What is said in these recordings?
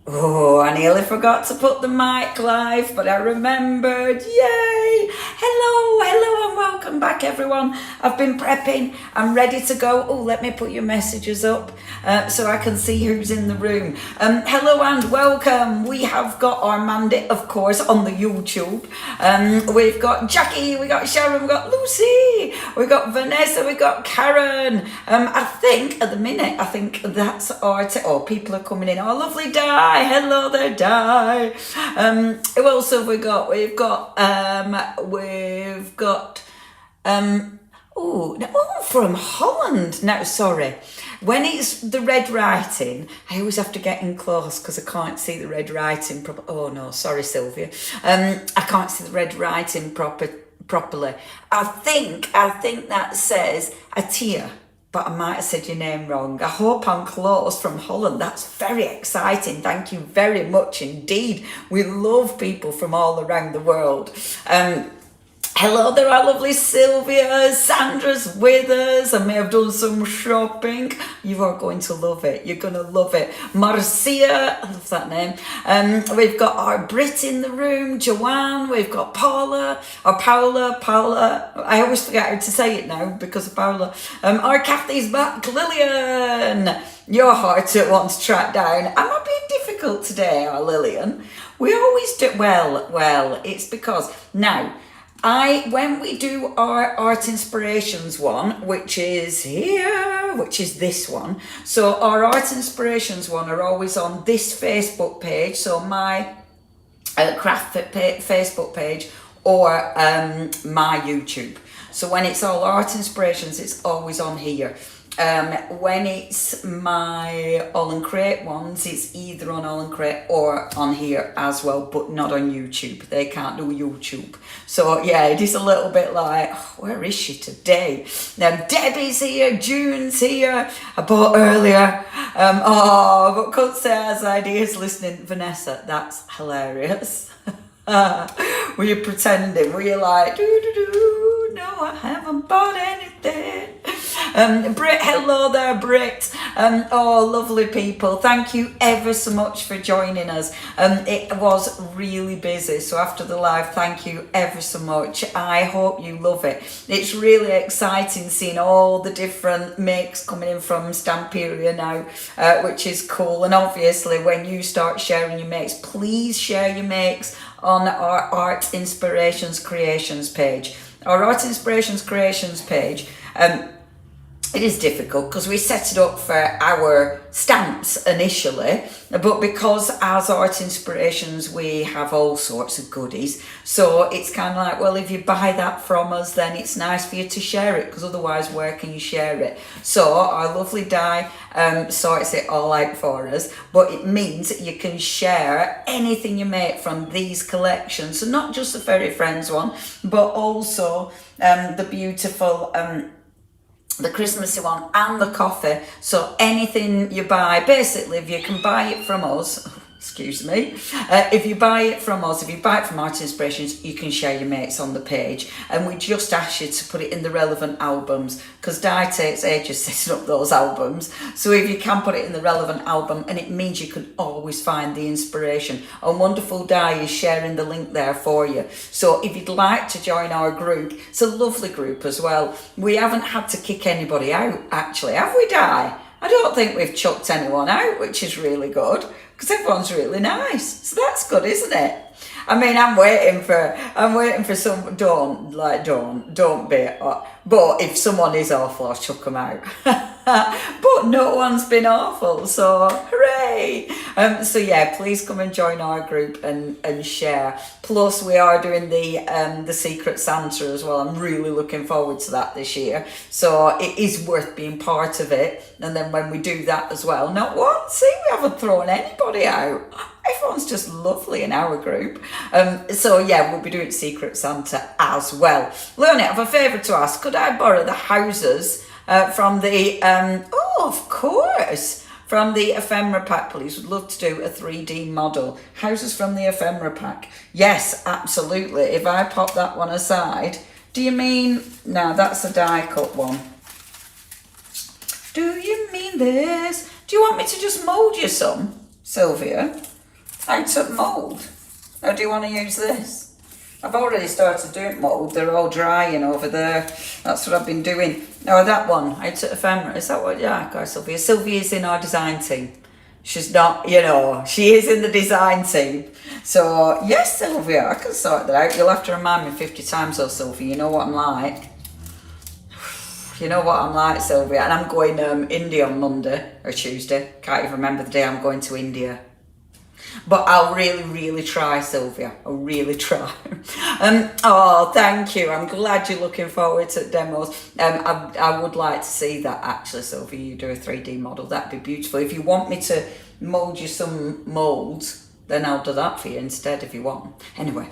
Oh, I nearly forgot to put the mic live, but I remembered. Yay! Hello, and welcome back, everyone. I've been prepping. I'm ready to go. Oh, let me put your messages up so I can see who's in the room. Hello and welcome. We have got our Mandy, of course, on the YouTube. We've got Jackie, we got Sharon, we got Lucy, we got Vanessa, we got Karen. I think at the minute, that's our. People are coming in. Oh, lovely Di. Hello there, Di. Who else have we got? We've got from Holland. No, sorry. When it's the red writing, I always have to get in close because I can't see the red writing properly. Oh no, sorry, Sylvia. I can't see the red writing properly. I think that says Atia, but I might have said your name wrong. I hope I'm close, from Holland. That's very exciting. Thank you very much indeed. We love people from all around the world. Hello there, our lovely Sylvia. Sandra's with us. I may have done some shopping. You are going to love it. You're going to love it. Marcia, I love that name. We've got our Brit in the room, Joanne. We've got Paula. I always forget how to say it now because of Paula. Our Kathy's back. Lillian, you're hard to want to track down. Am I being difficult today, our Lillian? We always do. Well, it's because now, when we do our Art Inspirations one, which is here, which is this one. So our Art Inspirations one are always on this Facebook page. So my craft Facebook page or my YouTube. So when it's all Art Inspirations, it's always on here. When it's my All and Create ones, it's either on All and Create or on here as well, but not on YouTube. They can't do YouTube. So yeah, it is a little bit like, where is she today? Now Debbie's here, June's here. I bought earlier. But couldn't say as ideas listening. Vanessa, that's hilarious. Were you pretending? Were you like, no, I haven't bought anything. Brit, hello there, Brit. Lovely people. Thank you ever so much for joining us. It was really busy, so after the live, thank you ever so much. I hope you love it. It's really exciting seeing all the different makes coming in from Stamperia now, which is cool. And obviously, when you start sharing your makes, please share your makes on our Art Inspirations Creations page. Our Art Inspirations Creations page, it is difficult because we set it up for our stamps initially, but because as Art Inspirations we have all sorts of goodies, so it's kind of like, well, if you buy that from us, then it's nice for you to share it, because otherwise where can you share it? So our lovely Di sorts it all out for us, but it means that you can share anything you make from these collections, so not just the Furry Friends one, but also the beautiful the Christmassy one and the coffee. So anything you buy, basically, if you can buy it from us, excuse me, if you buy it from us, if you buy it from Art Inspirations, you can share your mates on the page, and we just ask you to put it in the relevant albums, because Di takes ages setting up those albums, so if you can put it in the relevant album, and it means you can always find the inspiration. And wonderful Di is sharing the link there for you. So if you'd like to join our group, it's a lovely group as well. We haven't had to kick anybody out, actually, have we, Di? I don't think we've chucked anyone out, which is really good, because everyone's really nice. So that's good, isn't it? I mean, I'm waiting for some, don't be, but if someone is awful, I'll chuck them out. But no one's been awful, so hooray. So yeah, please come and join our group and share. Plus we are doing the Secret Santa as well. I'm really looking forward to that this year. So it is worth being part of it. And then when we do that as well, not once, see, we haven't thrown anybody out. Everyone's just lovely in our group. So yeah, we'll be doing Secret Santa as well. Leonie, I have a favour to ask. Could I borrow the houses from the, of course, from the ephemera pack, please? Would love to do a 3D model. Houses from the ephemera pack. Yes, absolutely. If I pop that one aside. Do you mean, no, that's a die cut one. Do you mean this? Do you want me to just mould you some, Sylvia? out of mould. Or do you want to use this? I've already started doing mould. They're all drying over there. That's what I've been doing. Oh, that one, out of ephemera. Is that what? Yeah, guys, Sylvia. Sylvia's in our design team. She's not, you know, she is in the design team. So, yes, Sylvia, I can sort that out. You'll have to remind me 50 times though, Sylvia. You know what I'm like. You know what I'm like, Sylvia. And I'm going India on Monday or Tuesday. Can't even remember the day I'm going to India. But I'll really try, Sylvia. I'll really try. Oh, thank you. I'm glad you're looking forward to demos. I would like to see that actually, Sylvia. You do a 3D model. That'd be beautiful. If you want me to mould you some moulds, then I'll do that for you instead if you want. Anyway.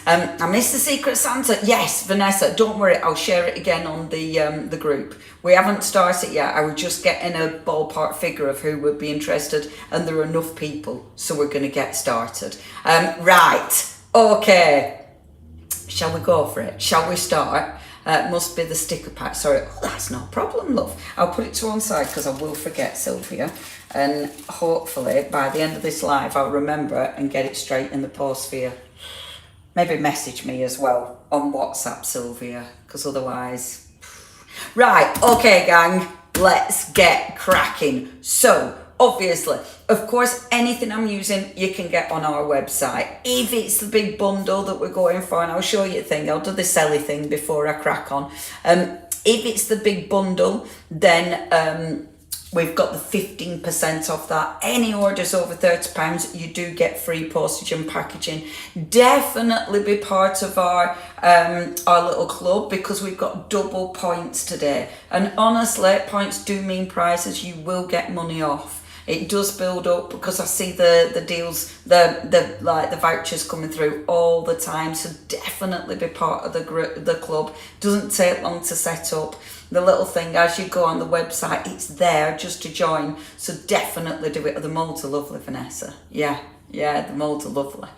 I missed the Secret Santa. Yes, Vanessa, don't worry, I'll share it again on the group. We haven't started yet. I was just getting a ballpark figure of who would be interested, and there are enough people, so we're going to get started. Right, okay. Shall we go for it? Shall we start? Must be the sticker pack. Sorry, oh, that's no problem, love. I'll put it to one side because I will forget, Sylvia. And hopefully by the end of this live, I'll remember it and get it straight in the post for you. Maybe message me as well on WhatsApp, Sylvia, because otherwise... Right, okay, gang, let's get cracking. So, obviously, of course, anything I'm using, you can get on our website. If it's the big bundle that we're going for, and I'll show you a thing, I'll do the selly thing before I crack on. If it's the big bundle, then... we've got the 15% off that. Any orders over £30, you do get free postage and packaging. Definitely be part of our little club because we've got double points today. And honestly, points do mean prizes. You will get money off. It does build up because I see the deals, the vouchers coming through all the time. So definitely be part of the club. Doesn't take long to set up. The little thing as you go on the website, it's there just to join. So definitely do it. The moulds are lovely, Vanessa. Yeah, the moulds are lovely.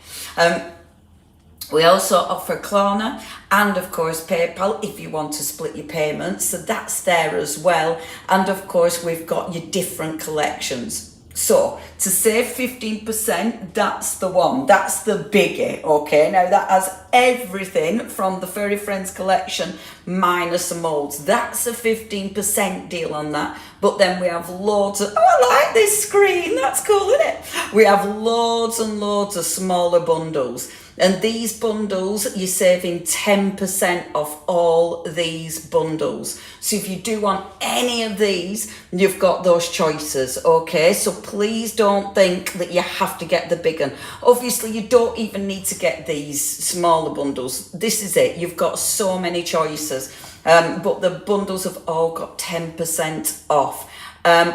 We also offer Klarna and of course PayPal if you want to split your payments. So that's there as well. And of course we've got your different collections. So to save 15%, that's the one. That's the biggie, okay? Now that has everything from the Furry Friends collection minus the moulds. That's a 15% deal on that. But then we have loads of... Oh, I like this screen. That's cool, isn't it? We have loads and loads of smaller bundles. And these bundles, you're saving 10% off all these bundles. So if you do want any of these, you've got those choices, okay? So please don't think that you have to get the big one. Obviously, you don't even need to get these smaller bundles. This is it. You've got so many choices. But the bundles have all got 10% off.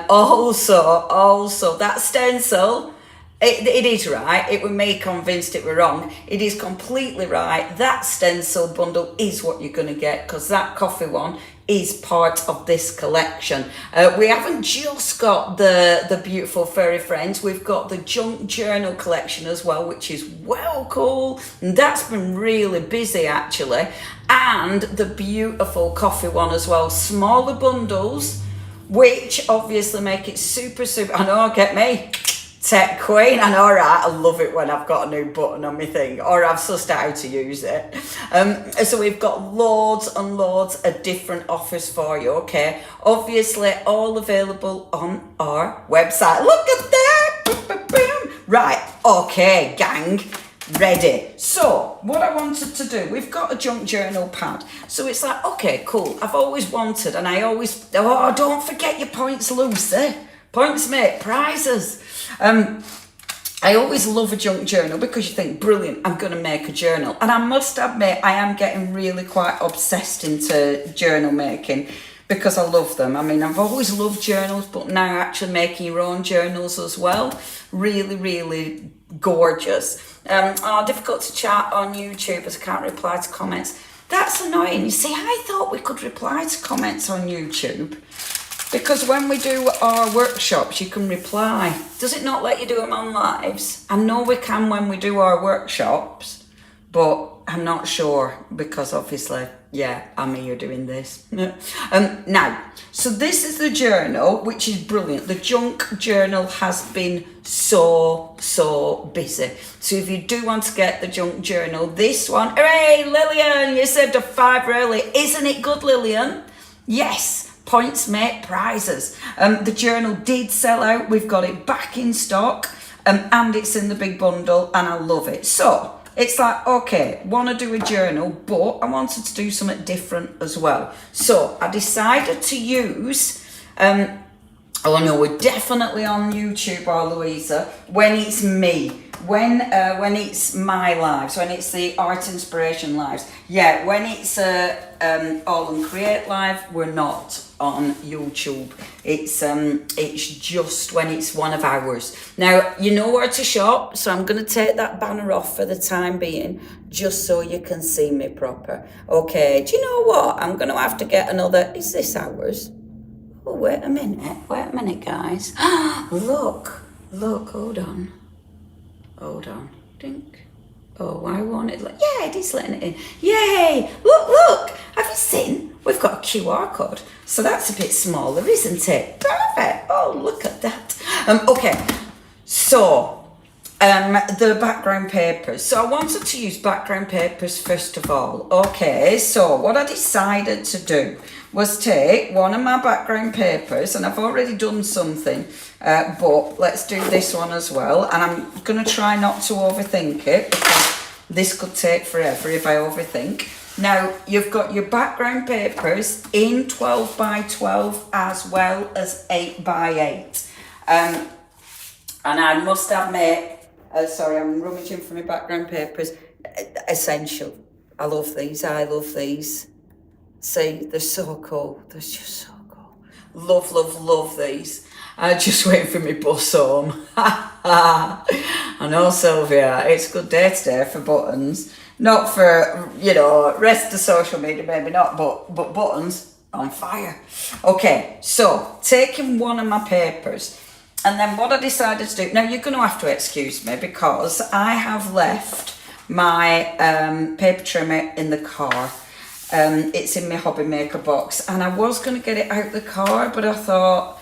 Also, that stencil... It is right. It would me convinced it were wrong. It is completely right. That stencil bundle is what you're going to get because that coffee one is part of this collection. We haven't just got the beautiful Furry Friends. We've got the junk journal collection as well, which is well cool. And that's been really busy actually. And the beautiful coffee one as well. Smaller bundles, which obviously make it super. I know, get me. Tech Queen, and all right, I love it when I've got a new button on my thing, or I've sussed out how to use it. So we've got loads and loads of different offers for you, okay? Obviously, all available on our website. Look at that! Right, okay, gang, ready. So, what I wanted to do, we've got a junk journal pad. So it's like, okay, cool, I've always wanted, and I always, oh, don't forget your points, Lucy. Points make prizes. I always love a junk journal because you think, brilliant, I'm going to make a journal. And I must admit, I am getting really quite obsessed into journal making because I love them. I mean, I've always loved journals, but now actually making your own journals as well, really gorgeous. Difficult to chat on YouTube as I can't reply to comments. That's annoying. You see, I thought we could reply to comments on YouTube. Because when we do our workshops, you can reply. Does it not let you do them on lives? I know we can when we do our workshops, but I'm not sure because obviously, yeah, I'm here doing this. Now, so this is the journal, which is brilliant. The junk journal has been so busy. So if you do want to get the junk journal, this one, hooray, Lillian, you saved a £5 early. Isn't it good, Lillian? Yes. Points make prizes. The journal did sell out. We've got it back in stock, and it's in the big bundle, and I love it. So it's like, okay, want to do a journal, but I wanted to do something different as well. So I decided to use, oh no, we're definitely on YouTube, or Louisa, when it's me. When it's my lives, when it's the art inspiration lives. Yeah, when it's all and create live, we're not on YouTube. It's just when it's one of ours. Now you know where to shop, so I'm going to take that banner off for the time being, just so you can see me proper. Okay, do you know what? I'm going to have to get another. Is this ours? Oh, wait a minute, guys. Look, hold on. Hold on. Dink. Oh, why won't it? Yeah, it is letting it in. Yay! Look! Have you seen? We've got a QR code. So that's a bit smaller, isn't it? Perfect. Oh, look at that. Okay. So, the background papers. So I wanted to use background papers first of all. Okay, so what I decided to do was take one of my background papers, and I've already done something, but let's do this one as well. And I'm going to try not to overthink it, because this could take forever if I overthink. Now, you've got your background papers in 12 by 12 as well as 8 by 8. And I must admit, sorry, I'm rummaging for my background papers, essential. I love these. See, they're so cool. They're just so cool. Love these. I just waiting for my bus home. I know, Sylvia, it's a good day today for buttons. Not for, rest of social media, maybe not, but buttons on fire. Okay, so taking one of my papers, and then what I decided to do, now you're going to have to excuse me because I have left my paper trimmer in the car. It's in my hobby maker box, and I was going to get it out the car, but I thought,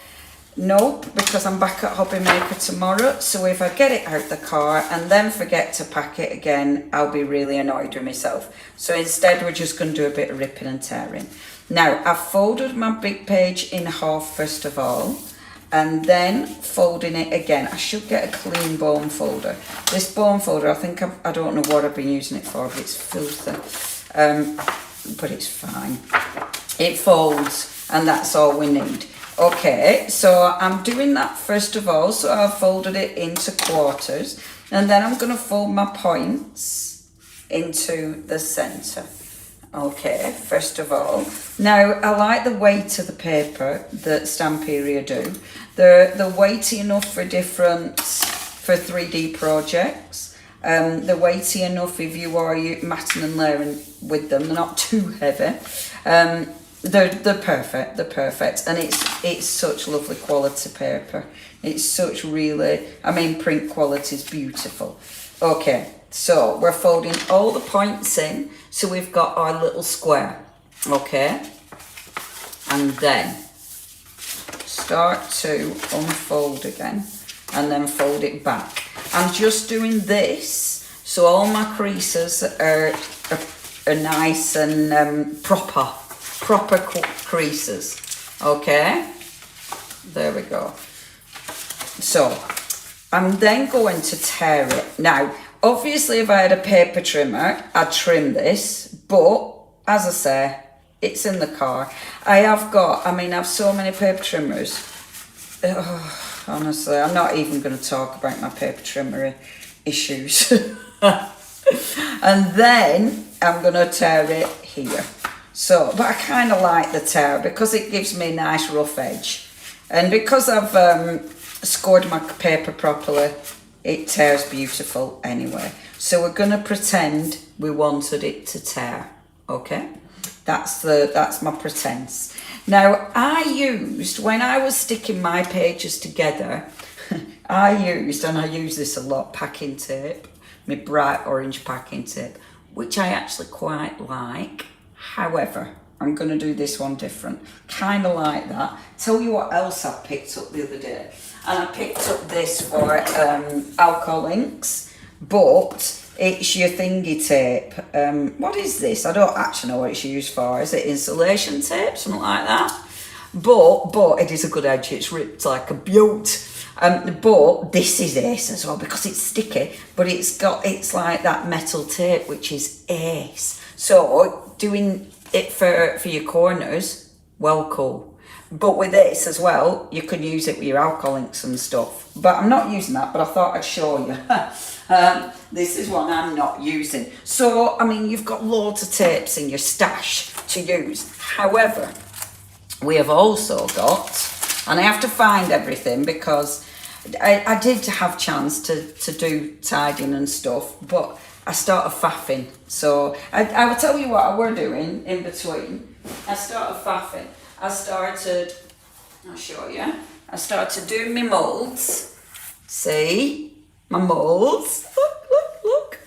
nope, because I'm back at Hobby Maker tomorrow, so if I get it out the car and then forget to pack it again, I'll be really annoyed with myself. So instead we're just going to do a bit of ripping and tearing. Now, I've folded my big page in half first of all, and then folding it again. I should get a clean bone folder. This bone folder, I don't know what I've been using it for, but it's filthy. But it's fine. It folds, and that's all we need. Okay, so I'm doing that first of all. So I've folded it into quarters, and then I'm going to fold my points into the centre. Okay, first of all. Now, I like the weight of the paper that Stamperia do. They're weighty enough for 3D projects. They're weighty enough if you are matting and layering with them. They're not too heavy. They're perfect, and it's such lovely quality paper. It's such really, print quality is beautiful. Okay, so we're folding all the points in, so we've got our little square. Okay, and then start to unfold again, and then fold it back. I'm just doing this so all my creases are nice and proper creases. Okay, there we go. So I'm then going to tear it. Now, obviously, if I had a paper trimmer, I'd trim this, but as I say, it's in the car. I have so many paper trimmers. Honestly, I'm not even going to talk about my paper trimmer issues. And then I'm going to tear it here. So, but I kind of like the tear because it gives me a nice rough edge. And because I've scored my paper properly, it tears beautiful anyway. So we're going to pretend we wanted it to tear. Okay? That's my pretense. Now, when I was sticking my pages together, I use this a lot, packing tape, my bright orange packing tape. which I actually quite like. However, I'm going to do this one different, kind of like that. Tell you what else I picked up the other day. And I picked up this for alcohol inks, but it's your thingy tape. What is this? I don't actually know what it's used for. Is it insulation tape, something like that? But it is a good edge. It's ripped like a beaut. But this is ace as well because it's sticky, but it's like that metal tape, which is ace. So doing it for your corners, well, cool. But with this as well, you can use it with your alcohol inks and stuff. But I'm not using that, but I thought I'd show you. This is one I'm not using. So, I mean, you've got loads of tapes in your stash to use. However, we have also got, and I have to find everything because I did have chance to do tidying and stuff, but I started faffing. So I will tell you what I were doing in between. I started faffing. I'll show you. I started doing my moulds. See? My moulds. Look.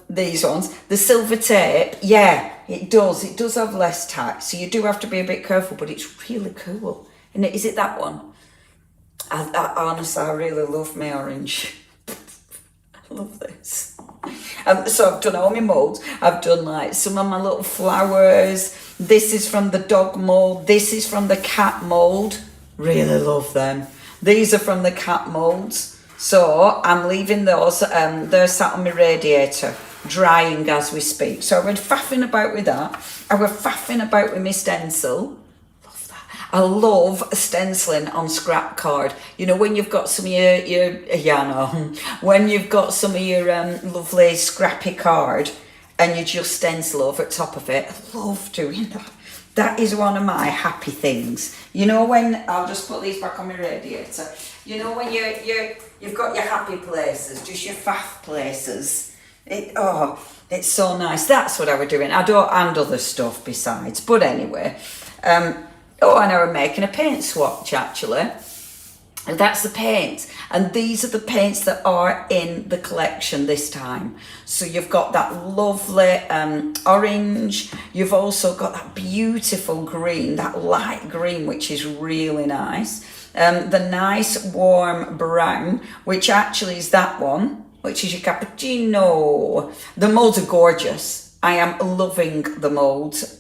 These ones. The silver tape, yeah, it does have less tack, so you do have to be a bit careful, but it's really cool. And is it that one? Honestly, I really love my orange. I love this. So I've done all my moulds. I've done like some of my little flowers. This is from the dog mould. This is from the cat mould. Really love them. These are from the cat moulds. So I'm leaving those. They're sat on my radiator, drying as we speak. So I went faffing about with that. I were faffing about with my stencil. I love stenciling on scrap card. You know, when you've got some of when you've got some of your lovely scrappy card and you just stencil over the top of it. I love doing that. That is one of my happy things. You know, when I'll just put these back on my radiator. You know, when you've got your happy places, just your faff places. It's so nice. That's what I was doing. And other stuff besides. But anyway, and I were making a paint swatch actually. And that's the paint. And these are the paints that are in the collection this time. So you've got that lovely orange. You've also got that beautiful green, that light green, which is really nice. The nice warm brown, which actually is that one, which is your cappuccino. The molds are gorgeous. I am loving the moulds.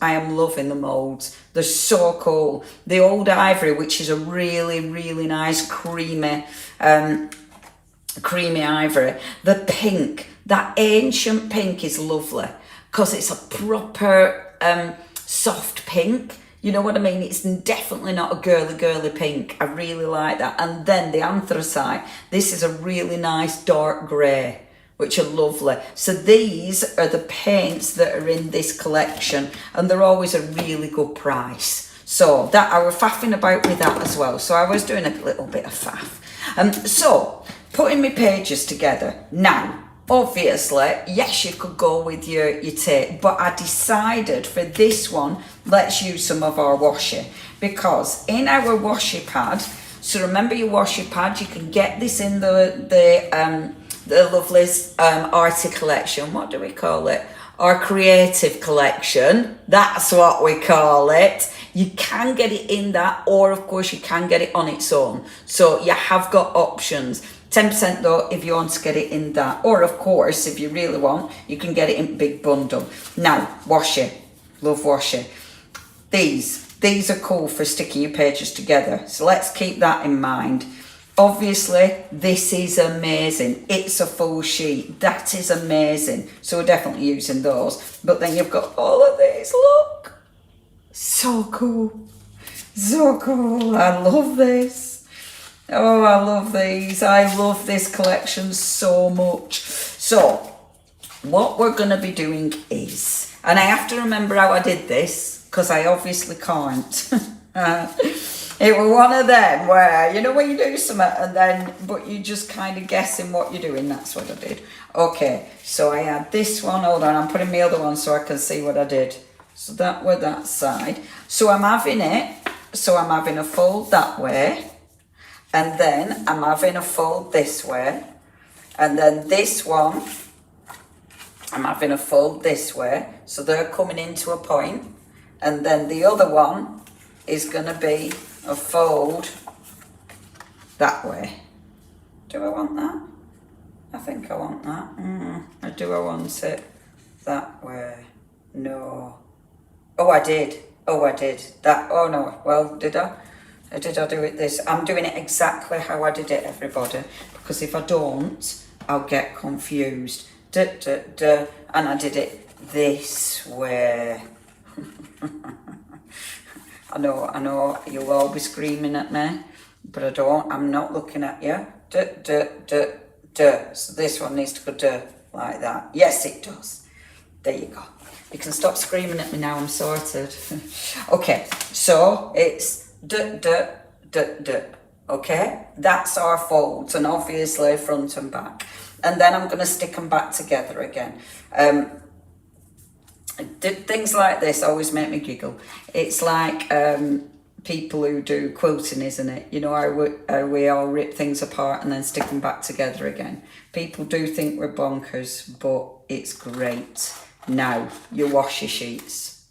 They're so cool. The old ivory, which is a really, really nice creamy ivory. The pink, that ancient pink is lovely because it's a proper soft pink. You know what I mean? It's definitely not a girly pink. I really like that. And then the anthracite. This is a really nice dark grey, which are lovely. So these are the paints that are in this collection, and they're always a really good price. So that I was faffing about with that as well. So I was doing a little bit of faff. So putting my pages together. Now, obviously, yes, you could go with your tape, but I decided for this one, let's use some of our washi, because in our washi pad, so remember your washi pad, you can get this in the lovely arty collection. What do we call it? Our creative collection. That's what we call it. You can get it in that, or of course you can get it on its own. So you have got options. 10% though if you want to get it in that, or of course if you really want, you can get it in big bundle. Now, washi. Love washi. These are cool for sticking your pages together. So let's keep that in mind. Obviously, this is amazing. It's a full sheet. That is amazing. So we're definitely using those. But then you've got all of these. Look. So cool. So cool. I love this. Oh, I love these. I love this collection so much. So, what we're going to be doing is, and I have to remember how I did this, because I obviously can't. It was one of them where, you know, when you do something and then, but you just kind of guessing what you're doing. That's what I did. Okay, so I had this one. Hold on, I'm putting my other one so I can see what I did. So that was that side. So I'm having it. So I'm having a fold that way. And then I'm having a fold this way. And then this one I'm having a fold this way, so they're coming into a point, and then the other one is going to be a fold that way. Do I want that? I think I want that. Or do I want it that way? No. Oh, I did. Oh, I did. That. Oh, no. Well, did I? Or did I do it this? I'm doing it exactly how I did it, everybody. Because if I don't, I'll get confused. And I did it this way. I know, you'll all be screaming at me, but I don't. I'm not looking at you. So this one needs to go like that. Yes, it does. There you go. You can stop screaming at me now. I'm sorted. Okay, so it's okay, that's our folds, and obviously front and back. And then I'm going to stick them back together again. Things like this always make me giggle. It's like people who do quilting, isn't it? You know, how we all rip things apart and then stick them back together again. People do think we're bonkers, but it's great. Now, your washi sheets.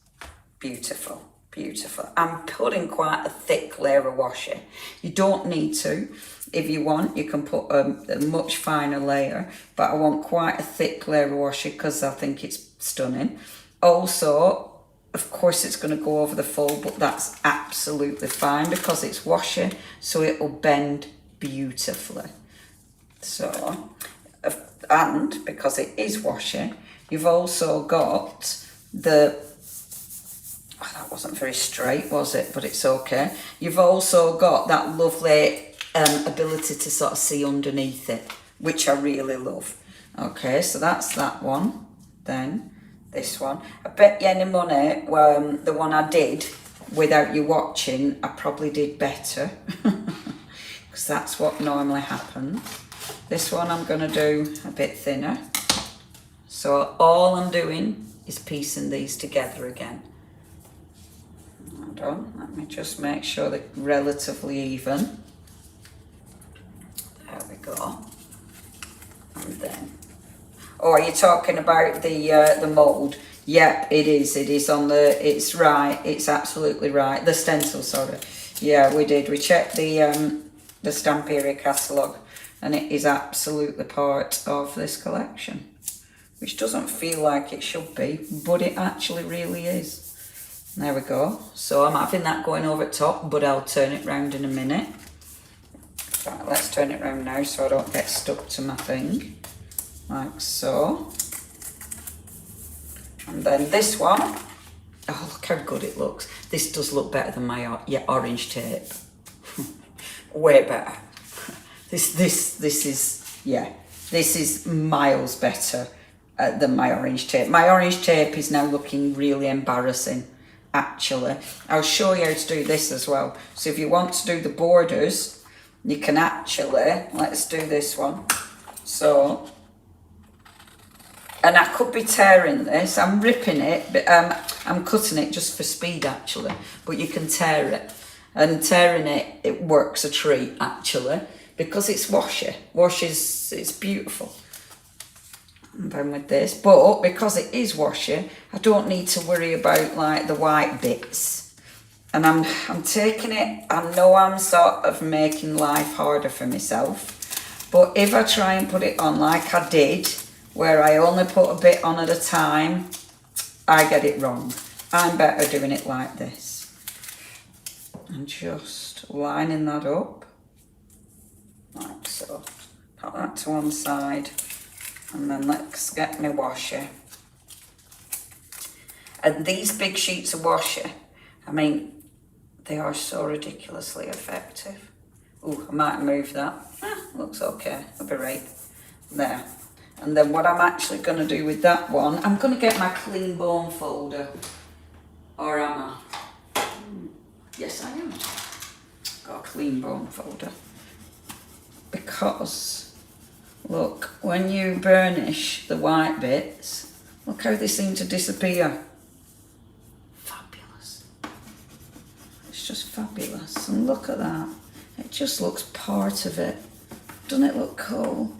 Beautiful. Beautiful. I'm putting quite a thick layer of washi. You don't need to. If you want, you can put a much finer layer, but I want quite a thick layer of washi because I think it's stunning. Also, of course, it's going to go over the fold, but that's absolutely fine because it's washi, so it will bend beautifully. So, and because it is washi, you've also got the... Oh, that wasn't very straight, was it? But it's okay. You've also got that lovely ability to sort of see underneath it, which I really love. Okay, so that's that one. Then this one. I bet you any money, the one I did without you watching, I probably did better. Because that's what normally happens. This one I'm going to do a bit thinner. So all I'm doing is piecing these together again. Hold on, let me just make sure they're relatively even. There we go. And then, oh, are you talking about the mould? Yep, it is. It is on the. It's right. It's absolutely right. The stencil, sorry. Yeah, we did. We checked the Stamperia catalogue, and it is absolutely part of this collection, which doesn't feel like it should be, but it actually really is. There we go. So I'm having that going over top, but I'll turn it round in a minute. Right, let's turn it round now so I don't get stuck to my thing. Like so. And then this one. Oh, look how good it looks. This does look better than my orange tape. Way better. This is, yeah, this is miles better than my orange tape. My orange tape is now looking really embarrassing. Actually, I'll show you how to do this as well. So if you want to do the borders, you can actually, let's do this one. So, and I could be tearing this, I'm ripping it, but I'm cutting it just for speed actually, but you can tear it. And tearing it, it works a treat actually, because it's washi. Washi's, it's beautiful. And then with this, but because it is washi, I don't need to worry about like the white bits. And I'm taking it, I know I'm sort of making life harder for myself, but if I try and put it on like I did, where I only put a bit on at a time, I get it wrong. I'm better doing it like this. And just lining that up, like so. Put that to one side. And then let's get my washi. And these big sheets of washi, I mean, they are so ridiculously effective. Ooh, I might move that. Looks okay, I'll be right there. And then what I'm actually going to do with that one, I'm going to get my clean bone folder. Or am I? Yes, I am. Got a clean bone folder. Because... look, when you burnish the white bits, look how they seem to disappear. Fabulous. It's just fabulous. And look at that. It just looks part of it. Doesn't it look cool?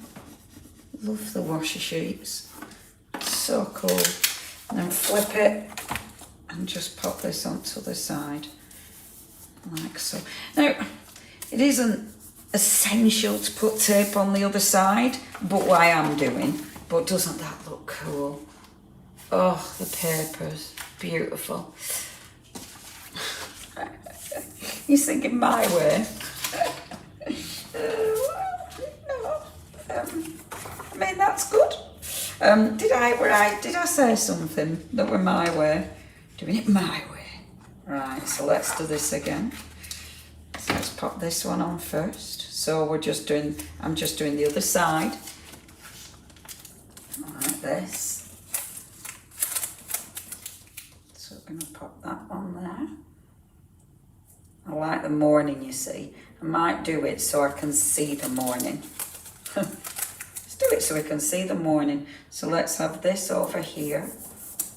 Love the washi sheets. so cool. And then flip it and just pop this onto the side, like so. Now, it isn't essential to put tape on the other side, but what I am doing. But doesn't that look cool? Oh, the paper's beautiful. He's thinking my way. No, I mean, that's good. Did I say something that were my way? Doing it my way. Right, so let's do this again. So let's pop this one on first. So I'm just doing the other side. Like this. So I'm gonna pop that on there. I like the morning, you see. I might do it so I can see the morning. Let's do it so we can see the morning. So let's have this over here,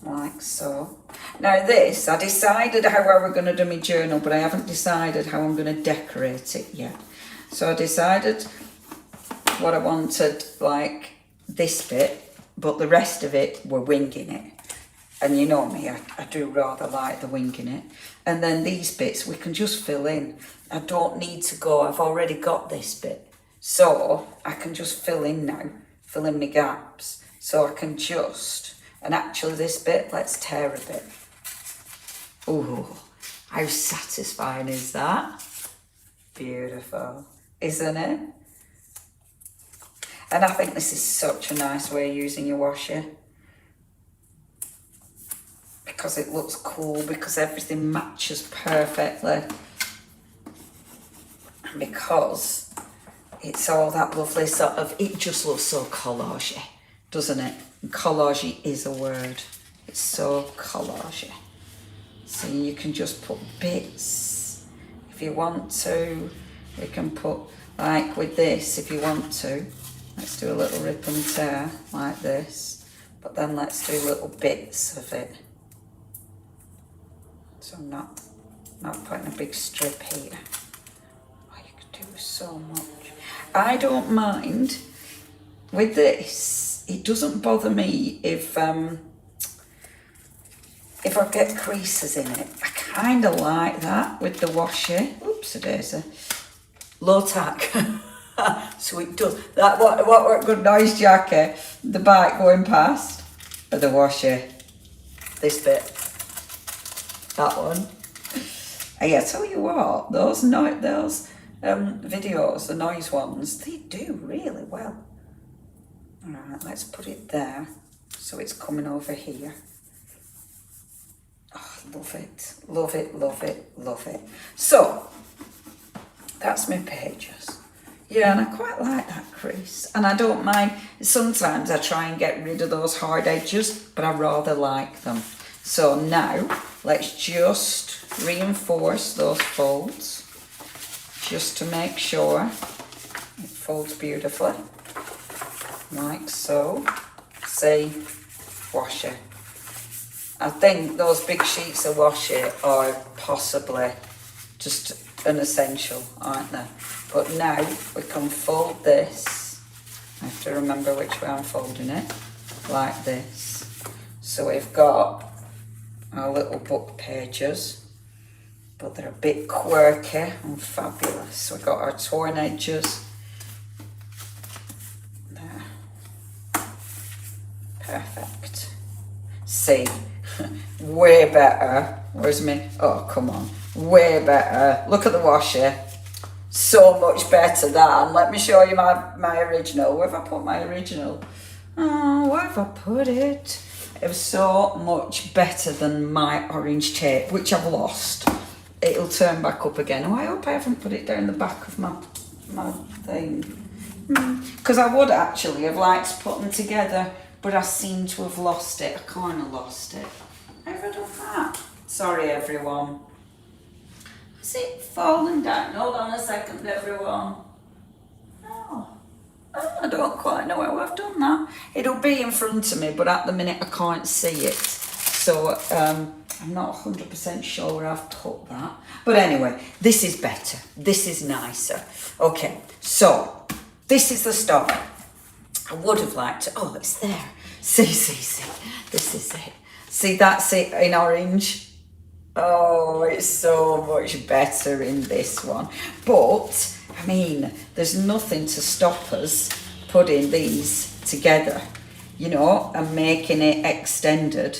like so. Now this, I decided how I were going to do my journal, but I haven't decided how I'm going to decorate it yet. So I decided what I wanted, like this bit, but the rest of it, we're winging it. And you know me, I do rather like the winging it. And then these bits we can just fill in. I don't need to go, I've already got this bit. So I can just fill in now, fill in my gaps. So I can just, and actually this bit, let's tear a bit. Ooh, how satisfying is that? Beautiful, isn't it? And I think this is such a nice way of using your washi. Because it looks cool, because everything matches perfectly. And because it's all that lovely sort of, it just looks so collage-y, doesn't it? And collage-y is a word. It's so collage-y. So you can just put bits if you want to. We can put, like with this, if you want to. Let's do a little rip and tear like this. But then let's do little bits of it. So I'm not putting a big strip here. Oh, you could do so much. I don't mind with this. It doesn't bother me if I get creases in it. I kind of like that with the washi. Oops-a-daisy. Low tack. So it does. That what good noise, Jackie? The bike going past, or the washi? This bit. That one. I tell you what, those videos, the noise ones, they do really well. Alright, let's put it there. So it's coming over here. Oh, love it, love it, love it, love it. So, that's my pages. Yeah, and I quite like that crease. And I don't mind, sometimes I try and get rid of those hard edges, but I rather like them. So now, let's just reinforce those folds, just to make sure it folds beautifully, like so. See, washi. I think those big sheets of washi are possibly just an essential, aren't they? But now we can fold this. I have to remember which way I'm folding it, like this. So we've got our little book pages, but they're a bit quirky and fabulous. So we've got our torn edges. There. Perfect. See, way better. Where's me? Oh, come on. Way better. Look at the washi. So much better than, let me show you my original. Where have I put my original? Oh, where have I put it? It was so much better than my orange tape, which I've lost. It'll turn back up again. Oh, I hope I haven't put it down the back of my thing. Because I would actually have liked to put them together, but I seem to have lost it. I kind of lost it. How have I done that? Sorry, everyone. Is it falling down? Hold on a second, everyone. I don't quite know how I've done that. It'll be in front of me, but at the minute I can't see it. So I'm not 100% sure where I've put that. But anyway, this is better. This is nicer. Okay, so this is the start. I would have liked to, oh, it's there. See. This is it. See, that's it in orange. Oh, it's so much better in this one. But, I mean, there's nothing to stop us putting these together, you know, and making it extended.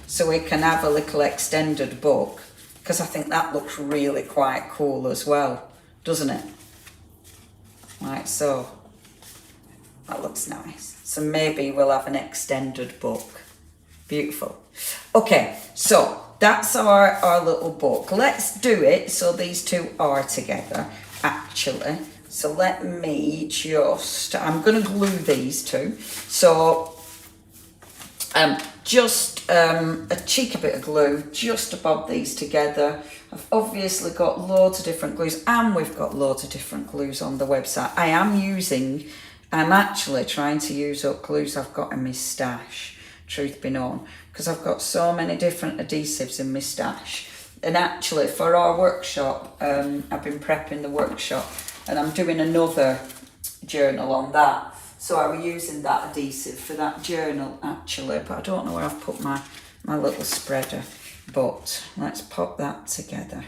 So we can have a little extended book, because I think that looks really quite cool as well, doesn't it? Like so. That looks nice. So maybe we'll have an extended book. Beautiful. Okay, so that's our little book. Let's do it so these two are together, actually. So let me just, I'm going to glue these two. So just a cheeky bit of glue just to bob these together. I've obviously got loads of different glues, and we've got loads of different glues on the website. I'm actually trying to use up glues I've got in my stash, truth be known, because I've got so many different adhesives in my stash. And actually for our workshop, I've been prepping the workshop and I'm doing another journal on that. So I was using that adhesive for that journal actually, but I don't know where I've put my little spreader. But let's pop that together.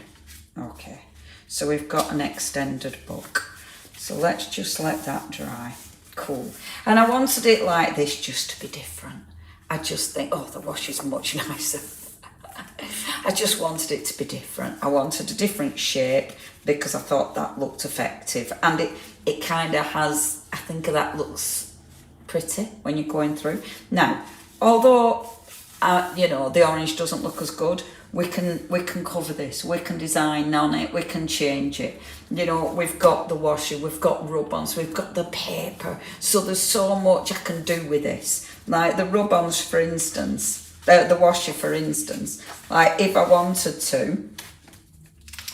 Okay, so we've got an extended book. So let's just let that dry. Cool. And I wanted it like this just to be different. I just think, oh, the wash is much nicer. I just wanted it to be different. I wanted a different shape because I thought that looked effective. And it kind of has, I think that looks pretty when you're going through. Now, although, you know, the orange doesn't look as good, we can cover this, we can design on it, we can change it. You know, we've got the washi, we've got rub-ons, we've got the paper. So there's so much I can do with this. Like the rub-ons, for instance, the washi, for instance. Like if I wanted to,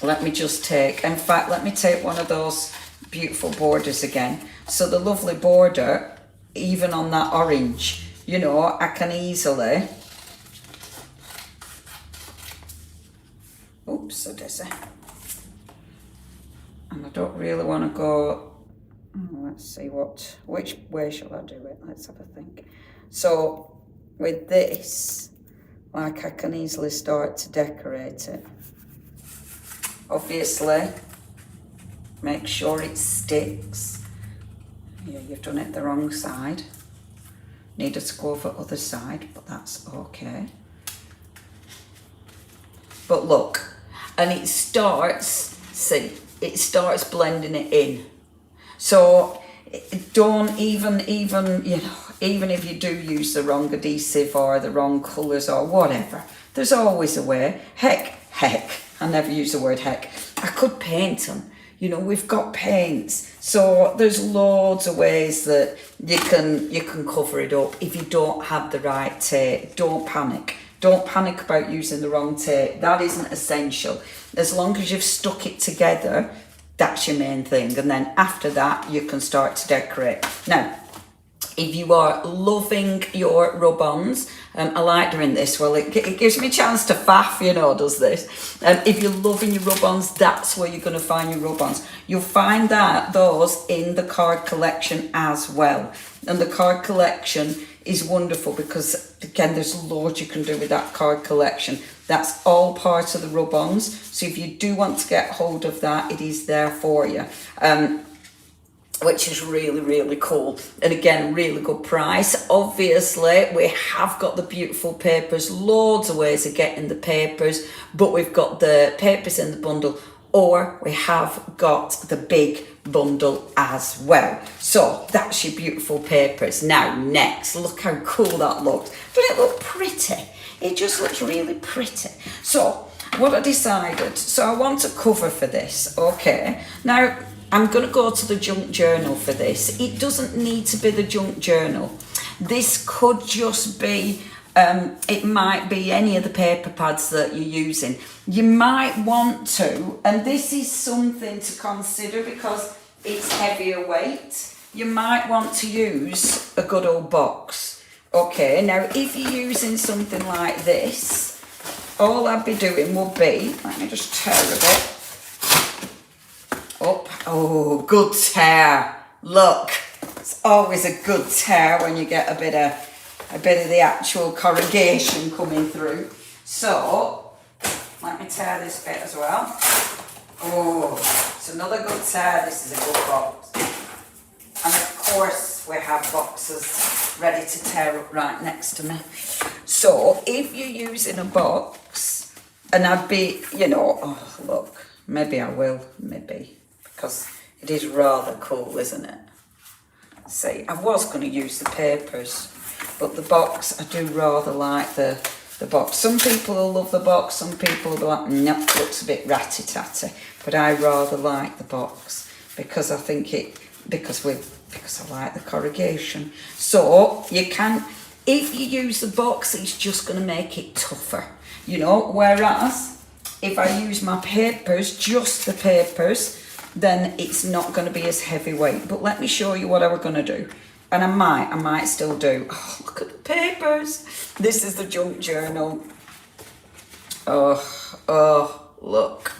let me just take, in fact, let me take one of those beautiful borders again. So the lovely border, even on that orange, you know, I can easily, oops, so dizzy. And I don't really want to go, let's see which way shall I do it? Let's have a think. So with this, like I can easily start to decorate it. Obviously, make sure it sticks. Yeah, you've done it the wrong side. Needed to go over other side, but that's okay. But look, and it starts, see, it starts blending it in. So don't even, you know, even if you do use the wrong adhesive or the wrong colours or whatever, there's always a way. Heck, I never use the word heck. I could paint them. You know, we've got paints. So there's loads of ways that you can cover it up. If you don't have the right tape, don't panic. Don't panic about using the wrong tape. That isn't essential. As long as you've stuck it together, that's your main thing. And then after that, you can start to decorate. Now, if you are loving your rub-ons, I like doing this. Well, it gives me a chance to faff, you know, does this. If you're loving your rub-ons, that's where you're going to find your rub-ons. You'll find those in the card collection as well. And the card collection is wonderful because, again, there's loads you can do with that card collection. That's all part of the rub-ons. So if you do want to get hold of that, it is there for you. Which is really, really cool. And again, really good price. Obviously, we have got the beautiful papers, loads of ways of getting the papers, but we've got the papers in the bundle, or we have got the big bundle as well. So that's your beautiful papers. Now, next, look how cool that looks. Doesn't it look pretty? It just looks really pretty. So what I decided, so I want a cover for this, okay? Now, I'm going to go to the junk journal for this. It doesn't need to be the junk journal. This could just be, it might be any of the paper pads that you're using. You might want to, and this is something to consider because it's heavier weight, you might want to use a good old box. Okay, now if you're using something like this, all I'd be doing would be, let me just tear a bit. Up. Oh, good tear. Look, it's always a good tear when you get a bit of a bit of the actual corrugation coming through. So, let me tear this bit as well. Oh, it's another good tear. This is a good box. And of course, we have boxes ready to tear up right next to me. So, if you're using a box, and I'd be, you know, oh, look, maybe I will, maybe, because it is rather cool, isn't it? See, I was going to use the papers, but the box, I do rather like the box. Some people will love the box, some people will be like, nope, looks a bit ratty-tatty. But I rather like the box because I think because I like the corrugation. So you can, if you use the box, it's just going to make it tougher, you know. Whereas if I use my papers, just the papers, then it's not going to be as heavyweight. But let me show you what I was going to do. And I might still do. Oh, look at the papers. This is the junk journal. Oh, look.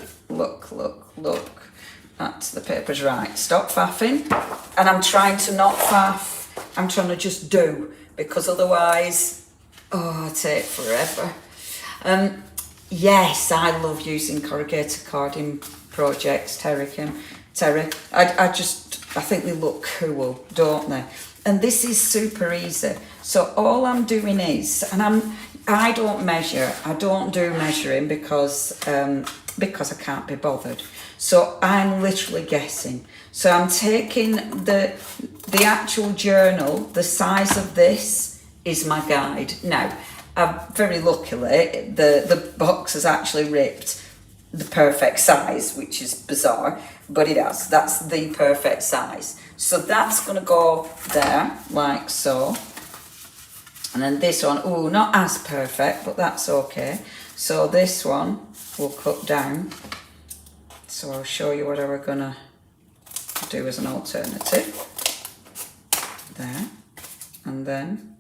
That's the papers, right. Stop faffing. And I'm trying to not faff. I'm trying to just do, because otherwise, oh, it'll take forever. Yes, I love using corrugated carding projects, Terry. I think they look cool, don't they? And this is super easy. So all I'm doing is, and I don't measure. I don't do measuring because I can't be bothered. So I'm literally guessing. So I'm taking the actual journal. The size of this is my guide. Now, very luckily, the box has actually ripped the perfect size, which is bizarre, but it has. That's the perfect size. So that's going to go there, like so. And then this one, oh, not as perfect, but that's okay. So this one will cut down. So I'll show you what we're going to do as an alternative. There. And then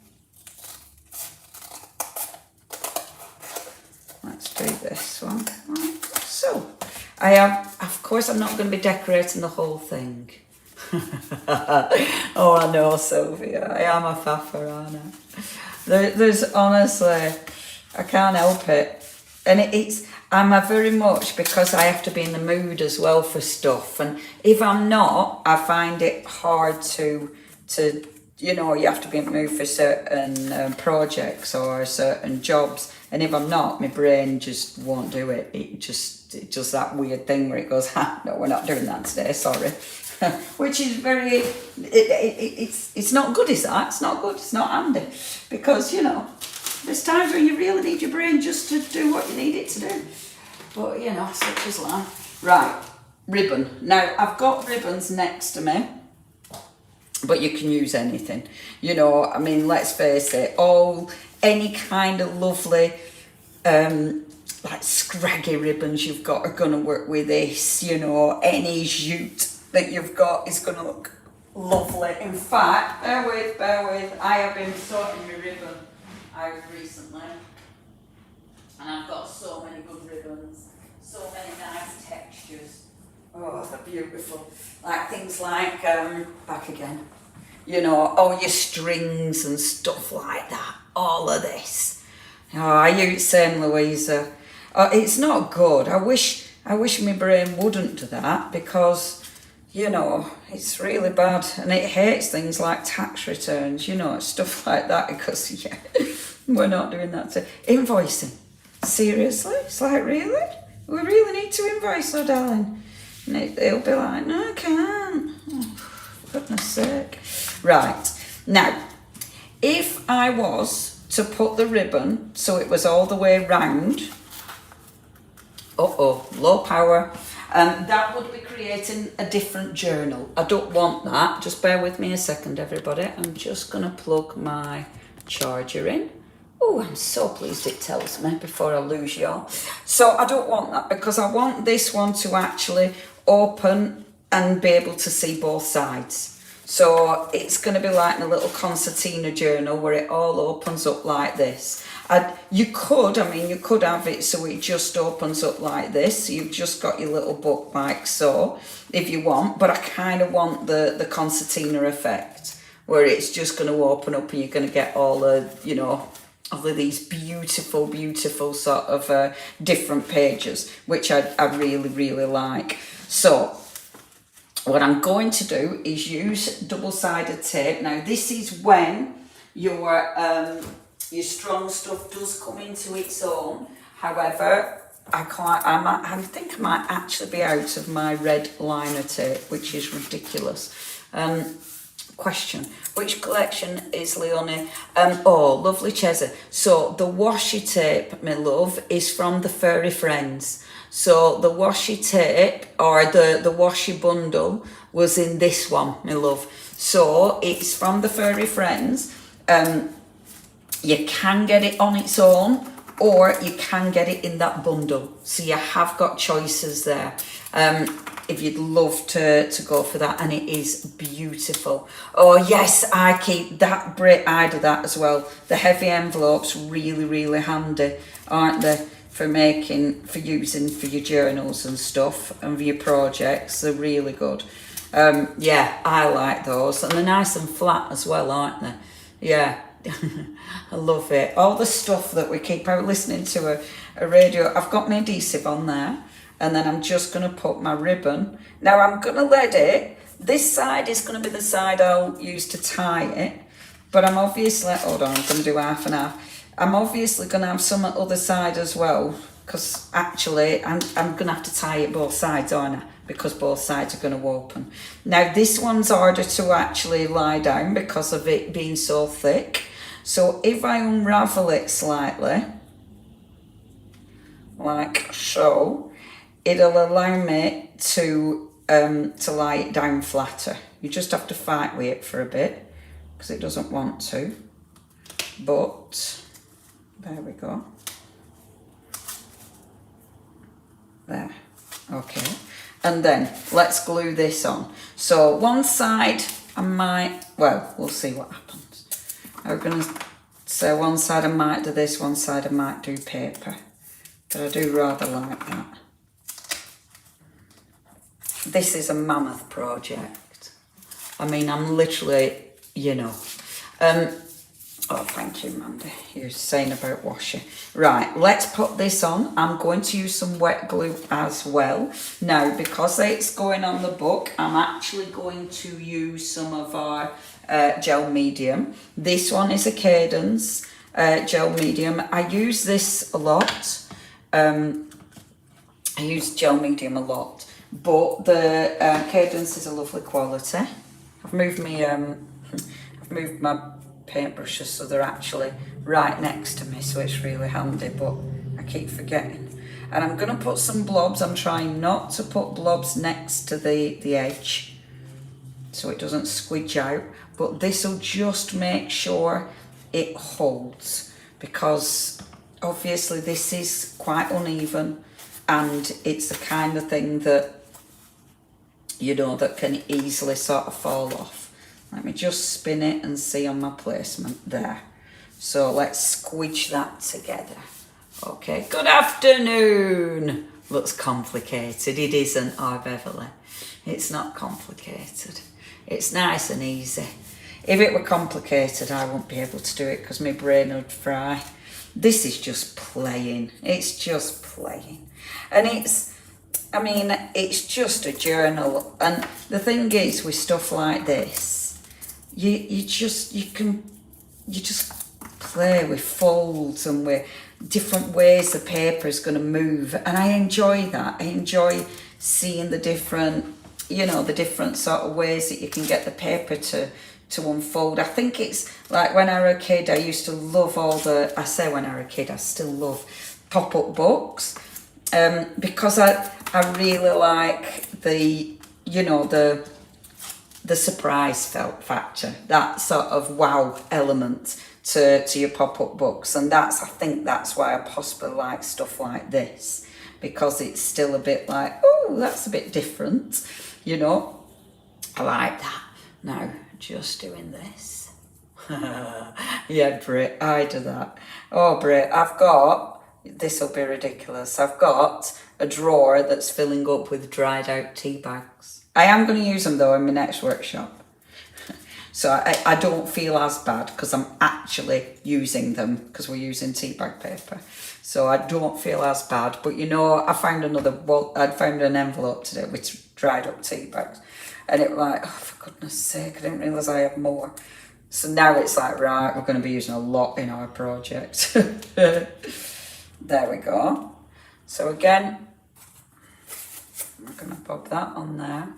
let's do this one. Right. So I have, of course, I'm not going to be decorating the whole thing. Oh, I know, Sylvia. I am a faffer, aren't I? There's honestly, I can't help it. And I'm a very much, because I have to be in the mood as well for stuff. And if I'm not, I find it hard to you know, you have to be in the mood for certain projects or certain jobs. And if I'm not, my brain just won't do it. It's just that weird thing where it goes, ha, no, we're not doing that today, sorry. Which is very, it's not good, is that? It's not good, it's not handy. Because, you know, there's times when you really need your brain just to do what you need it to do. But, you know, such is life. Right, ribbon. Now, I've got ribbons next to me, but you can use anything. You know, I mean, let's face it, any kind of lovely, like scraggy ribbons you've got are going to work with this. You know, any jute that you've got is going to look lovely. In fact, bear with, I have been sorting my ribbon out recently, and I've got so many good ribbons, so many nice textures. Oh, they're beautiful. Like things like, back again, you know, all your strings and stuff like that, all of this. Oh, I use St. Louisa. Oh, it's not good. I wish my brain wouldn't do that, because, you know, it's really bad, and it hates things like tax returns, you know, stuff like that, because, yeah, we're not doing that. Invoicing. Seriously? It's like, really? We really need to invoice, oh, darling. And it'll be like, no, I can't. Oh, for goodness sake. Right. Now, if I was to put the ribbon so it was all the way round, low power, that would be creating a different journal. I don't want that. Just bear with me a second, everybody. I'm just going to plug my charger in. Oh, I'm so pleased it tells me before I lose y'all. So I don't want that, because I want this one to actually open and be able to see both sides. So it's going to be like a little concertina journal where it all opens up like this. You could have it so it just opens up like this. So you've just got your little book like so, if you want. But I kind of want the concertina effect. where it's just going to open up and you're going to get all the, you know, all of these beautiful, beautiful sort of different pages, which I really, really like. So what I'm going to do is use double-sided tape. Now this is when your strong stuff does come into its own. However, I think I might actually be out of my red liner tape, which is ridiculous. Question, which collection is Leonie? Oh, lovely Chesa. So the washi tape, my love, is from the Furry Friends. So the washi tape, or the washi bundle, was in this one, my love. So it's from the Furry Friends. You can get it on its own, or you can get it in that bundle. So you have got choices there. If you'd love to go for that, and it is beautiful. Oh yes, I keep that, Brit, I do that as well. The heavy envelopes, really, really handy, aren't they? For using for your journals and stuff, and for your projects, they're really good. Yeah, I like those, and they're nice and flat as well, aren't they? Yeah. I love it. All the stuff that we keep out listening to a radio. I've got my adhesive on there, and then I'm just going to put my ribbon. Now I'm going to let it, this side is going to be the side I'll use to tie it, but I'm obviously, hold on, I'm going to do half and half. I'm obviously going to have some at the other side as well, because actually I'm going to have to tie it both sides, aren't I? Because both sides are going to open. Now this one's harder to actually lie down because of it being so thick. So if I unravel it slightly, like so, it'll allow me to lie it down flatter. You just have to fight with it for a bit because it doesn't want to. But there we go. There. Okay. And then let's glue this on. So one side I might, well, we'll see what happens. I'm going to say one side I might do this, one side I might do paper. But I do rather like that. This is a mammoth project. I mean, I'm literally, you know. Oh, thank you, Mandy. You're saying about washi. Right, let's put this on. I'm going to use some wet glue as well. Now, because it's going on the book, I'm actually going to use some of our gel medium. This one is a Cadence gel medium. I use this a lot. I use gel medium a lot, but the Cadence is a lovely quality. I've moved my paintbrushes so they're actually right next to me, so it's really handy, but I keep forgetting. And I'm going to put some blobs. I'm trying not to put blobs next to the edge so it doesn't squidge out, but this will just make sure it holds, because obviously this is quite uneven and it's the kind of thing that, you know, that can easily sort of fall off. Let me just spin it and see on my placement there. So let's squidge that together. Okay, good afternoon. Looks complicated. It isn't, oh Beverly. It's not complicated. It's nice and easy. If it were complicated, I wouldn't be able to do it because my brain would fry. This is just playing. It's just playing. And I mean, it's just a journal. And the thing is with stuff like this, you just play with folds and with different ways the paper is going to move, and I enjoy that. I enjoy seeing the different, you know, the different sort of ways that you can get the paper to unfold. I think it's like when I was a kid, I used to love I say when I was a kid, I still love pop-up books, because I really like the, you know, the surprise factor, that sort of wow element to your pop-up books. And I think that's why I possibly like stuff like this, because it's still a bit like, oh, that's a bit different, you know. I like that. Now, just doing this. Yeah, Brit, I do that. Oh, Brit, this will be ridiculous. I've got a drawer that's filling up with dried out tea bags. I am going to use them though in my next workshop. So I don't feel as bad because I'm actually using them, because we're using tea bag paper. So I don't feel as bad. But you know, I found I found an envelope today with dried up tea bags. And it was like, oh, for goodness sake, I didn't realise I had more. So now it's like, right, we're going to be using a lot in our project. There we go. So again, I'm going to pop that on there,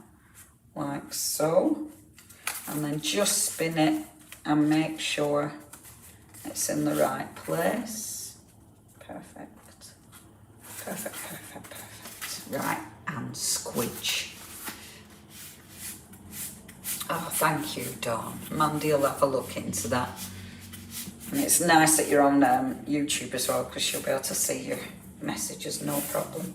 like so. And then just spin it and make sure it's in the right place. Perfect. Perfect, perfect, perfect. Right, and squidge. Oh, thank you, Dawn. Mandy will have a look into that. And it's nice that you're on YouTube as well, because she'll be able to see your messages, no problem.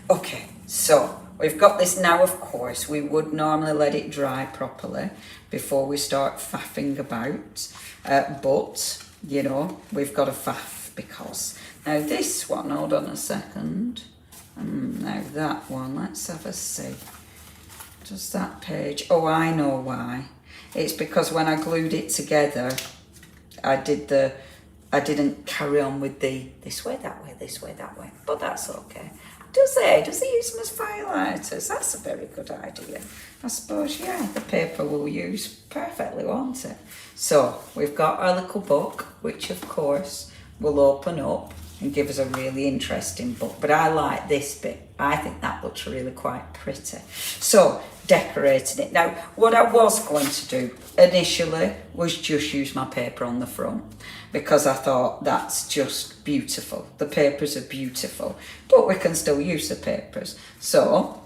Okay, so we've got this now. Of course, we would normally let it dry properly before we start faffing about. But, you know, we've got to faff because... Now this one, hold on a second. Now that one, let's have a see. Does that page... Oh, I know why. It's because when I glued it together, I didn't carry on with the this way, that way, this way, that way. But that's okay. Does it use them as highlighters? That's a very good idea. I suppose, yeah, the paper we'll use perfectly, won't it? So, we've got our little book, which of course will open up and give us a really interesting book. But I like this bit. I think that looks really quite pretty. So, decorating it. Now, what I was going to do initially was just use my paper on the front, because I thought that's just beautiful. The papers are beautiful, but we can still use the papers. So,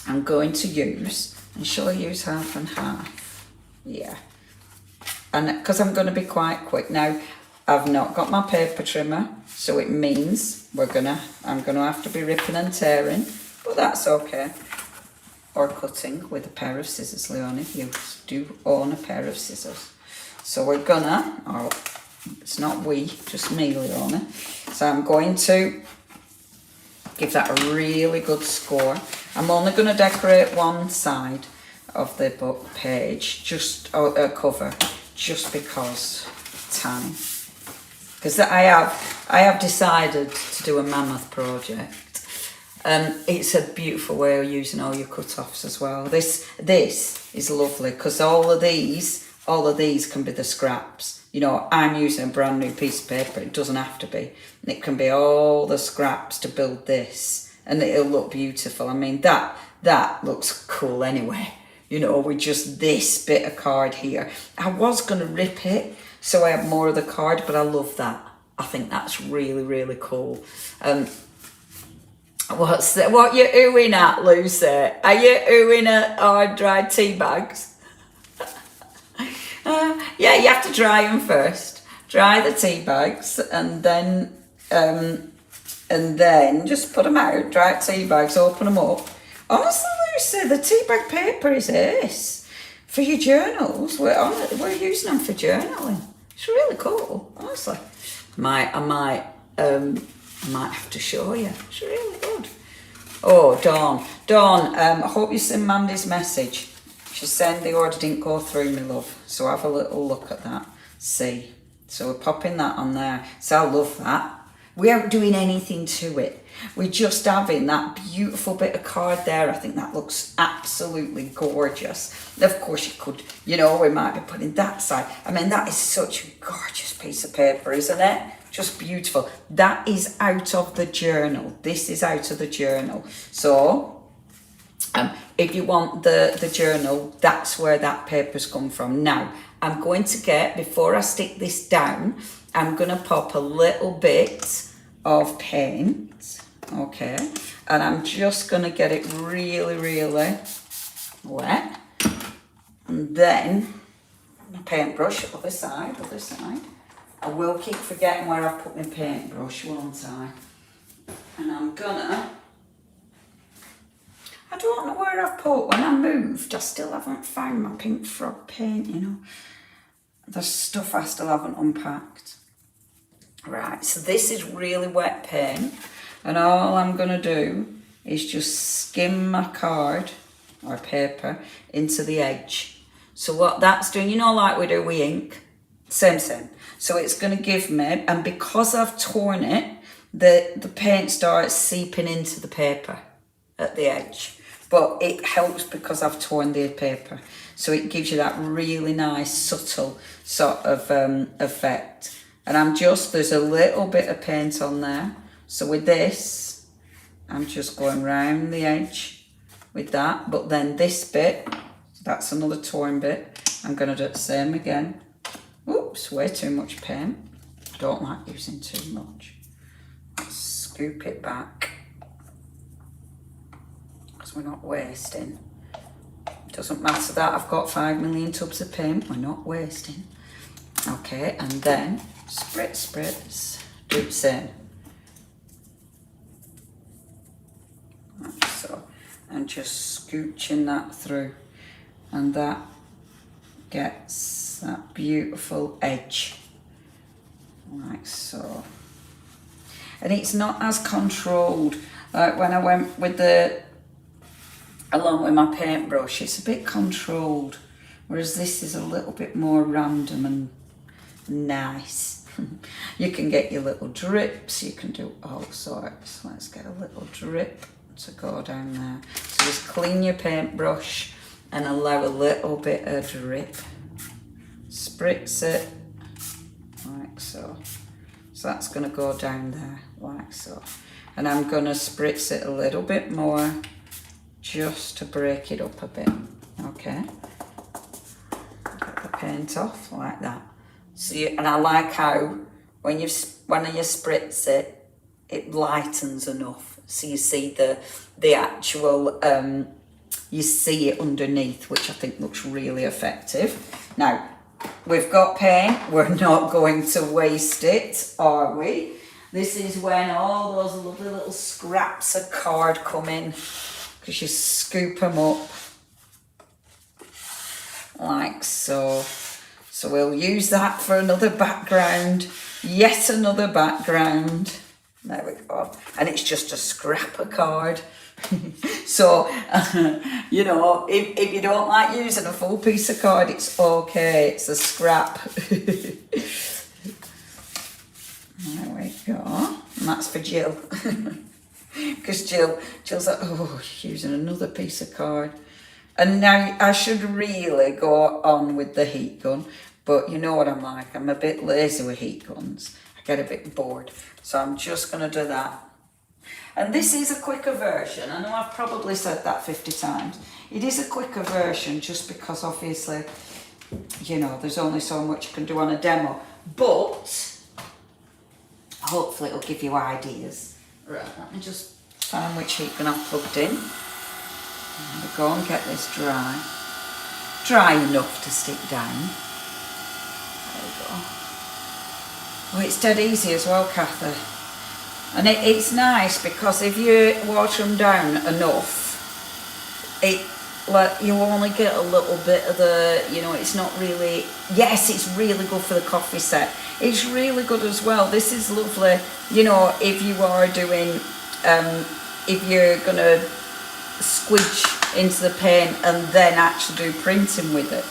I'm going to use, and shall I use half and half? Yeah. And because I'm going to be quite quick. Now, I've not got my paper trimmer, so it means I'm gonna have to be ripping and tearing, but that's okay. Or cutting with a pair of scissors, Leonie. You do own a pair of scissors. So we're gonna, or it's not we, just me, Leonie. So I'm going to give that a really good score. I'm only gonna decorate one side of the book page, just cover, just because time. Because I have decided to do a mammoth project. It's a beautiful way of using all your cut-offs as well. This is lovely, because all of these can be the scraps. You know, I'm using a brand new piece of paper. It doesn't have to be. And it can be all the scraps to build this, and it'll look beautiful. I mean, that looks cool anyway. You know, with just this bit of card here. I was going to rip it, so I have more of the card, but I love that. I think that's really, really cool. What you oohing at, Lucy? Are you oohing at our dried tea bags? Yeah, you have to dry them first. Dry the tea bags, and then just put them out. Dry tea bags, open them up. Honestly, Lucy, the tea bag paper is ace for your journals. We're using them for journaling. It's really cool, honestly. I might have to show you. It's really good. Oh, Dawn, I hope you seen Mandy's message. She's saying the order didn't go through, my love. So have a little look at that. See. So we're popping that on there. So I love that. We aren't doing anything to it. We're just having that beautiful bit of card there. I think that looks absolutely gorgeous. Of course you could, you know, we might be putting that side. I mean, that is such a gorgeous piece of paper, isn't it? Just beautiful. That is out of the journal. This is out of the journal. So, if you want the journal, that's where that paper's come from. Now, I'm going to get, before I stick this down, I'm going to pop a little bit of paint, okay? And I'm just going to get it really, really wet. And then, my paintbrush, other side. I will keep forgetting where I've put my paintbrush, won't I? And I'm gonna... I don't know where I've put. When I moved, I still haven't found my pink frog paint, you know. There's stuff I still haven't unpacked. Right, so this is really wet paint. And all I'm gonna do is just skim my card or paper into the edge. So what that's doing, you know, like we do with ink, same. So it's going to give me, and because I've torn it, the paint starts seeping into the paper at the edge. But it helps because I've torn the paper. So it gives you that really nice, subtle sort of effect. And there's a little bit of paint on there. So with this, I'm just going round the edge with that. But then this bit, that's another torn bit. I'm going to do the same again. Oops, way too much paint. Don't like using too much. Let's scoop it back, because we're not wasting. Doesn't matter that I've got 5 million tubs of paint, we're not wasting. Okay, and then spritz, do the same. Like so, and just scooching that through, and that gets that beautiful edge, like so. And it's not as controlled, like when I went with along with my paintbrush, it's a bit controlled, whereas this is a little bit more random and nice. You can get your little drips, you can do all sorts. Let's get a little drip to go down there. So just clean your paintbrush and allow a little bit of drip. Spritz it, like so. So that's going to go down there, like so. And I'm going to spritz it a little bit more, just to break it up a bit, okay? Get the paint off, like that. See, and I like how, when you spritz it, it lightens enough. So you see the actual, you see it underneath, which I think looks really effective. Now, we've got paint, we're not going to waste it, are we? This is when all those lovely little scraps of card come in, because you scoop them up like so. So we'll use that for another background, yet another background. There we go. And it's just a scrap of card. So, you know, if you don't like using a full piece of card, it's okay. It's a scrap. There we go. And that's for Jill. Because Jill's like, oh, she's using another piece of card. And now I should really go on with the heat gun. But you know what I'm like. I'm a bit lazy with heat guns. I get a bit bored. So I'm just going to do that. And this is a quicker version. I know I've probably said that 50 times. It is a quicker version just because obviously, you know, there's only so much you can do on a demo. But hopefully it'll give you ideas. Right, let me just find which heat gun I've plugged in. There we go, and get this dry. Dry enough to stick down. There we go. Oh, it's dead easy as well, Kathy. And it's nice because if you water them down enough, you only get a little bit of the, you know, it's not really, yes, it's really good for the coffee set. It's really good as well. This is lovely, you know, if you are doing, if you're going to squidge into the paint and then actually do printing with it.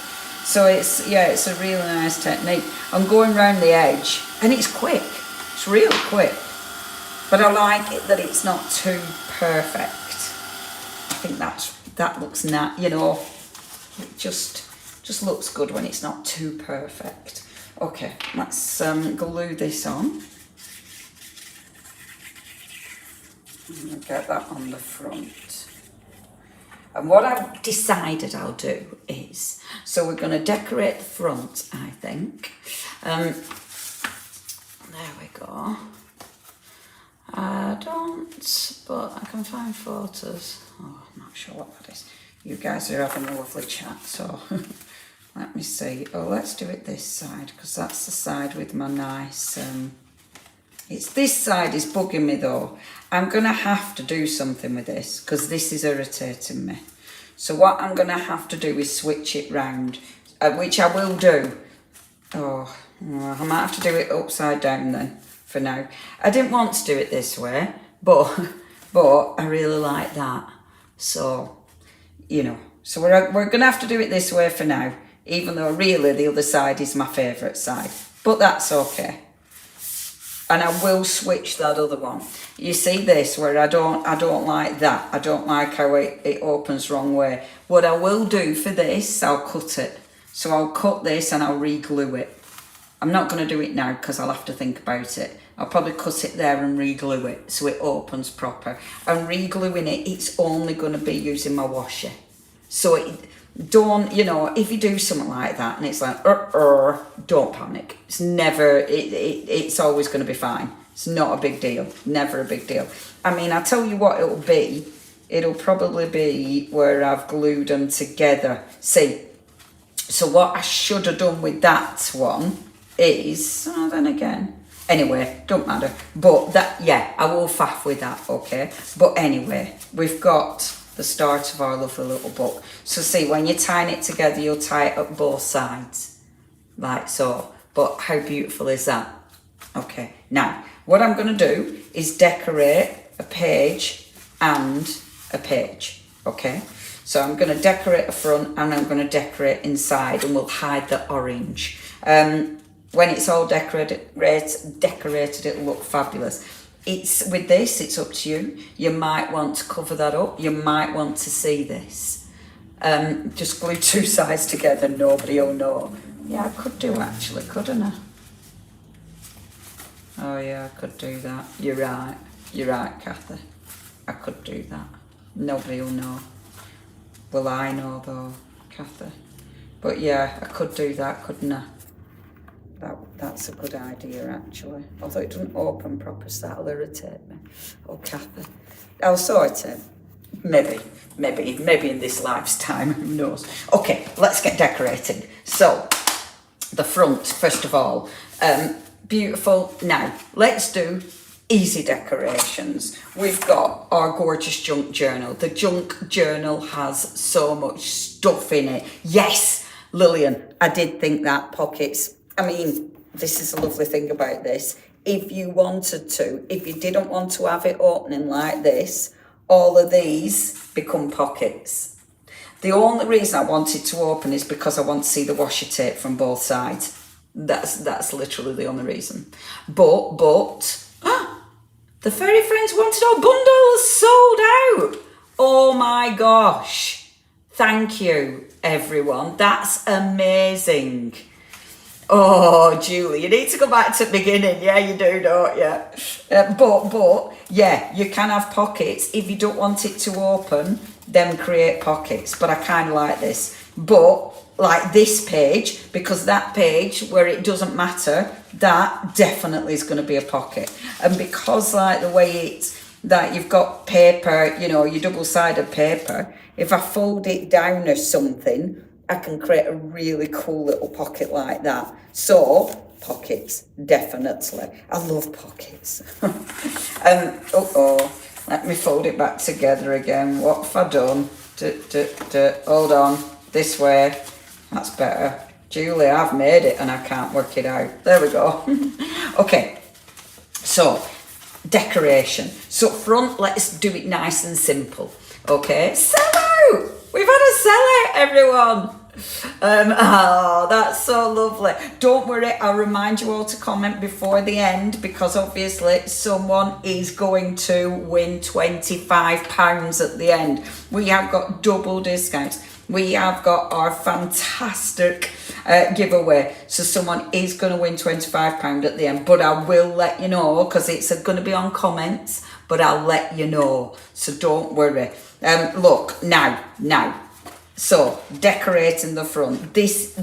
So it's, yeah, it's a really nice technique. I'm going around the edge and it's quick. It's really quick. But I like it that it's not too perfect. I think that looks you know, it just looks good when it's not too perfect. Okay, let's glue this on. And get that on the front. And what I've decided I'll do is, so we're going to decorate the front, I think. There we go. I don't, but I can find photos. Oh, I'm not sure what that is. You guys are having a lovely chat, so let me see. Oh, let's do it this side, because that's the side with my nice, it's this side is bugging me though. I'm going to have to do something with this, because this is irritating me. So what I'm going to have to do is switch it round, which I will do. Oh, I might have to do it upside down then. For now, I didn't want to do it this way, but I really like that. So, you know, so we're gonna have to do it this way for now. even though really the other side is my favourite side. But that's okay. And I will switch that other one. You see this where I don't like that. I don't like how it opens wrong way. What I will do for this, I'll cut it. So I'll cut this and I'll re-glue it. I'm not going to do it now because I'll have to think about it. I'll probably cut it there and re-glue it so it opens proper. And re-gluing it, it's only going to be using my washi. So don't, you know, if you do something like that and it's like, don't panic. It's never, it's always going to be fine. It's not a big deal. Never a big deal. I mean, I'll tell you what it'll be. It'll probably be where I've glued them together. See, so what I should have done with that one is, then again, anyway, don't matter. But that, yeah, I will faff with that, okay? But anyway, we've got the start of our lovely little book. So see, when you're tying it together, you'll tie it up both sides, like so. But how beautiful is that? Okay, now, what I'm going to do is decorate a page and a page, okay? So I'm going to decorate the front and I'm going to decorate inside, and we'll hide the orange. When it's all decorated, it'll look fabulous. It's with this, it's up to you. You might want to cover that up. You might want to see this. Just glue two sides together, nobody will know. Yeah, I could do actually, couldn't I? Oh yeah, I could do that. You're right, Kathy. I could do that. Nobody will know. Will I know though, Kathy? But yeah, I could do that, couldn't I? That's a good idea actually. Although it doesn't open proper, so that'll irritate me. Oh, Kathy. I'll sort it. Maybe in this lifetime, who knows. Okay, let's get decorating. So, the front, first of all. Beautiful. Now, let's do easy decorations. We've got our gorgeous junk journal. The junk journal has so much stuff in it. Yes, Lillian, I did think that, pockets. I mean, this is a lovely thing about this. If you wanted to, if you didn't want to have it opening like this, all of these become pockets. The only reason I want it to open is because I want to see the washi tape from both sides. That's literally the only reason. But the Furry Friends Wanted All bundles sold out. Oh my gosh. Thank you, everyone. That's amazing. Oh, Julie, you need to go back to the beginning. Yeah, you do, don't you? But yeah, you can have pockets. If you don't want it to open, then create pockets. But I kind of like this. But like this page, because that page where it doesn't matter, that definitely is going to be a pocket. And because like the way it's that you've got paper, you know, your double-sided paper, if I fold it down or something, I can create a really cool little pocket like that. So, pockets, definitely. I love pockets. Let me fold it back together again. What have I done? Hold on, this way. That's better. Julie, I've made it and I can't work it out. There we go. Okay, so decoration. So front, let's do it nice and simple. Okay, sell out. We've had a sellout, everyone. Oh, that's so lovely. Don't worry, I'll remind you all to comment before the end, because obviously someone is going to win £25 at the end. We have got double discounts. We have got our fantastic giveaway. So someone is going to win £25 at the end, but I will let you know, because it's going to be on comments, but I'll let you know. So don't worry. Look, now. So, decorating the front. This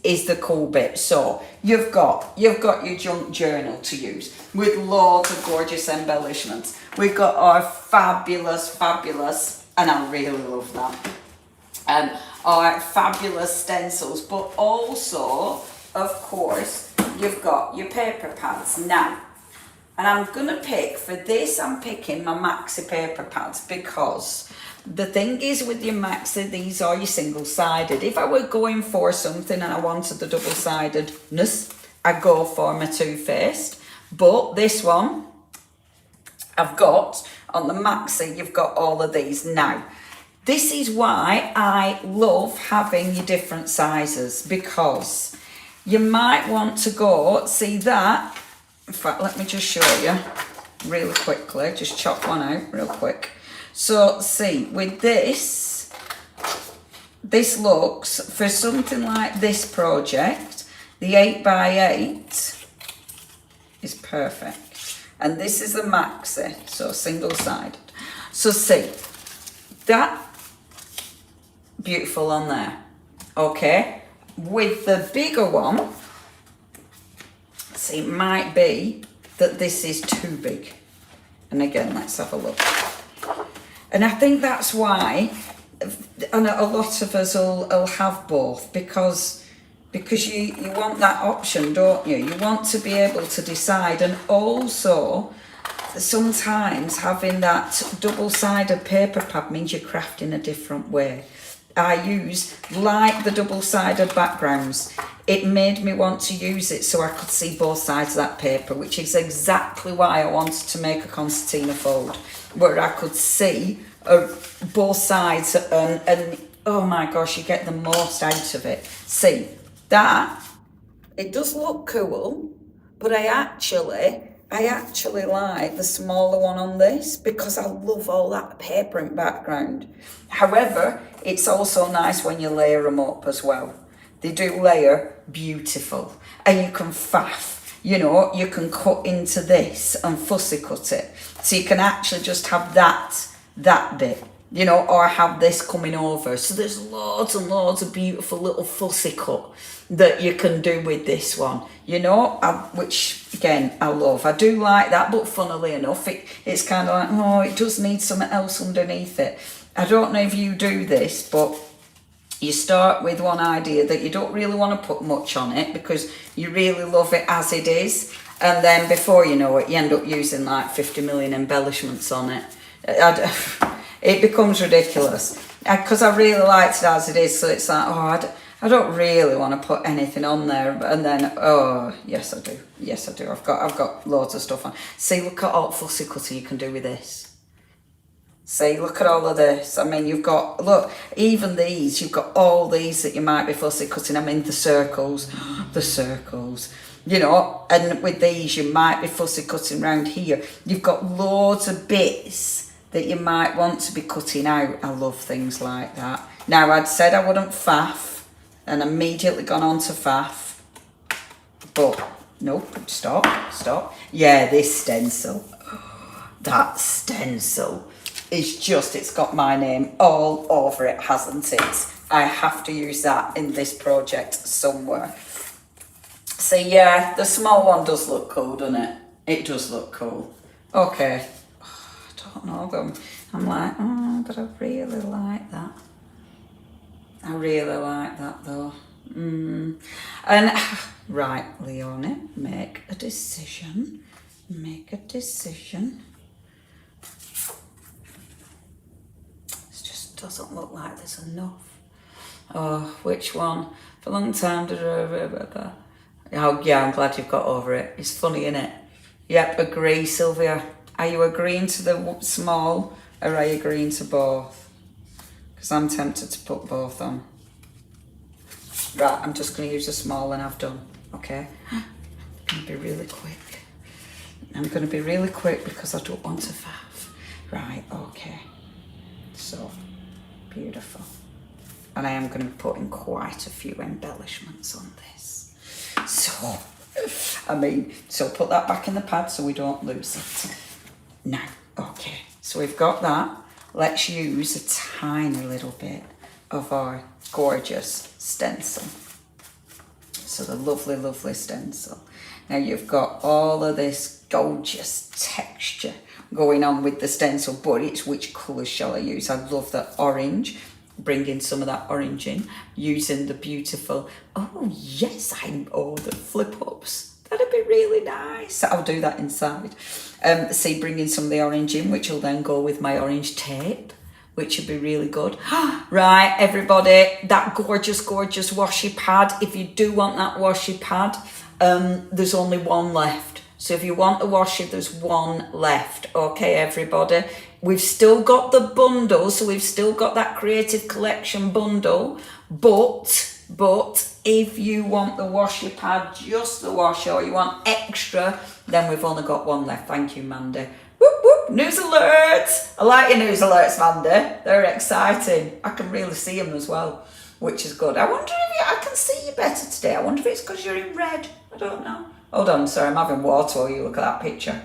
is the cool bit. So, you've got your junk journal to use with loads of gorgeous embellishments. We've got our fabulous, and I really love that, our fabulous stencils, but also, of course, you've got your paper pads. Now, and I'm going to pick, for this, I'm picking my maxi paper pads, because the thing is with your maxi, these are your single-sided. If I were going for something and I wanted the double-sidedness, I'd go for my two-faced. But this one, I've got, on the maxi, you've got all of these. Now, This is why I love having your different sizes, because you might want to go, see that, in fact, let me just show you really quickly, just chop one out real quick. So see, with this looks, for something like this project, the 8x8 is perfect. And this is a maxi, so single-sided. So see, that beautiful on there, okay? With the bigger one, see, it might be that this is too big. And again, let's have a look. And I think that's why, and a lot of us will have both, because you want that option, don't you? You want to be able to decide. And also, sometimes having that double-sided paper pad means you're crafting a different way. I use, like the double-sided backgrounds, it made me want to use it so I could see both sides of that paper, which is exactly why I wanted to make a concertina fold, where I could see both sides, and oh my gosh, you get the most out of it. See, that, it does look cool, but I actually like the smaller one on this, because I love all that paper in background. However, it's also nice when you layer them up as well. They do layer beautiful, and you can faff, you know, you can cut into this and fussy cut it. So you can actually just have that bit, you know, or have this coming over. So there's loads and loads of beautiful little fussy cut that you can do with this one, you know, which again I love. I do like that, but funnily enough, it's kind of like, oh, it does need something else underneath it. I don't know if you do this, but you start with one idea that you don't really want to put much on it because you really love it as it is, and then before you know it, you end up using like 50 million embellishments on it. It becomes ridiculous, because I really liked it as it is, so it's like, oh, I don't really want to put anything on there, and then, oh, yes I do, I've got loads of stuff on. See, look at all the fussy cutting you can do with this. See, look at all of this. I mean, you've got, look, even these, you've got all these that you might be fussy cutting. I mean, the circles, you know, and with these, you might be fussy cutting around here. You've got loads of bits that you might want to be cutting out. I love things like that. Now, I'd said I wouldn't faff, and immediately gone on to faff, but nope, stop. Yeah, this stencil, that stencil is just, it's got my name all over it, hasn't it? I have to use that in this project somewhere. So yeah, the small one does look cool, doesn't it? It does look cool. Okay, I don't know though. I'm like, oh, but I really like that. I really like that though. And right, Leonie, make a decision. Doesn't look like there's enough. Oh, which one? For a long time. Oh, yeah, I'm glad you've got over it. It's funny, isn't it? Yep, agree, Sylvia. Are you agreeing to the small, or are you agreeing to both? Because I'm tempted to put both on. Right, I'm just going to use the small and I've done. Okay? I'm going to be really quick. Because I don't want to faff. Right, okay. So, beautiful. And I am going to be putting quite a few embellishments on this. So, I mean, so put that back in the pad so we don't lose it. Now, okay, so we've got that. Let's use a tiny little bit of our gorgeous stencil. So the lovely, lovely stencil. Now you've got all of this gorgeous texture going on with the stencil, but it's which colours shall I use? I love that orange, bringing some of that orange in, using the beautiful, oh yes, the flip ups, that'd be really nice. I'll do that inside. See, bringing some of the orange in, which will then go with my orange tape, which would be really good. Right, everybody, that gorgeous, gorgeous washi pad. If you do want that washi pad, there's only one left. So if you want the washi, there's one left. Okay, everybody. we've still got the bundle, so we've still got that Creative Collection bundle, but if you want the washi pad, just the washi, or you want extra, then we've only got one left. Thank you, Mandy. Whoop, whoop, news alerts. I like your news alerts, Mandy. They're exciting. I can really see them as well, which is good. I wonder if I can see you better today. I wonder if it's because you're in red. I don't know. Hold on, sorry, I'm having water while you look at that picture.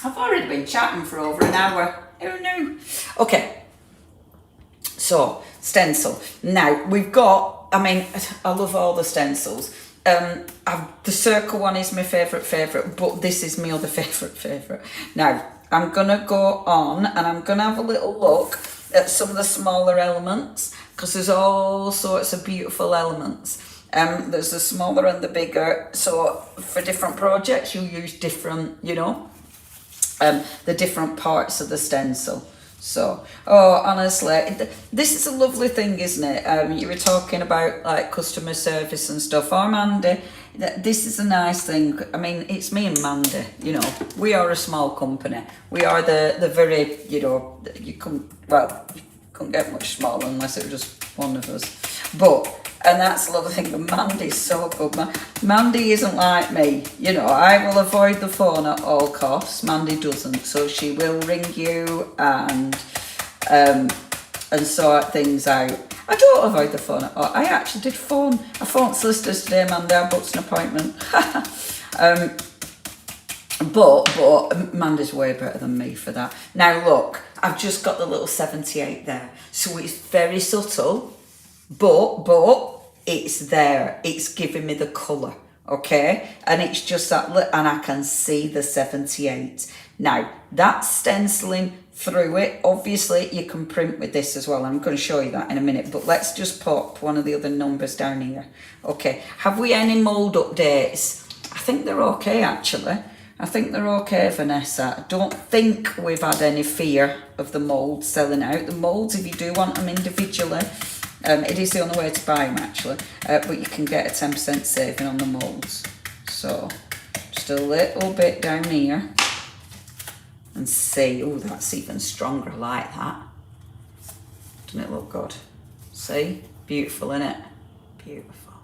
I've already been chatting for over an hour. Who knew? Okay. So, stencil. Now, we've got, I mean, I love all the stencils. The circle one is my favourite, but this is my other favourite. Now, I'm going to go on and I'm going to have a little look at some of the smaller elements, because there's all sorts of beautiful elements. There's the smaller and the bigger, so for different projects you'll use different, you know, the different parts of the stencil. So, oh, honestly, this is a lovely thing, isn't it? You were talking about like customer service and stuff. Oh, Mandy, this is a nice thing. I mean, it's me and Mandy, you know, we are a small company. We are the very, you know, you couldn't get much smaller unless it was just one of us. But, and that's the lovely thing, but Mandy's so good. Mandy isn't like me, you know, I will avoid the phone at all costs. Mandy doesn't, so she will ring you and sort things out. I don't avoid the phone at all. I actually did phone. I phoned solicitors today, Mandy. I booked an appointment. But Mandy's way better than me for that. Now look, I've just got the little 78 there, so it's very subtle, but it's there. It's giving me the colour, okay? And it's just that, and I can see the 78. Now, that's stenciling through it. Obviously, you can print with this as well. I'm going to show you that in a minute, but let's just pop one of the other numbers down here. Okay, have we any mould updates? I think they're okay, actually. I think they're okay, Vanessa. I don't think we've had any fear of the moulds selling out. The moulds, if you do want them individually, it is the only way to buy them, actually. But you can get a 10% saving on the moulds. So, just a little bit down here. And see, oh, that's even stronger. I like that. Doesn't it look good? See? Beautiful, innit? Beautiful.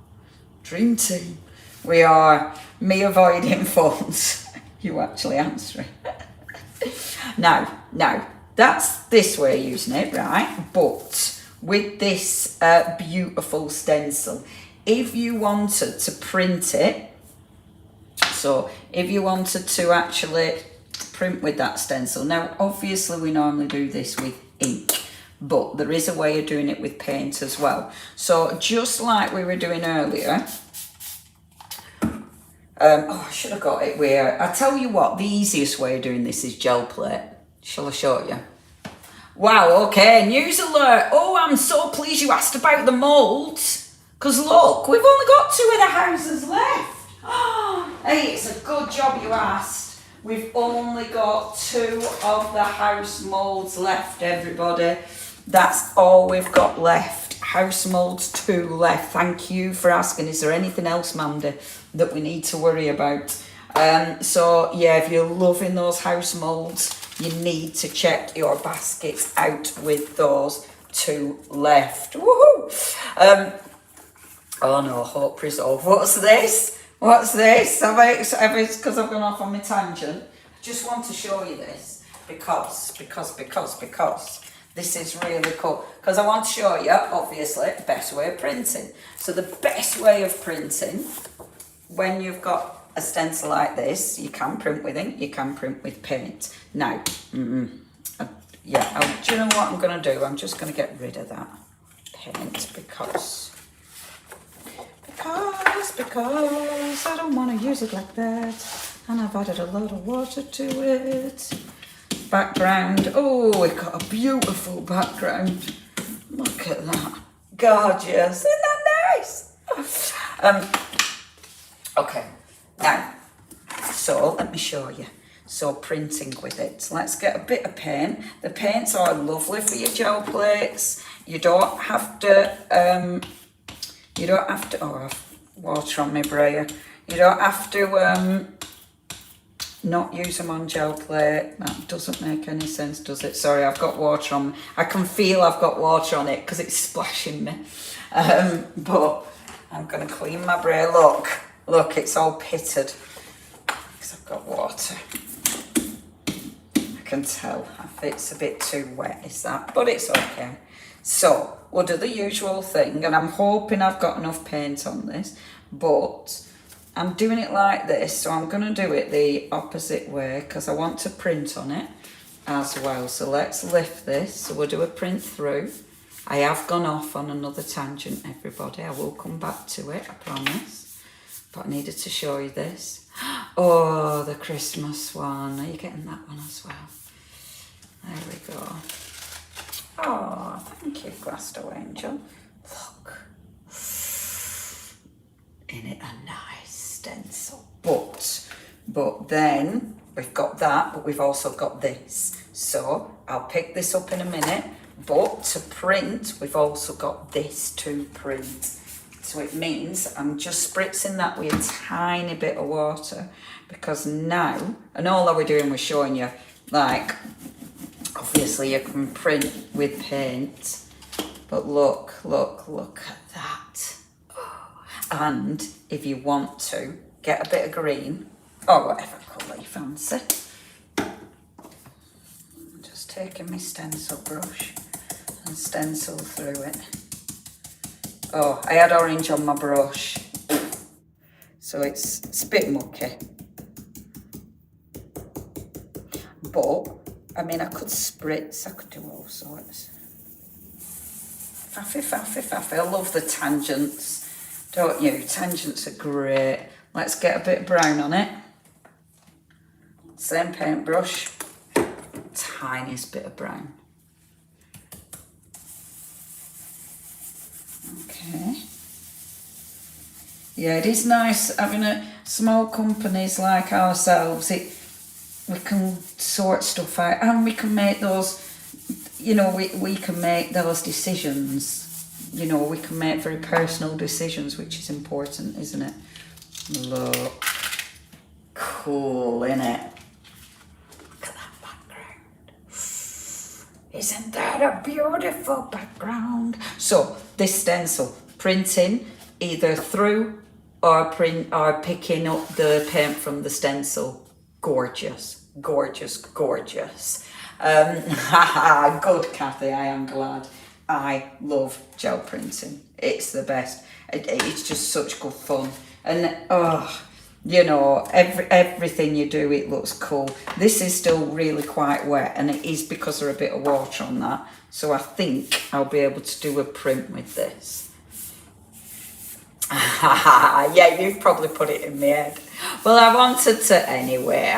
Dream team. We are me avoiding phones. You actually answering. Now, that's this way of using it, right? But with this beautiful stencil, if you wanted to print it, so if you wanted to actually print with that stencil, now obviously we normally do this with ink, but there is a way of doing it with paint as well. So just like we were doing earlier, oh, I should have got it where, I tell you what, the easiest way of doing this is gel plate. Shall I show you? Wow, okay, news alert. Oh, I'm so pleased you asked about the moulds, because look, we've only got 2 of the houses left. Oh, hey, it's a good job you asked. We've only got 2 of the house moulds left, everybody. That's all we've got left. House moulds 2 left. Thank you for asking. Is there anything else, Mandy, that we need to worry about? So yeah, if you're loving those house moulds, you need to check your baskets out with those 2 left. Woohoo! Oh no, hope resolved. What's this? What's this? Because I've gone off on my tangent. I just want to show you this because this is really cool. Because I want to show you, obviously, the best way of printing. So the best way of printing, when you've got a stencil like this, you can print with ink, you can print with paint. Now, do you know what I'm going to do? I'm just going to get rid of that paint because I don't want to use it like that. And I've added a lot of water to it. Background. Oh, we've got a beautiful background. Look at that. Gorgeous. Isn't that nice? Okay. Now, so let me show you. So printing with it. Let's get a bit of paint. The paints are lovely for your gel plates. You don't have to, oh, I've water on my brayer. You don't have to not use them on gel plate. That doesn't make any sense, does it? Sorry, I've got water on. I can feel I've got water on it because it's splashing me. But I'm going to clean my braid. Look, it's all pitted because I've got water. I can tell if it's a bit too wet, is that? But it's okay. So we'll do the usual thing, and I'm hoping I've got enough paint on this, but I'm doing it like this, so I'm going to do it the opposite way because I want to print on it as well. So let's lift this. So we'll do a print through. I have gone off on another tangent, everybody. I will come back to it, I promise. But I needed to show you this. Oh, the Christmas one. Are you getting that one as well? There we go. Oh, thank you, Glassed Angel. Look. In it a nice stencil. But then we've got that, but we've also got this. So I'll pick this up in a minute. But to print, we've also got this to print. So it means I'm just spritzing that with a tiny bit of water because now, and all I was doing was showing you, like, obviously you can print with paint, but look at that. Oh. And if you want to, get a bit of green, or whatever colour you fancy. I'm just taking my stencil brush and stencil through it. Oh, I had orange on my brush, so it's a bit mucky. But, I mean, I could spritz, I could do all sorts. Faffy. I love the tangents, don't you? Tangents are great. Let's get a bit of brown on it. Same paintbrush, tiniest bit of brown. Okay. Yeah, it is nice having a small companies like ourselves. We can sort stuff out and we can make those, you know, we can make those decisions. You know, we can make very personal decisions, which is important, isn't it? Look. Cool, innit? Look at that background. Isn't that a beautiful background? So, this stencil, printing either through or picking up the paint from the stencil. Gorgeous. Good, Kathy, I am glad. I love gel printing. It's the best. It's just such good fun. And, you know, everything you do, it looks cool. This is still really quite wet, and it is because there's a bit of water on that. So I think I'll be able to do a print with this. Yeah, you've probably put it in my head. Well, I wanted to anyway.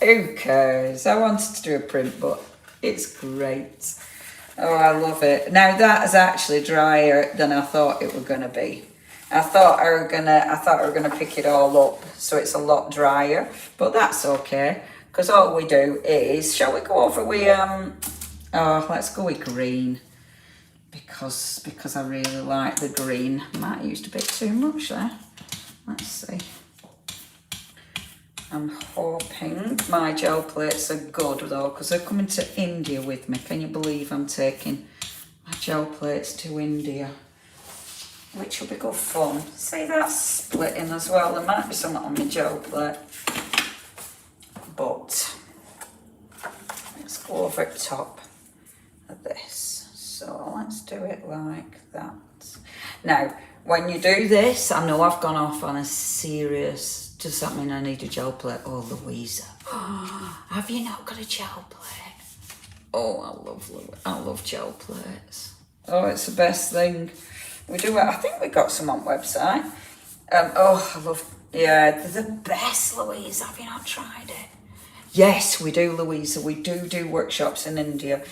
Who cares? I wanted to do a print, but it's great. Oh, I love it. Now that is actually drier than I thought it was gonna be. I thought I were gonna pick it all up, so it's a lot drier. But that's okay, because all we do is, shall we go over with let's go with green. Because I really like the green. Might have used a bit too much there. Let's see. I'm hoping my gel plates are good though, because they're coming to India with me. Can you believe I'm taking my gel plates to India? Which will be good fun. See, that's splitting as well. There might be something on my gel plate. But let's go over the top of this. So let's do it like that. Now, when you do this, I know I've gone off on a serious, does that mean I need a gel plate? Oh, Louisa. Have you not got a gel plate? Oh, I love gel plates. Oh, it's the best thing. We do it, I think we got some on website. They're the best, Louisa. Have you not tried it? Yes, we do, Louisa. We do workshops in India.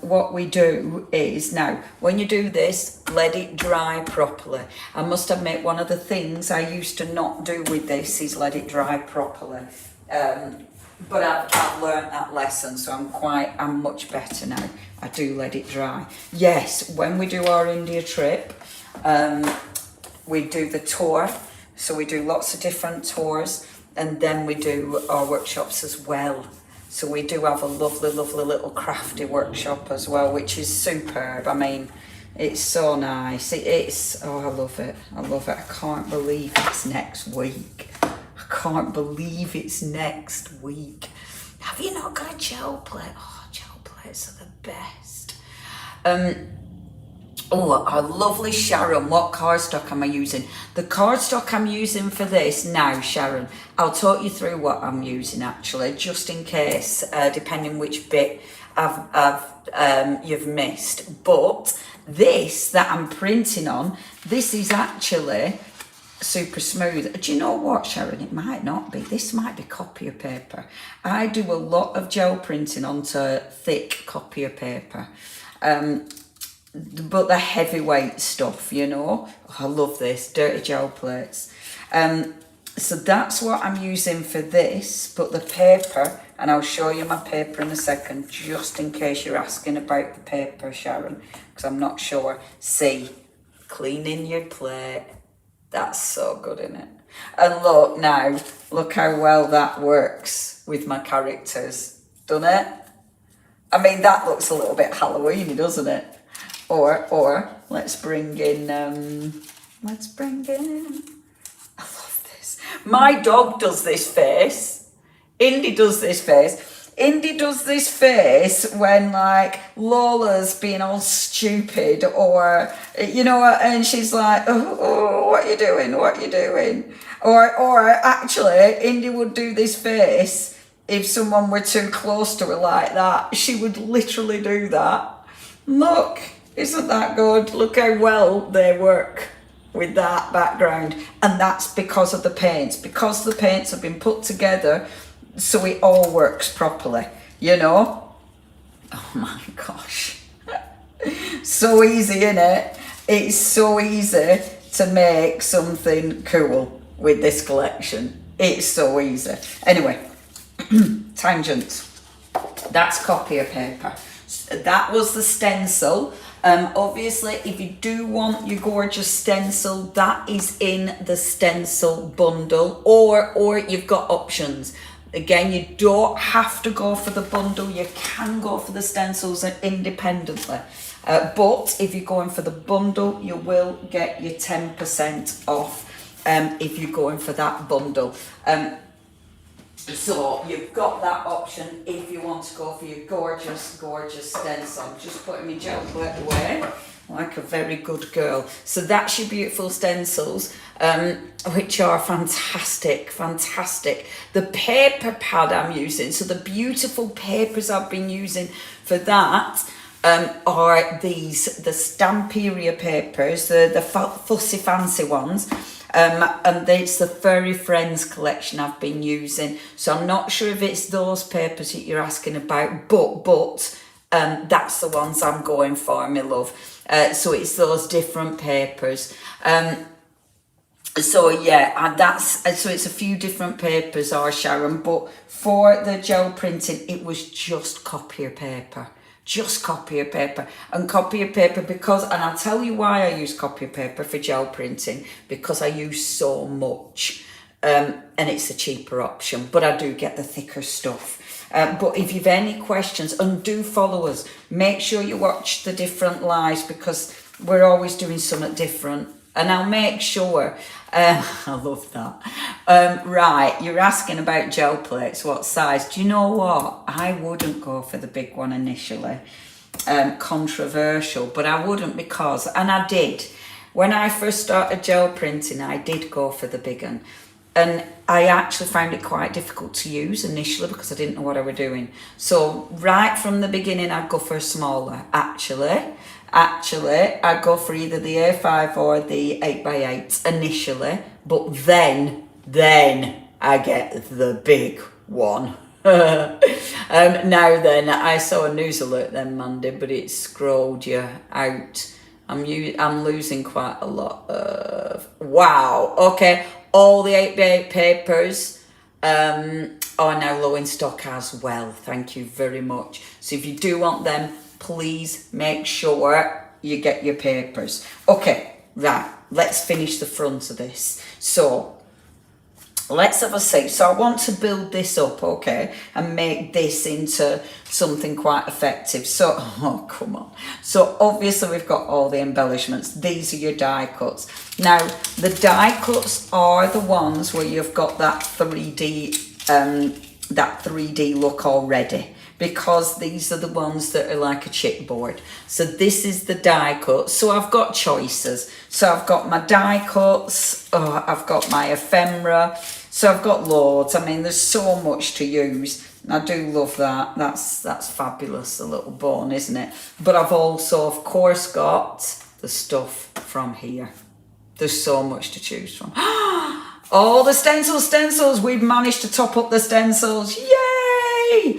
What we do is, now, when you do this, let it dry properly. I must admit, one of the things I used to not do with this is let it dry properly. But I've learned that lesson, so I'm much better now. I do let it dry. Yes, when we do our India trip, we do the tour. So we do lots of different tours. And then we do our workshops as well. So we do have a lovely, lovely little crafty workshop as well, which is superb. I mean, it's so nice. It's, oh, I love it. I love it. I can't believe it's next week. I can't believe it's next week. Have you not got a gel plate? Oh, gel plates are the best. Oh, our lovely Sharon, what cardstock am I using? The cardstock I'm using for this now, Sharon, I'll talk you through what I'm using actually, just in case, depending which bit you've missed. But this that I'm printing on, this is actually super smooth. Do you know what, Sharon? It might not be. This might be copier paper. I do a lot of gel printing onto thick copier paper. But the heavyweight stuff, you know. Oh, I love this, dirty gel plates. So that's what I'm using for this, but the paper, and I'll show you my paper in a second, just in case you're asking about the paper, Sharon, because I'm not sure. See, cleaning your plate, that's so good, isn't it? And look now, look how well that works with my characters, doesn't it? I mean, that looks a little bit Halloweeny, doesn't it? Or let's bring in, I love this. My dog does this face. Indy does this face. Indy does this face when like Lola's being all stupid or, you know, and she's like, oh, what are you doing? What are you doing? Or actually, Indy would do this face if someone were too close to her like that. She would literally do that. Look. Isn't that good? Look how well they work with that background. And that's because of the paints. Because the paints have been put together so it all works properly, you know? Oh my gosh. So easy, innit? It's so easy to make something cool with this collection. It's so easy. Anyway, tangents. That's copier paper. That was the stencil. Obviously, if you do want your gorgeous stencil, that is in the stencil bundle, or you've got options. Again, you don't have to go for the bundle. You can go for the stencils independently. But if you're going for the bundle, you will get your 10% off if you're going for that bundle. So you've got that option if you want to go for your gorgeous, gorgeous stencil. I'm just putting my gel plate away like a very good girl. So that's your beautiful stencils, which are fantastic, fantastic. The paper pad I'm using, so the beautiful papers I've been using for that are these, the Stamperia papers, the Fussy fancy ones. And it's the Furry Friends collection I've been using. So I'm not sure if it's those papers that you're asking about, but that's the ones I'm going for, my love. So it's those different papers. So yeah, so it's a few different papers, Sharon, but for the gel printing, it was just copier paper. Just copier paper. And copier paper because, and I'll tell you why I use copier paper for gel printing, because I use so much, and it's a cheaper option, but I do get the thicker stuff. But if you've any questions, and do follow us, make sure you watch the different lives, because we're always doing something different. And I'll make sure, I love that. Right, you're asking about gel plates, what size? Do you know what? I wouldn't go for the big one initially. Controversial, but I wouldn't because, and I did. When I first started gel printing, I did go for the big one. And I actually found it quite difficult to use initially because I didn't know what I was doing. So right from the beginning, I'd go for a smaller, actually, I'd go for either the A5 or the 8x8 initially, but then I get the big one. Now then, I saw a news alert then Monday, but it scrolled you out. I'm losing quite a lot of, wow, okay, all the 8x8 papers are now low in stock as well. Thank you very much. So if you do want them, please make sure you get your papers. Okay, right, let's finish the front of this. So let's have a see. So I want to build this up, okay, and make this into something quite effective. So, oh, come on. So obviously we've got all the embellishments. These are your die cuts. Now, the die cuts are the ones where you've got that 3D look already, because these are the ones that are like a chipboard. So this is the die cut. So I've got choices. So I've got my die cuts, I've got my ephemera, so I've got loads. I mean, there's so much to use. I do love that. That's fabulous, a little bone, isn't it? But I've also, of course, got the stuff from here. There's so much to choose from. All the stencils, we've managed to top up the stencils. Yay!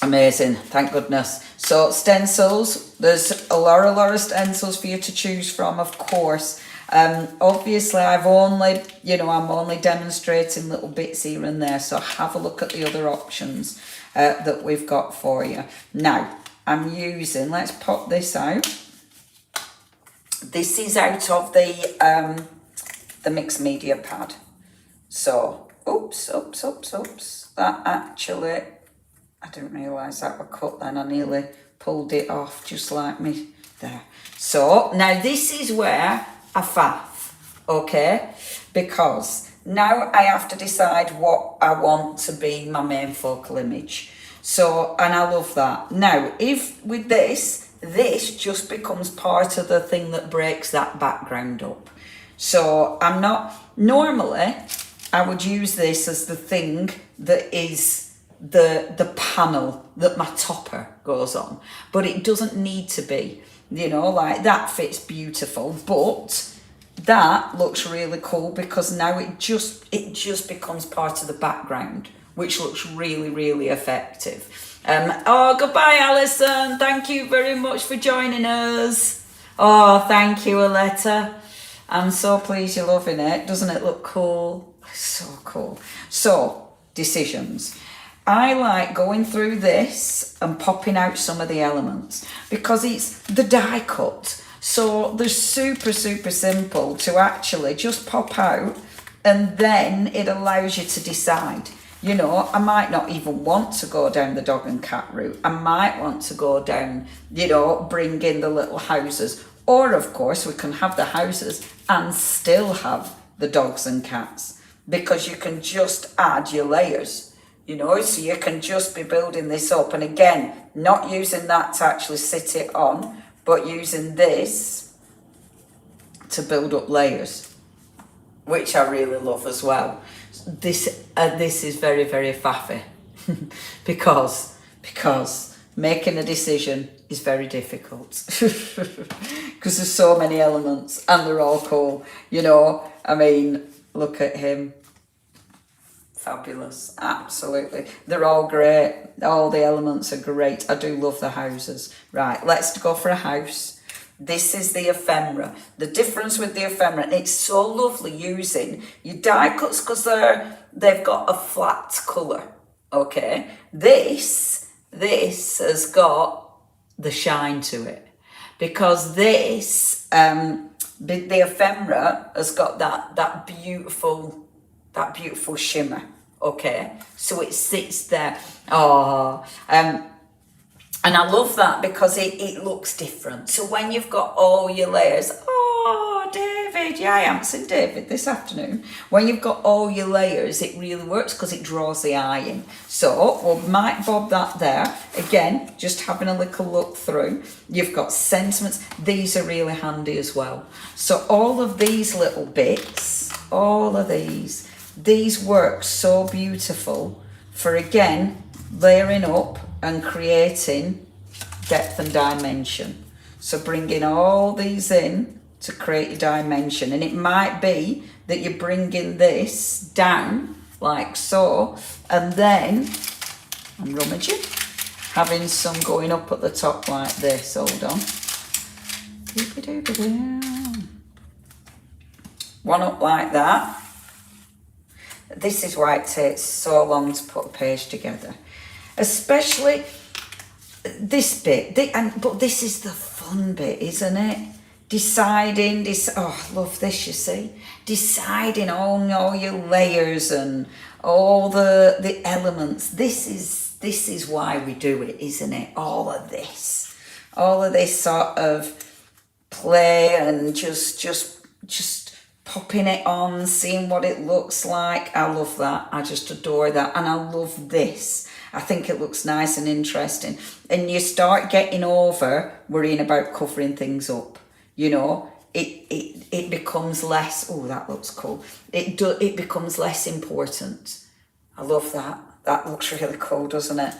Amazing, thank goodness. So stencils, there's a lot of stencils for you to choose from, of course. Obviously I'm only demonstrating little bits here and there, so have a look at the other options that we've got for you. Now, I'm using, let's pop this out. This is out of the mixed media pad. So, oops. That actually, I didn't realise that were cut then. I nearly pulled it off just like me there. So, now this is where I faff, okay? Because now I have to decide what I want to be my main focal image. So, and I love that. Now, if with this just becomes part of the thing that breaks that background up. So I'm not, normally I would use this as the thing that is the panel that my topper goes on, but it doesn't need to be, like that fits beautiful, but that looks really cool because now it just becomes part of the background, which looks really, really effective. Goodbye, Alison. Thank you very much for joining us. Oh, thank you, Aletta. I'm so pleased you're loving it. Doesn't it look cool? So cool. So, decisions. I like going through this and popping out some of the elements because it's the die cut. So they're super, super simple to actually just pop out, and then it allows you to decide. I might not even want to go down the dog and cat route. I might want to go down, bring in the little houses. Or, of course, we can have the houses and still have the dogs and cats, because you can just add your layers, so you can just be building this up. And again, not using that to actually sit it on, but using this to build up layers, which I really love as well. This is very, very faffy because making a decision is very difficult because there's so many elements and they're all cool. I mean, look at him. Fabulous, absolutely. They're all great. All the elements are great. I do love the houses. Right, let's go for a house. This is the ephemera. The difference with the ephemera, it's so lovely using your die cuts because they've got a flat colour, okay? This has got the shine to it because this, the ephemera has got that beautiful shimmer, okay? So it sits there. And I love that because it looks different. So when you've got all your layers, David, I haven't seen David this afternoon. When you've got all your layers, it really works because it draws the eye in. So we might bob that there. Again, just having a little look through. You've got sentiments. These are really handy as well. So all of these little bits, all of these work so beautiful for, again, layering up and creating depth and dimension. So bringing all these in to create your dimension. And it might be that you're bringing this down like so, and then, I'm rummaging, having some going up at the top like this. Hold on. One up like that. This is why it takes so long to put a page together. Especially this bit, but this is the fun bit, isn't it? deciding this. Oh, I love this, you see. Deciding on all your layers and all the elements. This is why we do it, isn't it? All of this sort of play and just popping it on, seeing what it looks like. I love that. I just adore that. And I love this. I think it looks nice and interesting. And you start getting over worrying about covering things up. You know, it becomes less, oh, that looks cool. It becomes less important. I love that. That looks really cool, doesn't it?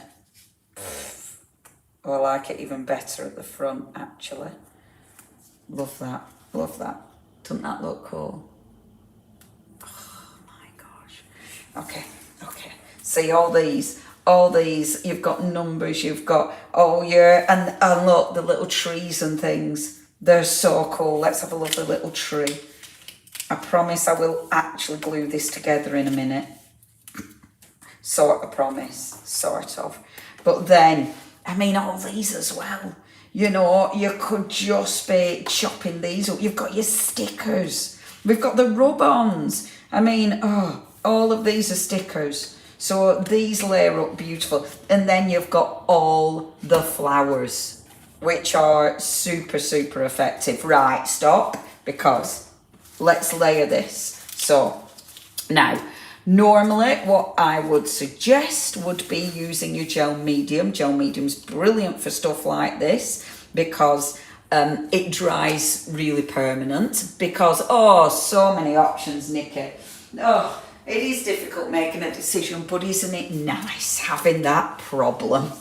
Oh, I like it even better at the front, actually. Love that. Love that. Doesn't that look cool? Oh my gosh. Okay. See all these, you've got numbers, you've got all your, and look, the little trees and things. They're so cool. Let's have a lovely little tree. I promise I will actually glue this together in a minute. Sort of promise, sort of. But then, I mean, all these as well. You know, you could just be chopping these up. You've got your stickers. We've got the rub-ons. I mean, oh, all of these are stickers. So these layer up beautiful. And then you've got all the flowers, which are super, super effective. Right, stop, because let's layer this. So now, normally what I would suggest would be using your gel medium. Gel medium's brilliant for stuff like this because it dries really permanent. Because, oh, so many options, Nikki. Oh, it is difficult making a decision, but isn't it nice having that problem?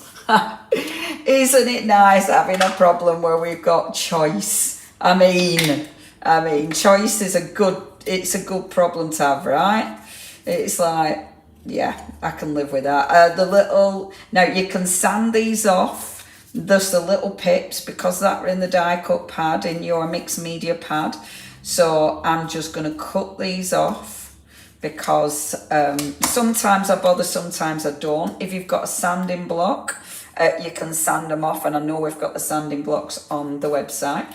Isn't it nice having a problem where we've got choice? I mean, choice is a good problem to have, right? It's like, yeah, I can live with that. Now you can sand these off, just the little pips, because that are in the die cut pad, in your mixed media pad. So I'm just going to cut these off because sometimes I bother, sometimes I don't. If you've got a sanding block, you can sand them off, and I know we've got the sanding blocks on the website.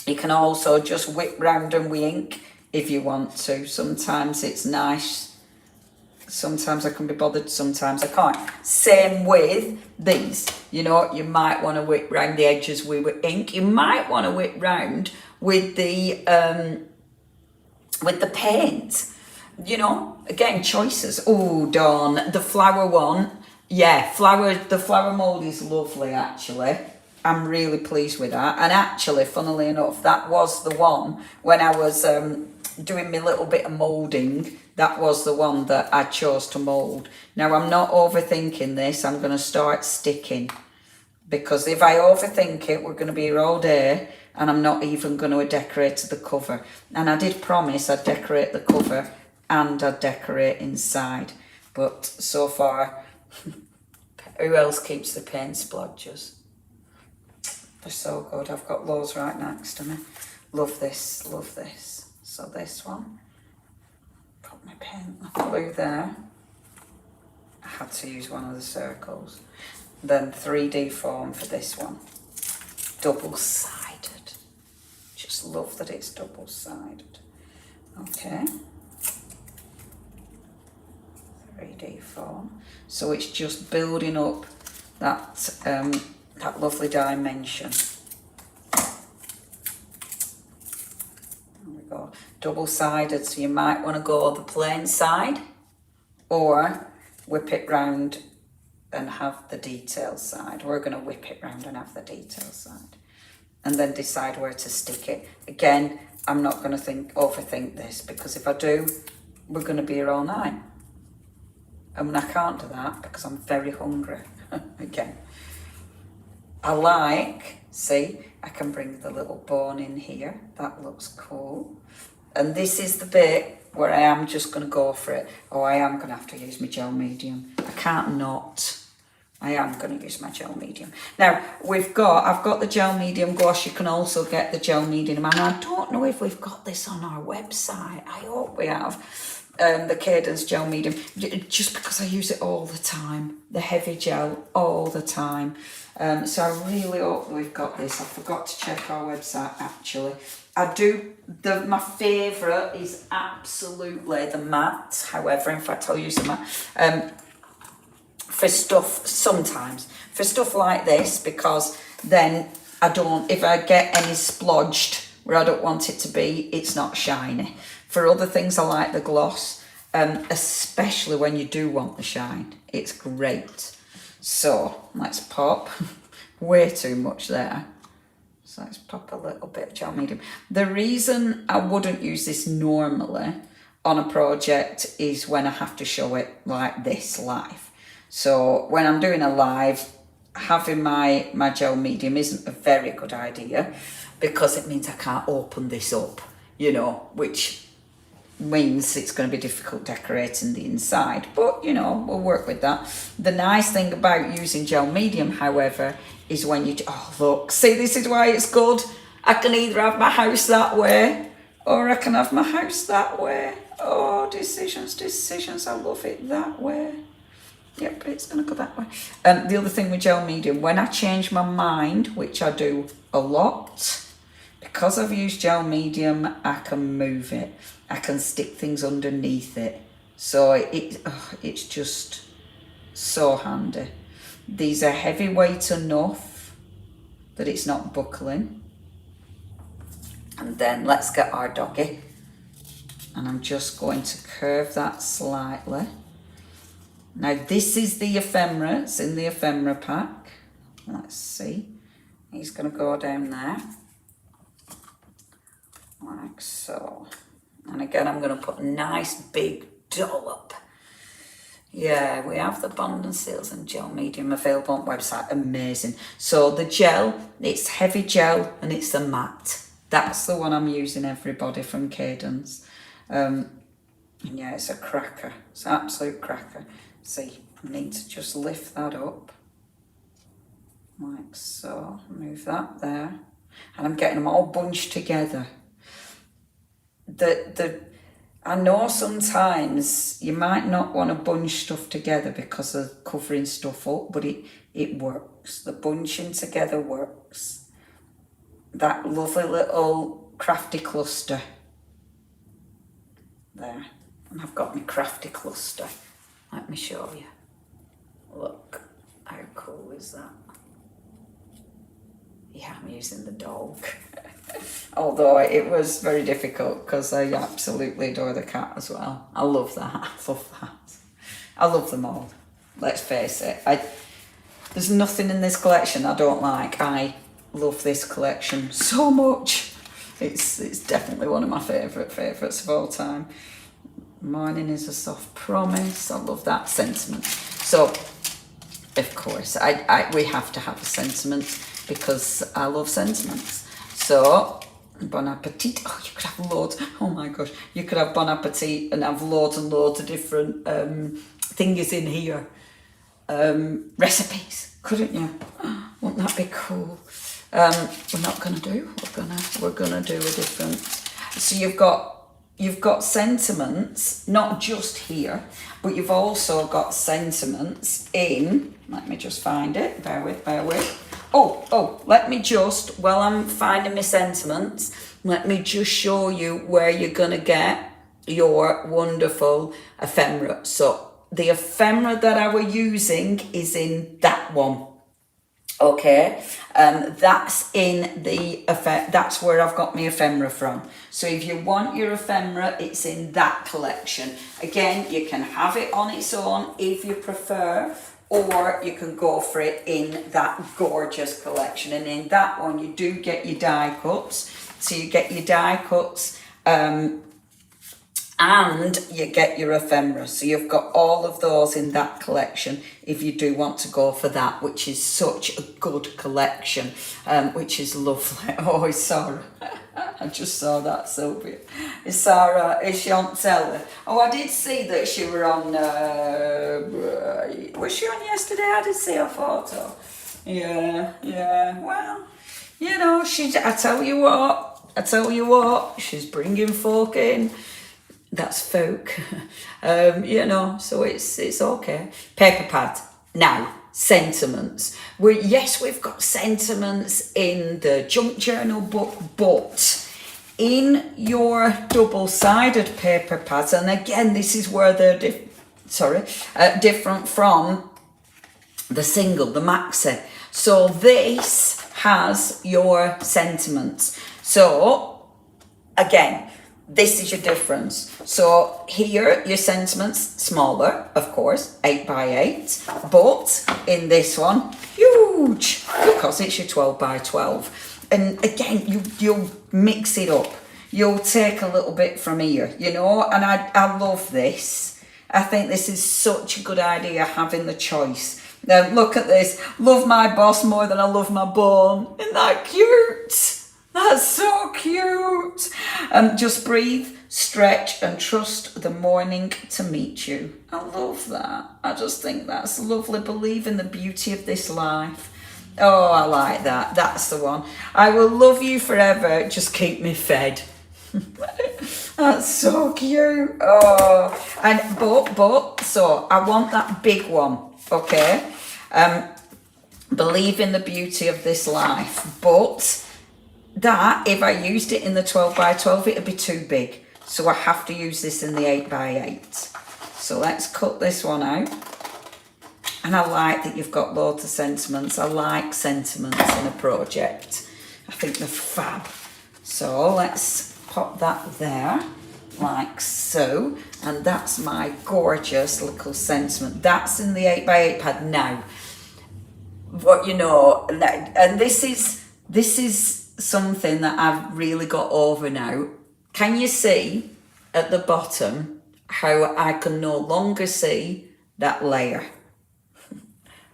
You can also just whip round them with ink if you want to. Sometimes it's nice. Sometimes I can be bothered, sometimes I can't. Same with these. You know, you might want to whip round the edges with ink. You might want to whip round with the paint. You know, again, choices. Oh, darn, the flower one. Yeah, the flower mould is lovely, actually. I'm really pleased with that. And actually, funnily enough, that was the one when I was doing my little bit of moulding. That was the one that I chose to mould. Now, I'm not overthinking this. I'm going to start sticking. Because if I overthink it, we're going to be here all day. And I'm not even going to decorate the cover. And I did promise I'd decorate the cover and I'd decorate inside. But so far, who else keeps the paint splodges? They're so good. I've got loads right next to me. Love this, love this. So this one, put my paint, the blue there. I had to use one of the circles. Then 3D foam for this one. Double-sided. Just love that it's double-sided. Okay. 3D foam. So it's just building up that lovely dimension. There we go. Double-sided, so you might want to go the plain side or whip it round and have the detail side. We're going to whip it round and have the detail side. And then decide where to stick it. Again, I'm not going to overthink this, because if I do, we're going to be here all night. And I can't do that because I'm very hungry. Again. See, I can bring the little bone in here. That looks cool. And this is the bit where I am just going to go for it. Oh, I am going to have to use my gel medium. I can't not. I am going to use my gel medium. Now, I've got the gel medium gouache. You can also get the gel medium. And I don't know if we've got this on our website. I hope we have. the Cadence gel medium, just because I use it all the time, the heavy gel all the time. So I really hope we've got this. I forgot to check our website actually. I do, my favourite is absolutely the matte. However, in fact, I'll use the matte for stuff sometimes. For stuff like this, because then I don't, if I get any splodged where I don't want it to be, it's not shiny. For other things, I like the gloss, especially when you do want the shine. It's great. So let's pop way too much there. So let's pop a little bit of gel medium. The reason I wouldn't use this normally on a project is when I have to show it like this live. So when I'm doing a live, having my gel medium isn't a very good idea because it means I can't open this up, you know, which means it's going to be difficult decorating the inside. But, you know, we'll work with that. The nice thing about using gel medium, however, is when you... Oh, look. See, this is why it's good. I can either have my house that way or I can have my house that way. Oh, decisions, decisions. I love it that way. Yep, it's going to go that way. The other thing with gel medium, when I change my mind, which I do a lot, because I've used gel medium, I can move it. I can stick things underneath it. So it's just so handy. These are heavyweight enough that it's not buckling. And then let's get our doggy. And I'm just going to curve that slightly. Now this is the ephemera, it's in the ephemera pack. Let's see. He's going to go down there. Like so. And again, I'm going to put a nice big dollop. Yeah, we have the Bond and Seals and gel medium available on website. Amazing. So the gel, it's heavy gel and it's the matte. That's the one I'm using, everybody, from Cadence. And yeah, it's a cracker. It's an absolute cracker. See, I need to just lift that up. Like so. Move that there. And I'm getting them all bunched together. I know sometimes you might not want to bunch stuff together because of covering stuff up, but it works. The bunching together works. That lovely little crafty cluster there. And I've got my crafty cluster. Let me show you. Look, how cool is that? Yeah, I'm using the dog. Although it was very difficult because I absolutely adore the cat as well. I love that. I love that. I love them all. Let's face it. There's nothing in this collection I don't like. I love this collection so much. It's definitely one of my favourites of all time. Morning is a soft promise. I love that sentiment. So, of course, we have to have a sentiment because I love sentiments. So, bon appetit. Oh, you could have loads. Oh my gosh. You could have bon appetit and have loads and loads of different things in here. Recipes, couldn't you? Wouldn't that be cool? We're not going to do. We're gonna do a different. So you've got sentiments, not just here, but you've also got sentiments in. Let me just find it. Bear with. Oh, let me just, while I'm finding my sentiments, let me just show you where you're going to get your wonderful ephemera. So the ephemera that I was using is in that one. Okay, that's in the that's where I've got my ephemera from. So if you want your ephemera, it's in that collection. Again, you can have it on its own if you prefer, or you can go for it in that gorgeous collection. And in that one, you do get your die cuts. So you get your die cuts, and you get your ephemera. So you've got all of those in that collection if you do want to go for that, which is such a good collection, which is lovely. Oh, it's Sarah. I just saw that, Sylvia. Is Sarah, is she on telly? Oh, I did see that she were on, was she on yesterday? I did see her photo. Yeah, well, you know, I tell you what, she's bringing folk in. That's folk. You know, so it's okay. Paper pad. Now, sentiments. Yes, we've got sentiments in the junk journal book, but in your double-sided paper pads, and again, this is where they're different from the single, the maxi. So this has your sentiments. So again, this is your difference. So here, your sentiments, smaller, of course, 8 by 8, but in this one, huge, because it's your 12 by 12. And again, you'll mix it up. You'll take a little bit from here, you know, and I love this. I think this is such a good idea, having the choice. Now, look at this. Love my boss more than I love my bone. Isn't that cute? That's so cute. Just breathe, stretch, and trust the morning to meet you. I love that. I just think that's lovely. Believe in the beauty of this life. Oh, I like that. That's the one. I will love you forever. Just keep me fed. That's so cute. Oh, and but so I want that big one. Okay. Believe in the beauty of this life, but that, if I used it in the 12 by 12, it'd be too big. So I have to use this in the 8 by 8. So let's cut this one out. And I like that you've got loads of sentiments. I like sentiments in a project. I think they're fab. So let's pop that there, like so. And that's my gorgeous little sentiment. That's in the 8 by 8 pad now. What, you know, and this is something that I've really got over now. Can you see at the bottom how I can no longer see that layer?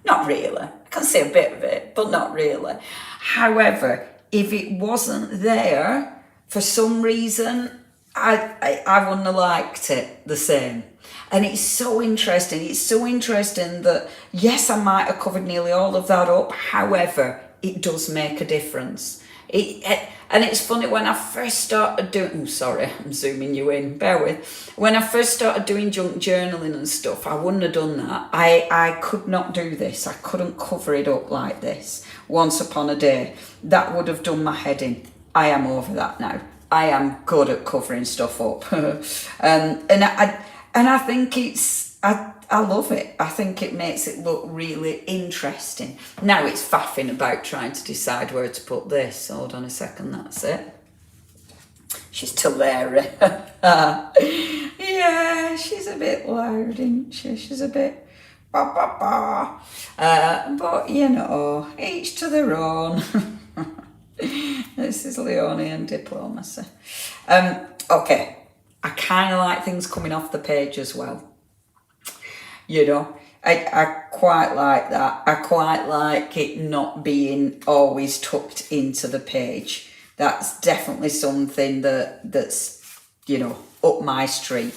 Not really. I can see a bit of it, but not really. However, if it wasn't there, for some reason, I wouldn't have liked it the same. And it's so interesting. It's so interesting that, yes, I might have covered nearly all of that up. However, it does make a difference. And it's funny, when I first started doing, oh, sorry, I'm zooming you in, bear with. When I first started doing junk journaling and stuff, I wouldn't have done that. I could not do this. I couldn't cover it up like this once upon a day. That would have done my head in. I am over that now. I am good at covering stuff up. And I think I love it. I think it makes it look really interesting. Now it's faffing about trying to decide where to put this. Hold on a second, that's it. She's hilarious. Yeah, she's a bit loud, isn't she? She's a bit ba ba ba. But you know, each to their own. This is Leonie and diplomacy. Okay, I kind of like things coming off the page as well. You know, I quite like that. I quite like it not being always tucked into the page. That's definitely something that's, you know, up my street.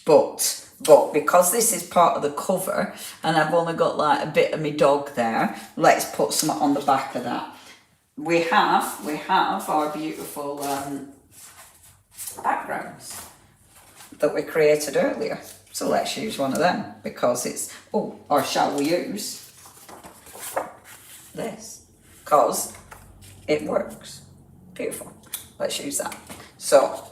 But because this is part of the cover and I've only got like a bit of my dog there, let's put something on the back of that. We have our beautiful backgrounds that we created earlier. So let's use one of them because it's, or shall we use this? Because it works. Beautiful. Let's use that. So,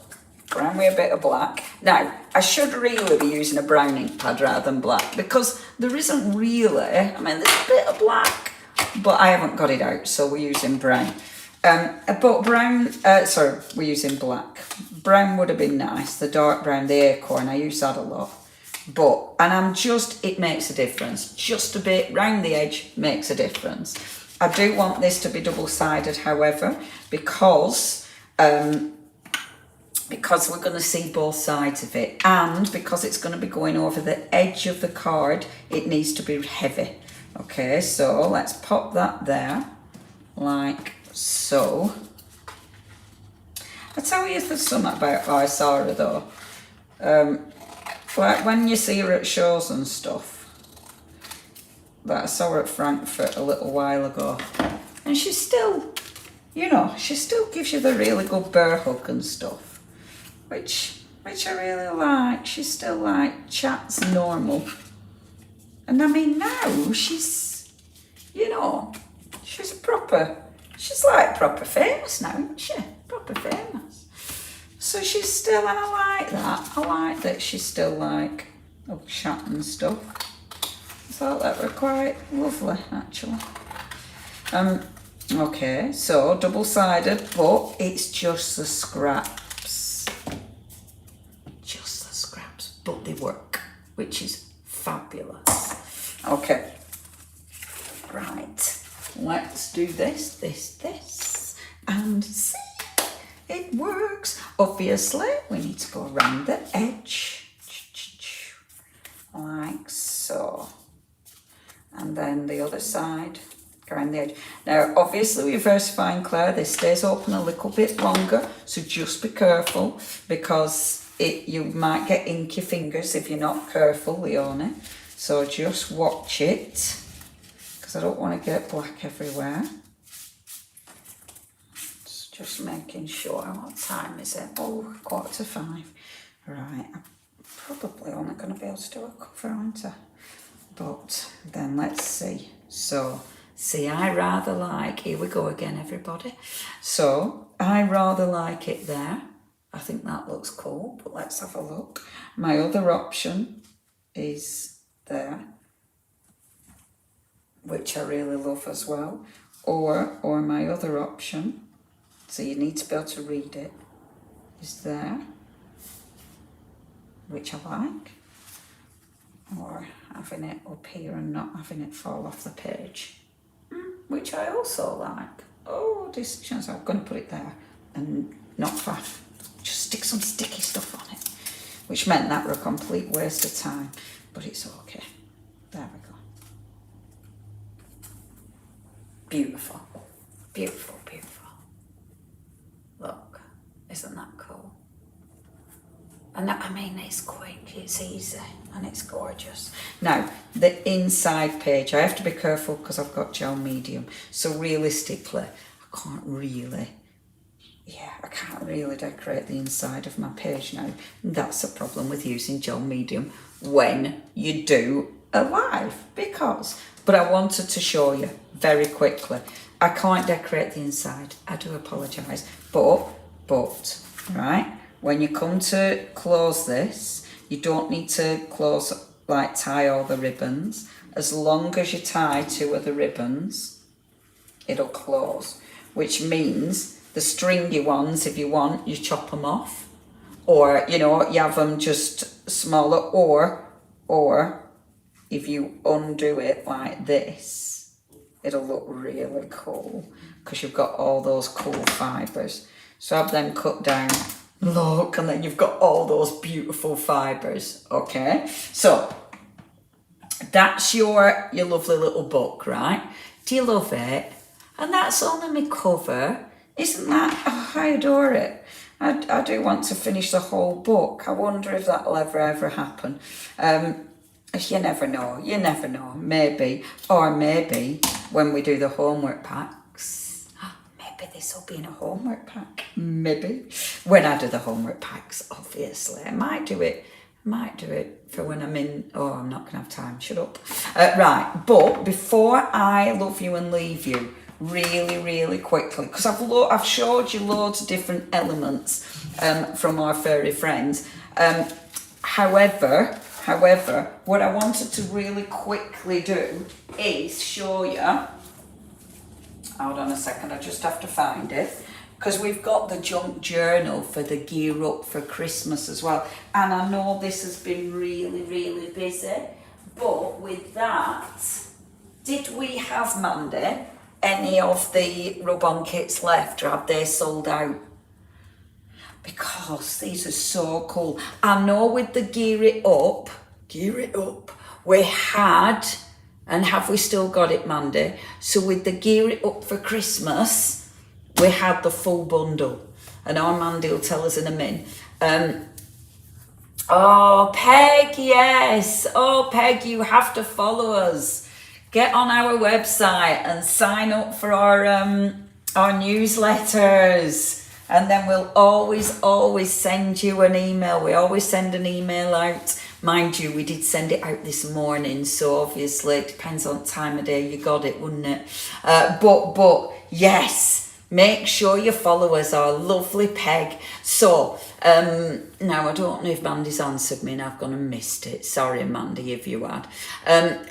brown with a bit of black. Now, I should really be using a brown ink pad rather than black because there isn't really, I mean, there's a bit of black, but I haven't got it out, so we're using brown. But brown, we're using black. Brown would have been nice, the dark brown, the acorn, I use that a lot. But, and it makes a difference. Just a bit round the edge makes a difference. I do want this to be double-sided, however, because we're going to see both sides of it. And because it's going to be going over the edge of the card, it needs to be heavy. Okay, so let's pop that there, like so. I tell you there's something about Isara though. Like when you see her at shows and stuff, that I saw her at Frankfurt a little while ago, and she's still, you know, she still gives you the really good bear hug and stuff, which which I really like. She's still like chats normal. And I mean now she's, you know, she's like proper famous now, isn't she? Proper famous. So she's still, and I like that. I like that she's still like chat and stuff. I thought that were quite lovely actually. Okay, so double-sided, but it's just the scraps. Just the scraps, but they work, which is fabulous. Okay, right, let's do this, and see, it works. Obviously, we need to go around the edge, like so, and then the other side, around the edge. Now, obviously, with VersaFine Clay, this stays open a little bit longer, so just be careful, because you might get inky fingers if you're not careful, Leonie. So just watch it, because I don't want to get black everywhere. Just making sure. What time is it? Oh, 4:45. Right, I'm probably only going to be able to do a cover, aren't I? But then let's see. So, see, I rather like, here we go again, everybody. So, I rather like it there. I think that looks cool, but let's have a look. My other option is there, which I really love as well. Or my other option, so you need to be able to read it, is there, which I like. Or having it up here and not having it fall off the page, which I also like. Oh, decisions. I'm going to put it there and not fat. Just stick some sticky stuff on it, which meant that were a complete waste of time, but it's okay. There we go. Beautiful, beautiful, beautiful. Look, isn't that cool? And I mean, it's quick, it's easy, and it's gorgeous. Now, the inside page, I have to be careful because I've got gel medium. So realistically, I can't really decorate the inside of my page now. That's a problem with using gel medium when you do a live, but I wanted to show you very quickly. I can't decorate the inside. I do apologise, but, right? When you come to close this, you don't need to tie all the ribbons. As long as you tie 2 of the ribbons, it'll close, which means the stringy ones, if you want, you chop them off, or, you know, you have them just smaller, or if you undo it like this, it'll look really cool, because you've got all those cool fibres. So have them cut down. Look, and then you've got all those beautiful fibres, okay? So, that's your lovely little book, right? Do you love it? And that's only my cover. Isn't that, oh, I adore it. I do want to finish the whole book. I wonder if that'll ever happen. You never know, maybe. Or maybe when we do the homework packs, maybe this will be in a homework pack. Maybe when I do the homework packs, obviously I might do it for when I'm in. Oh, I'm not gonna have time, shut up. Right, but before I love you and leave you, really quickly, because I've showed you loads of different elements from our furry friends. However, what I wanted to really quickly do is show you. Hold on a second, I just have to find it, because we've got the junk journal for the gear up for Christmas as well, and I know this has been really busy, but with that, did we have, Mandy, any of the rub-on kits left, or have they sold out? Because these are so cool. I know with the gear it up, we had, and have we still got it, Mandy? So with the gear it up for Christmas, we had the full bundle. And our Mandy will tell us in a minute. Oh, Peg, yes. Oh, Peg, you have to follow us. Get on our website and sign up for our newsletters. And then we'll always send you an email. We always send an email out. Mind you, we did send it out this morning, so obviously it depends on the time of day you got it, wouldn't it? But yes, make sure you follow us, our lovely Peg. So, now I don't know if Mandy's answered me and I've gone and missed it. Sorry, Mandy, if you had.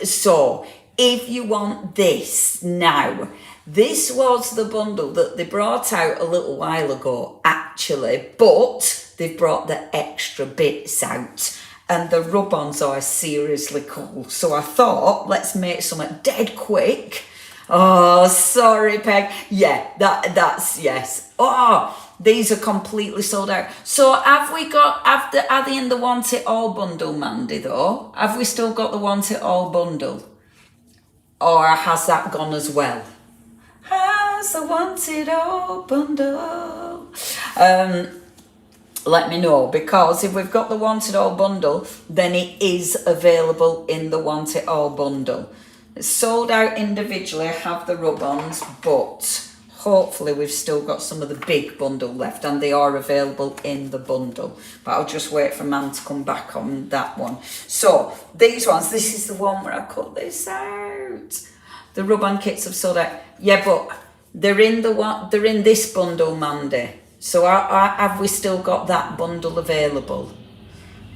So, if you want this now, this was the bundle that they brought out a little while ago, actually, but they've brought the extra bits out. And the rub-ons are seriously cool. So I thought, let's make something dead quick. Oh, sorry, Peg. Yeah, that's yes. Oh, these are completely sold out. So have we got, are they in the Want It All bundle, Mandy, though? Have we still got the Want It All bundle? Or has that gone as well? Has the Want It All bundle? Let me know, because if we've got the Want It All bundle, then it is available in the Want It All bundle. It's sold out individually, I have the rub-ons, but hopefully we've still got some of the big bundle left, and they are available in the bundle. But I'll just wait for Man to come back on that one. So these ones, this is the one where I cut this out. The rub-on kits have sold out. Yeah, but they're in this bundle, Mandy. So have we still got that bundle available?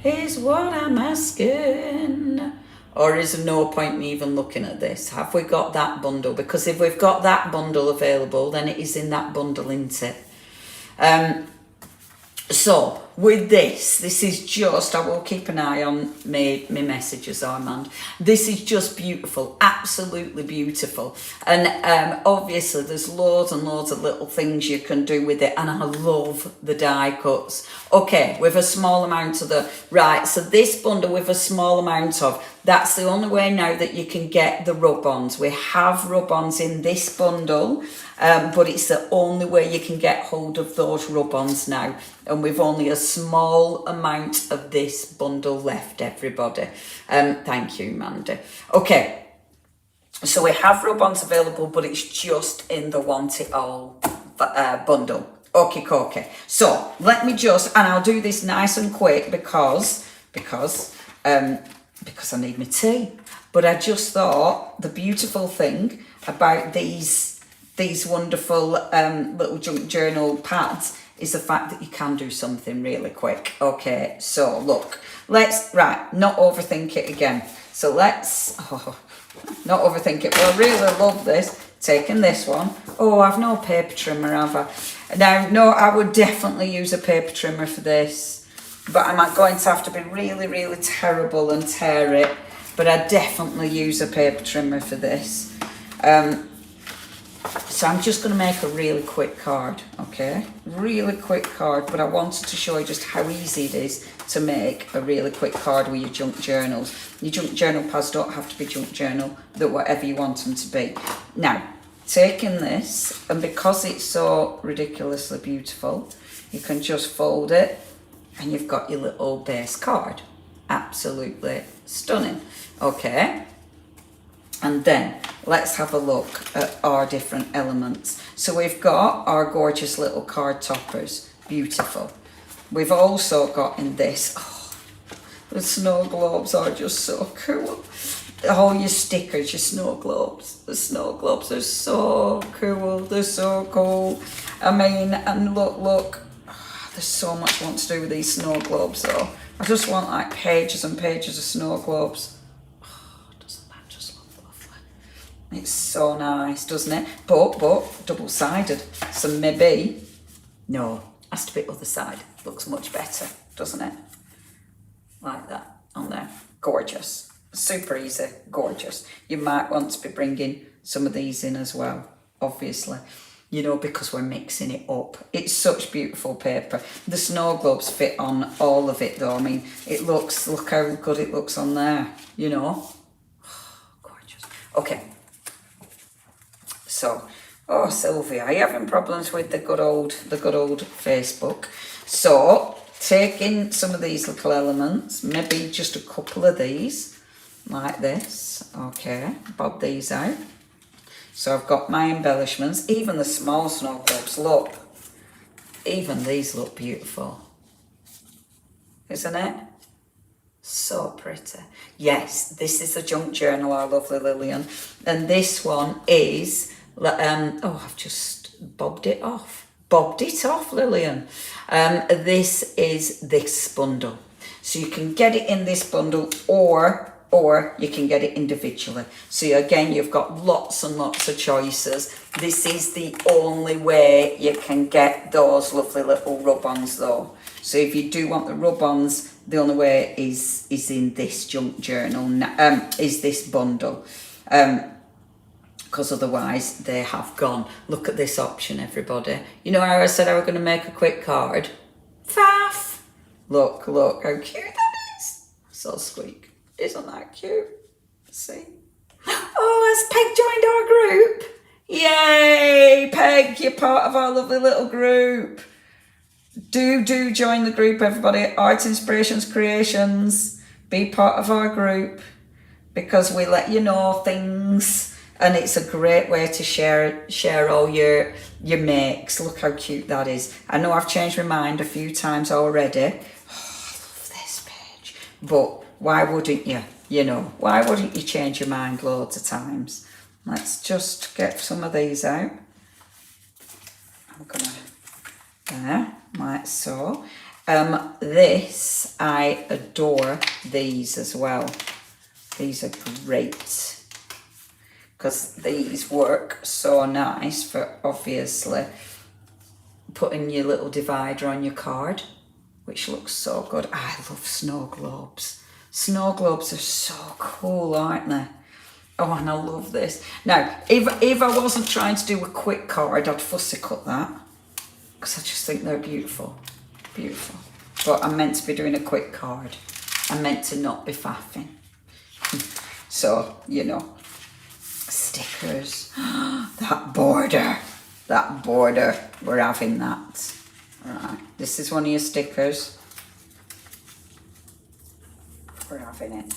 Is what I'm asking. Or is there no point me even looking at this? Have we got that bundle? Because if we've got that bundle available, then it is in that bundle, isn't it? So with this is just, I will keep an eye on my messages, Armand. This is just beautiful, absolutely beautiful. And obviously there's loads and loads of little things you can do with it, and I love the die cuts. Okay, with a small amount of right, so this bundle with a small amount of, that's the only way now that you can get the rub-ons. We have rub-ons in this bundle, but it's the only way you can get hold of those rub-ons now. And we've only a small amount of this bundle left, everybody. Thank you, Mandy. Okay, so we have rub-ons available, but it's just in the Want It All bundle. Okay. So let me just, and I'll do this nice and quick because I need my tea. But I just thought the beautiful thing about these wonderful little junk journal pads is the fact that you can do something really quick. Okay, so look, not overthink it again. So not overthink it. Well, I really love this. Taking this one. Oh, I've no paper trimmer, have I? Now, no, I would definitely use a paper trimmer for this. But I'm going to have to be really, really terrible and tear it. But I definitely use a paper trimmer for this. So I'm just going to make a really quick card, okay? Really quick card, but I wanted to show you just how easy it is to make a really quick card with your junk journals. Your junk journal pads don't have to be junk journal, that whatever you want them to be. Now, taking this, and because it's so ridiculously beautiful, you can just fold it, and you've got your little base card. Absolutely stunning, okay? And then let's have a look at our different elements. So we've got our gorgeous little card toppers, beautiful. We've also got in this, the snow globes are just so cool. All your stickers, your snow globes, the snow globes are so cool, they're so cool. I mean, and look, there's so much I want to do with these snow globes though. I just want like pages and pages of snow globes. It's so nice, doesn't it? But double-sided. So maybe, no, has to be other side. Looks much better, doesn't it? Like that on there. Gorgeous. Super easy, gorgeous. You might want to be bringing some of these in as well, obviously. You know, because we're mixing it up. It's such beautiful paper. The snow globes fit on all of it though. I mean, look how good it looks on there, you know? Gorgeous. Okay. So, Sylvia, are you having problems with the good old Facebook? So, taking some of these little elements, maybe just a couple of these, like this, okay, bob these out. So I've got my embellishments, even the small snow globes, look, Even these look beautiful, isn't it? So pretty. Yes, this is the junk journal, our lovely Lillian. And this one is, oh, I've just bobbed it off. Bobbed it off, Lillian. This is this bundle. So you can get it in this bundle or you can get it individually. So again, you've got lots and lots of choices. This is the only way you can get those lovely little rub-ons though. So if you do want the rub-ons, the only way is in this junk journal, is this bundle. Because otherwise they have gone. Look at this option, everybody. You know how I said I was going to make a quick card? Faff! Look how cute that is. So squeak. Isn't that cute? See? Oh, has Peg joined our group? Yay! Peg, you're part of our lovely little group. Do join the group, everybody. Art Inspirations Creations. Be part of our group because we let you know things and it's a great way to share all your makes. Look how cute that is. I know I've changed my mind a few times already. Oh, I love this page. But why wouldn't you? You know, why wouldn't you change your mind loads of times? Let's just get some of these out. I'm gonna, there, like so. This, I adore these as well. These are great because these work so nice for obviously putting your little divider on your card, which looks so good. I love snow globes. Snow globes are so cool, aren't they? Oh, and I love this. Now, if I wasn't trying to do a quick card, I'd fussy cut that because I just think they're beautiful. Beautiful. But I'm meant to be doing a quick card. I'm meant to not be faffing. So, you know, stickers. That border, we're having that. Right, this is one of your stickers. We're having it.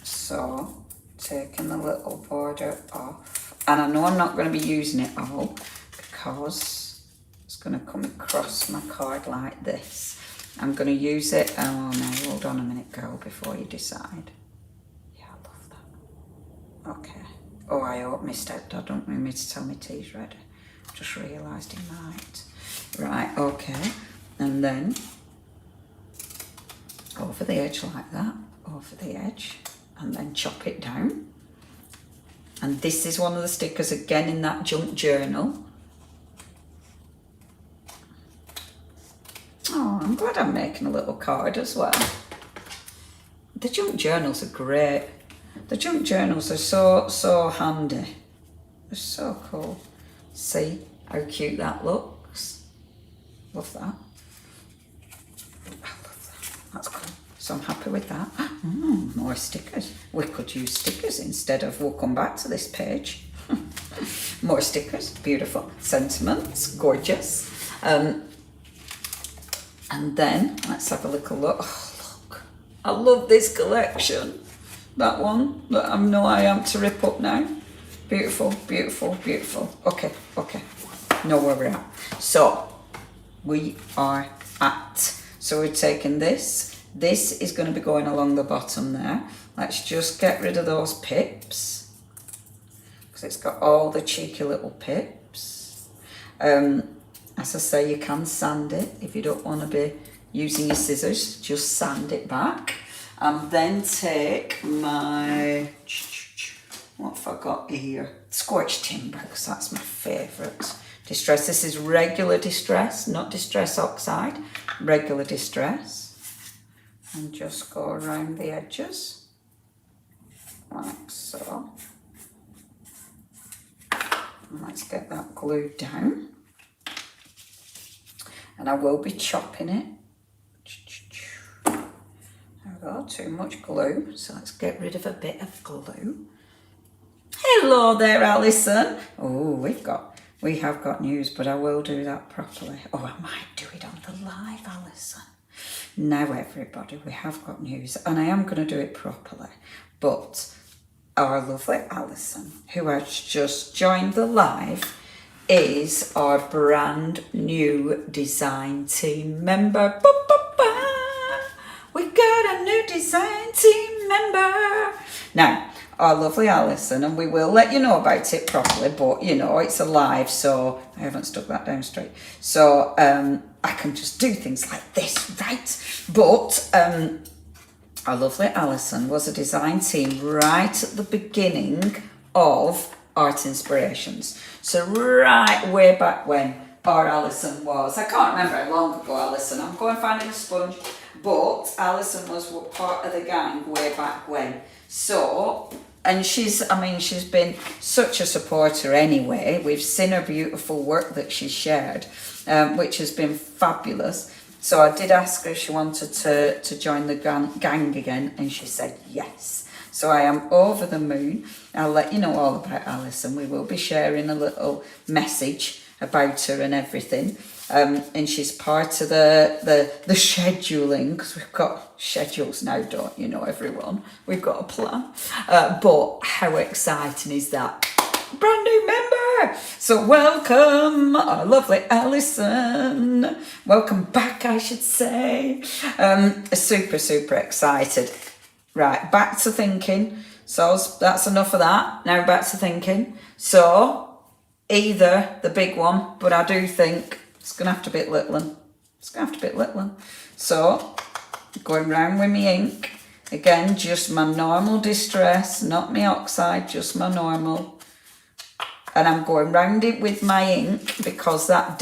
So, taking the little border off. And I know I'm not going to be using it all because it's going to come across my card like this. I'm going to use it. Oh no, hold on a minute, girl, before you decide. Yeah, I love that. Okay. Oh, I hope my stepdad don't want me to tell me tea's ready. Just realised he might. Right, okay. And then over the edge like that, over the edge, and then chop it down. And this is one of the stickers again in that junk journal. Oh, I'm glad I'm making a little card as well. The junk journals are great. The junk journals are so handy. They're so cool. See how cute that looks? Love that. That's cool. So I'm happy with that. More stickers. We could use stickers instead of, we'll come back to this page. More stickers, beautiful. Sentiments, gorgeous. And then let's have a little look. Oh, look. I love this collection. That one that I know I am to rip up now. Beautiful, beautiful, beautiful. Okay. Know where we're at. So we are at. So we're taking this. This is going to be going along the bottom there. Let's just get rid of those pips because it's got all the cheeky little pips. As I say, you can sand it if you don't want to be using your scissors. Just sand it back. And then take my, what have I got here? Scorched timber, because that's my favourite. Distress. This is regular distress, not distress oxide. Regular distress. And just go around the edges, like so. And let's get that glued down. And I will be chopping it. There we go, too much glue. So let's get rid of a bit of glue. Hello there, Alison. Oh, we have got news, but I will do that properly. Oh, I might do it on the live, Alison. Now, everybody, we have got news, and I am going to do it properly. But our lovely Alison, who has just joined the live, is our brand new design team member. Ba, ba, ba. We got a new design team member. Now, our lovely Alison, and we will let you know about it properly, but you know, it's alive, so I haven't stuck that down straight. So I can just do things like this, right? But our lovely Alison was a design team right at the beginning of Art Inspirations. So right way back when our Alison was, I can't remember how long ago, Alison, I'm going finding a sponge, but Alison was part of the gang way back when. So, and she's been such a supporter anyway. We've seen her beautiful work that she shared, which has been fabulous. So I did ask her if she wanted to join the gang again, and she said yes. So I am over the moon. I'll let you know all about Alison. We will be sharing a little message about her and everything. And she's part of the scheduling, because we've got schedules now, don't you know, everyone? We've got a plan. But how exciting is that? Brand new member! So welcome, our lovely Alison. Welcome back, I should say. Super, super excited. Right, back to thinking. So that's enough of that. Now back to thinking. So either the big one, but I do think it's going to have to be little one. It's going to have to be little one. So going round with my ink. Again, just my normal distress, not my oxide, just my normal. And I'm going round it with my ink because that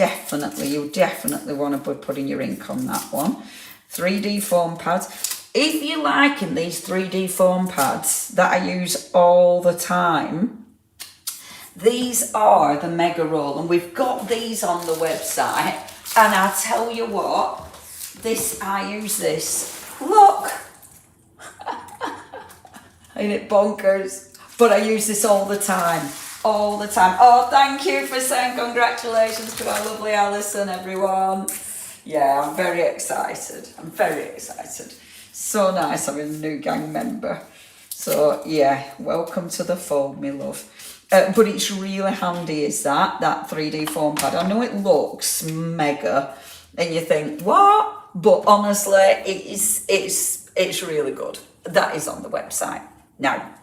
you definitely want to be putting your ink on that one. 3D foam pads. If you're liking these 3D foam pads that I use all the time, these are the Mega Roll, and we've got these on the website. And I tell you what, I use this. Look, ain't it bonkers? But I use this all the time. All the time. Oh, thank you for saying congratulations to our lovely Alison, everyone. Yeah, I'm very excited. I'm very excited. So nice having a new gang member. So yeah, welcome to the fold, my love. But it's really handy, is that 3D foam pad. I know it looks mega, and you think what? But honestly, it's really good. That is on the website. Now,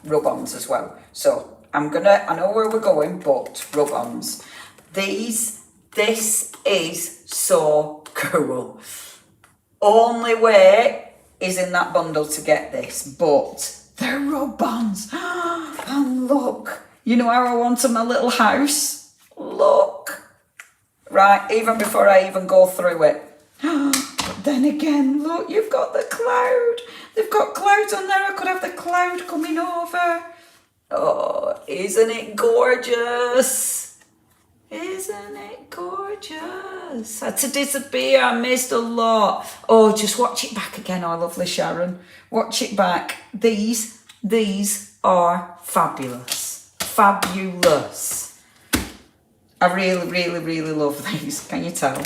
rub-ons as well. So I know where we're going, but rub-ons. This is so cool. Only way is in that bundle to get this, but they're rub-ons. And look, you know how I wanted my little house? Look. Right, even before I even go through it. But then again, look, you've got the cloud. They've got clouds on there. I could have the cloud coming over. Oh, isn't it gorgeous? Isn't it gorgeous? Had to disappear. I missed a lot. Oh, just watch it back again, our lovely Sharon. Watch it back. These are fabulous. Fabulous. I really, really, really love these. Can you tell?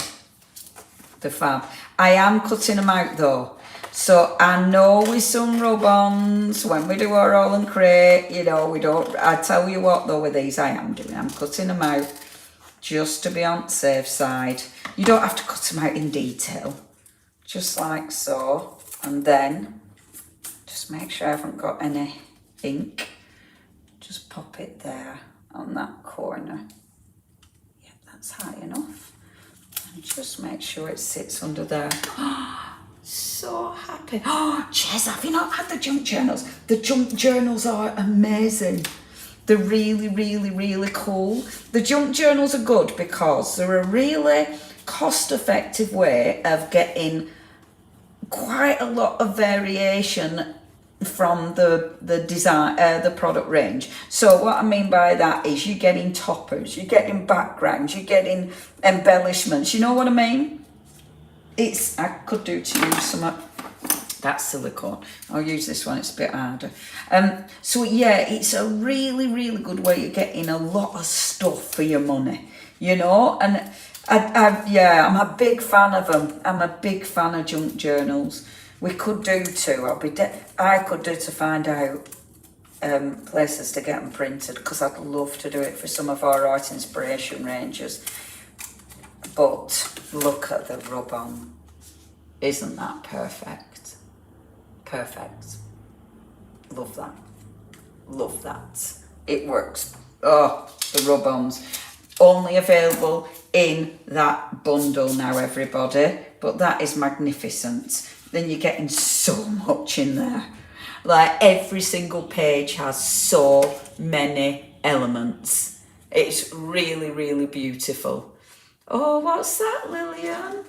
The fab. I am cutting them out though. So I know with some rub-ons, when we do our roll and crate, you know, we don't, I tell you what though with these I'm cutting them out just to be on the safe side. You don't have to cut them out in detail, just like so. And then just make sure I haven't got any ink. Just pop it there on that corner. Yep, that's high enough. And just make sure it sits under there. So happy. Oh, Jez, have you not had the junk journals? The junk journals are amazing. They're really, really, really cool. The junk journals are good because they're a really cost-effective way of getting quite a lot of variation from the design, the product range. So what I mean by that is you're getting toppers, you're getting backgrounds, you're getting embellishments. You know what I mean? I could do to use some of that silicone. I'll use this one, it's a bit harder. So yeah, it's a really, really good way of getting a lot of stuff for your money, you know? And I'm a big fan of them. I'm a big fan of junk journals. We could do two. I could do to find out places to get them printed, because I'd love to do it for some of our art inspiration ranges. But look at the rub-on. Isn't that perfect? Perfect. Love that. Love that. It works. Oh, the rub-ons. Only available in that bundle now, everybody. But that is magnificent. Then you're getting so much in there. Like, every single page has so many elements. It's really, really beautiful. Oh, what's that, Lillian?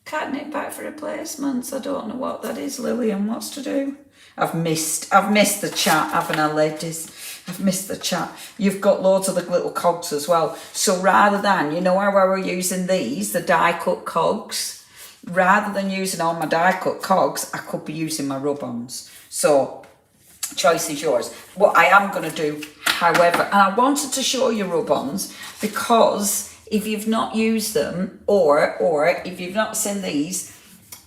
Catnip back for replacements. I don't know what that is, Lillian. What's to do? I've missed the chat, haven't I, ladies? I've missed the chat. You've got loads of the little cogs as well. So rather than, you know how I were using these, the die cut cogs, rather than using all my die cut cogs, I could be using my rub-ons. So choice is yours. What I am going to do, however, and I wanted to show you rub-ons because if you've not used them, or if you've not seen these,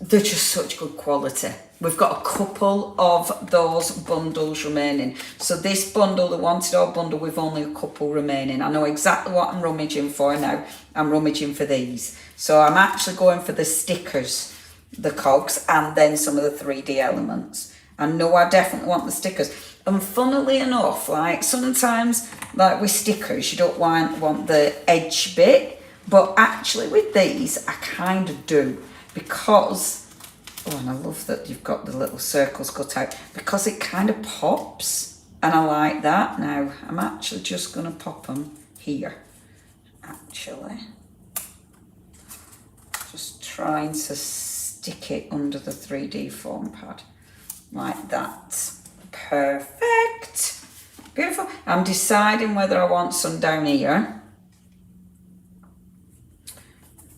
they're just such good quality. We've got a couple of those bundles remaining. So this bundle, the Wanted All bundle, we've only a couple remaining. I know exactly what I'm rummaging for now. I'm rummaging for these. So I'm actually going for the stickers, the cogs, and then some of the 3D elements. I know I definitely want the stickers. And funnily enough, like sometimes, like with stickers, you don't want the edge bit, but actually with these, I kind of do, because, oh, and I love that you've got the little circles cut out, because it kind of pops, and I like that. Now, I'm actually just going to pop them here, actually. Just trying to stick it under the 3D foam pad, like that. Perfect. Beautiful. I'm deciding whether I want some down here.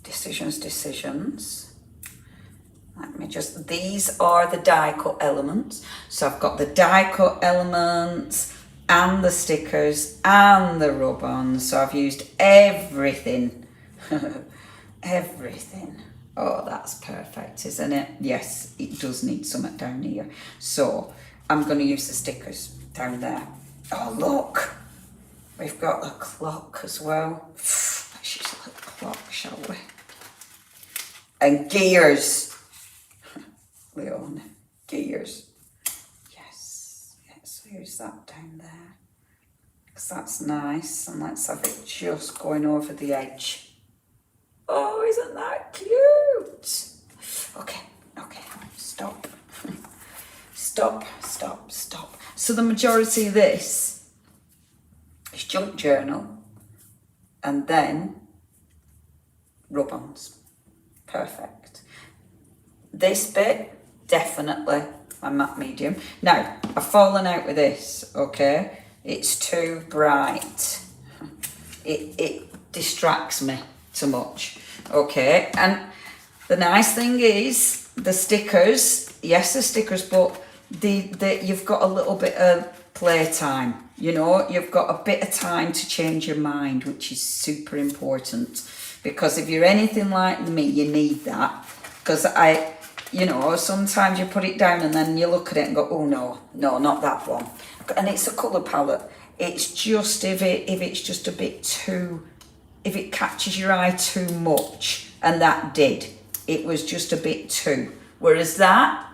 Decisions. Let me just, these are the die cut elements. So I've got the die cut elements and the stickers and the rub-ons. So I've used everything. Everything. Oh, that's perfect, isn't it? Yes, it does need something down here. So I'm going to use the stickers down there. Oh, look. We've got a clock as well. Let's use a little clock, shall we? And gears. Leonie, gears. Yes. Yes, use that down there. Because that's nice. And let's have it just going over the edge. Oh, isn't that cute? Okay, stop. Stop. So the majority of this is junk journal and then rub-ons. Perfect. This bit, definitely my matte medium. Now, I've fallen out with this, okay? It's too bright. It distracts me too much, okay? And the nice thing is the stickers, yes, the stickers, but you've got a little bit of playtime, you know, you've got a bit of time to change your mind, which is super important, because if you're anything like me, you need that, because you know, sometimes you put it down and then you look at it and go, oh no, not that one. And it's a colour palette. It's just if it's just a bit too, if it catches your eye too much, and that did, it was just a bit too, whereas that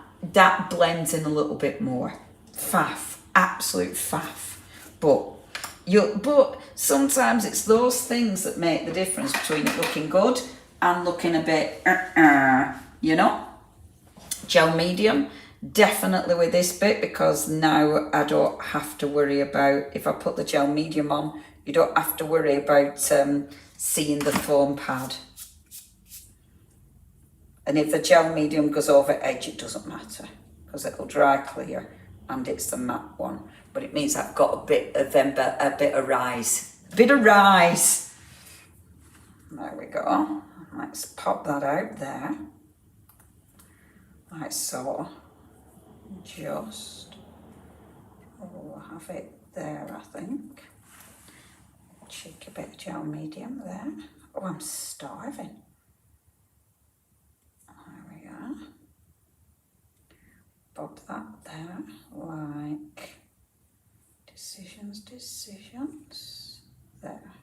blends in a little bit more. Faff, absolute faff. But sometimes it's those things that make the difference between it looking good and looking a bit, you know? Gel medium, definitely with this bit, because now I don't have to worry about, if I put the gel medium on, you don't have to worry about seeing the foam pad. And if the gel medium goes over edge, it doesn't matter, because it'll dry clear and it's the matte one. But it means I've got a bit of rise. There we go. Let's pop that out there. Like so. Just, we'll have it there, I think. Cheeky bit of gel medium there. Oh, I'm starving. Pop that there, like decisions. There.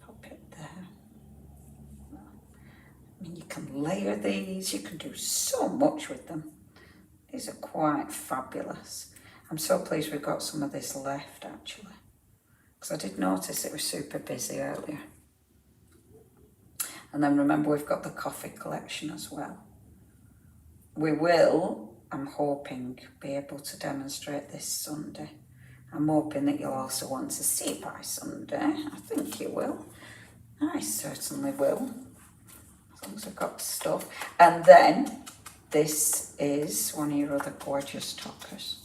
Pop it there. I mean, you can layer these, you can do so much with them. These are quite fabulous. I'm so pleased we've got some of this left, actually, because I did notice it was super busy earlier. And then remember, we've got the coffee collection as well. We will, I'm hoping, be able to demonstrate this Sunday. I'm hoping that you'll also want to see it by Sunday. I think you will. I certainly will. As long as I've got stuff. And then this is one of your other gorgeous toppers.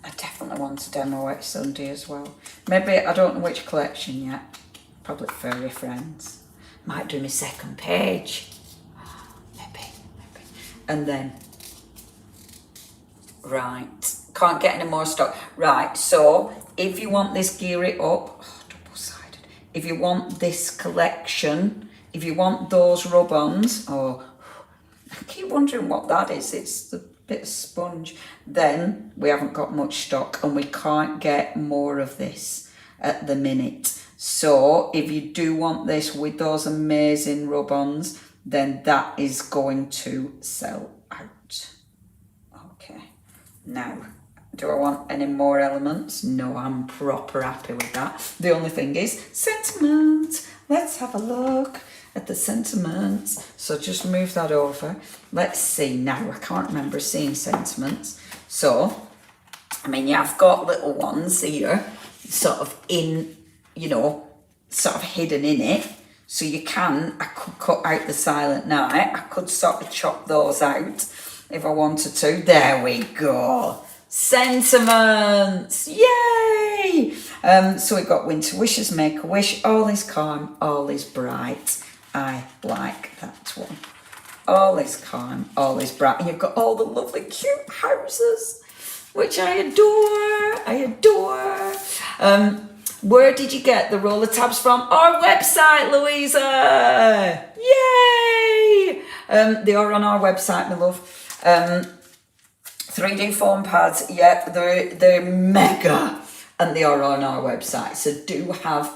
I definitely want to demo it Sunday as well. Maybe, I don't know which collection yet. Probably Furry Friends. Might do my second page. Maybe. And then, right. Can't get any more stock. Right, so if you want this Gear It Up, double-sided. If you want this collection, if you want those rub-ons, I keep wondering what that is. It's the bit of sponge. Then we haven't got much stock and we can't get more of this at the minute. So if you do want this with those amazing rub-ons, then that is going to sell out. Okay, now, do I want any more elements? No, I'm proper happy with that. The only thing is sentiment. Let's have a look at the sentiments. So just move that over. Let's see now. I can't remember seeing sentiments. So, I mean, you've got little ones here, sort of in, you know, sort of hidden in it. So you can, I could cut out the Silent Night. I could sort of chop those out if I wanted to. There we go. Sentiments. Yay! So we've got Winter Wishes, Make a Wish, All is Calm, All is Bright. I like that one. All is calm, all is bright. And you've got all the lovely cute houses, which I adore. Where did you get the roller tabs from? Our website, Louisa. Yay! They are on our website, my love. 3D foam pads, yeah, they're mega, and they are on our website. So do have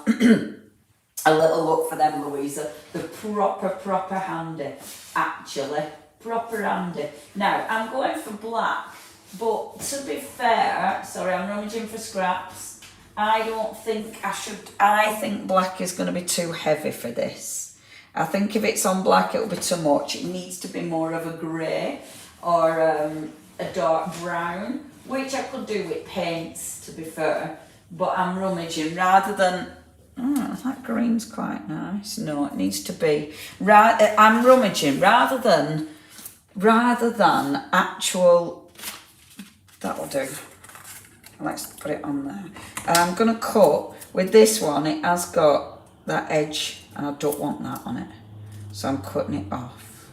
a little look for them, Louisa. They're proper handy, actually. Proper handy. Now, I'm going for black, but to be fair, sorry, I'm rummaging for scraps. I don't think I should, I think black is going to be too heavy for this. I think if it's on black, it'll be too much. It needs to be more of a grey or a dark brown, which I could do with paints, to be fair. But I'm rummaging rather than, that green's quite nice. No, it needs to be, I'm rummaging rather than actual, that'll do. Let's put it on there. I'm going to cut, with this one, it has got that edge, and I don't want that on it. So I'm cutting it off.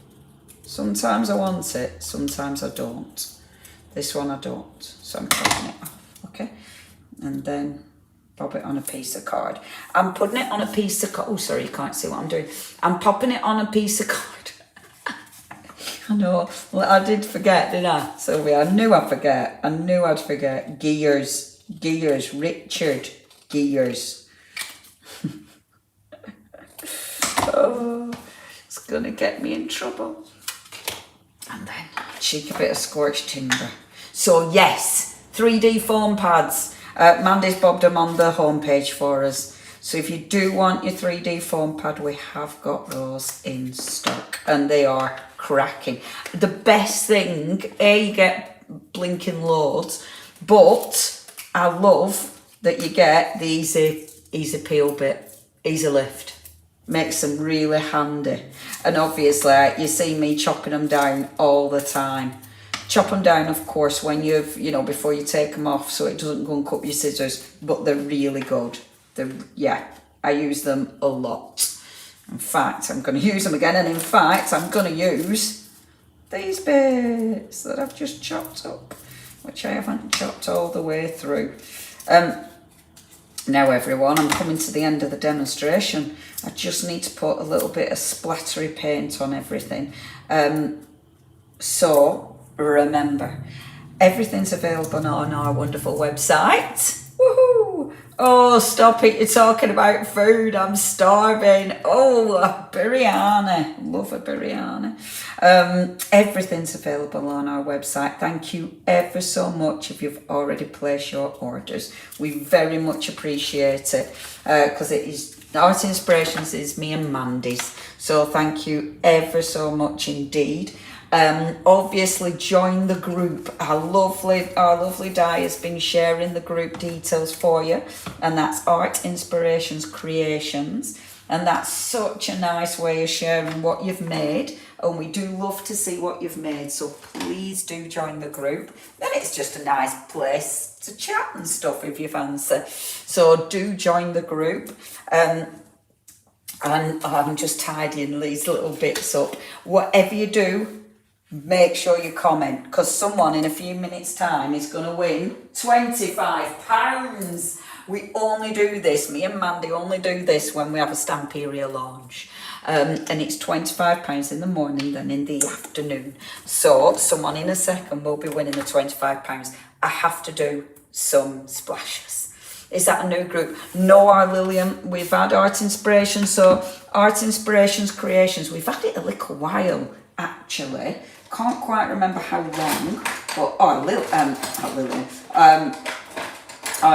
Sometimes I want it, sometimes I don't. This one I don't, so I'm cutting it off, okay? And then pop it on a piece of card. I'm putting it on a piece of card. Oh, sorry, you can't see what I'm doing. I'm popping it on a piece of card. I know. Well, I did forget, didn't I, Sylvia? I knew I'd forget. Gears. Richard Gears. Oh, it's going to get me in trouble. And then a cheeky bit of scorched timber. So, yes, 3D foam pads. Mandy's bobbed them on the homepage for us. So if you do want your 3D foam pad, we have got those in stock. And they are cracking. The best thing, you get blinking loads, but I love that you get the easy peel bit, easy lift. Makes them really handy. And obviously, you see me chopping them down all the time. Chop them down, of course, when you've, before you take them off, so it doesn't go and cut your scissors, but they're really good. I use them a lot. In fact, I'm going to use them again, and in fact, I'm going to use these bits that I've just chopped up, which I haven't chopped all the way through. Now, everyone, I'm coming to the end of the demonstration. I just need to put a little bit of splattery paint on everything. So, remember, Everything's available on our wonderful website. Woohoo! Oh, stop it, you're talking about food. I'm starving. Oh, a biryani. Love a biryani. Everything's available on our website. Thank you ever so much if you've already placed your orders. We very much appreciate it because it is Art Inspirations is me and Mandy's. So thank you ever so much indeed. Obviously join the group. Our lovely Di has been sharing the group details for you, and that's Art Inspirations Creations, and that's such a nice way of sharing what you've made, and we do love to see what you've made, so please do join the group. Then it's just a nice place to chat and stuff if you fancy, so do join the group. And I'm just tidying these little bits up. Whatever you do, make sure you comment, because someone in a few minutes time is going to win £25. We only do this, me and Mandy only do this when we have a Stamperia launch, and it's £25 in the morning, then in the afternoon. So someone in a second will be winning the £25. I have to do some splashes. Is that a new group? No, our Lillian, we've had Art Inspirations, so Art Inspirations Creations, we've had it a little while actually. Can't quite remember how long, but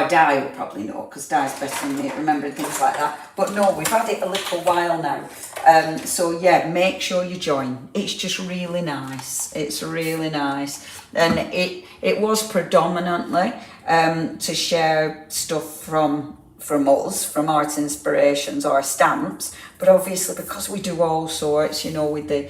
Di will probably know, because Di's better than me at remembering things like that. But no, we've had it a little while now. So yeah, make sure you join. It's just really nice. It's really nice. And it was predominantly to share stuff from us, from Art Inspirations, our stamps. But obviously, because we do all sorts, you know, with the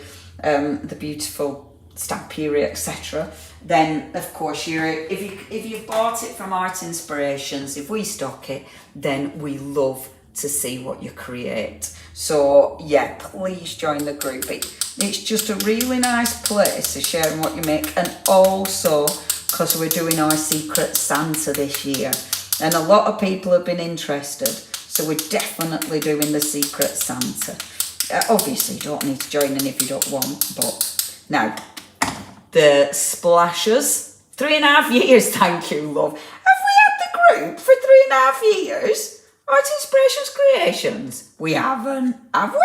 beautiful Stamperia, etc., then of course if you've bought it from Art Inspirations, if we stock it, then we love to see what you create. So yeah, please join the group. It's just a really nice place to share what you make, and also because we're doing our Secret Santa this year, and a lot of people have been interested, so we're definitely doing the Secret Santa. Obviously you don't need to join in if you don't want, but now the splashes, 3.5 years, thank you, love. Have we had the group for 3.5 years? Art Inspirations Creations? We haven't, have we?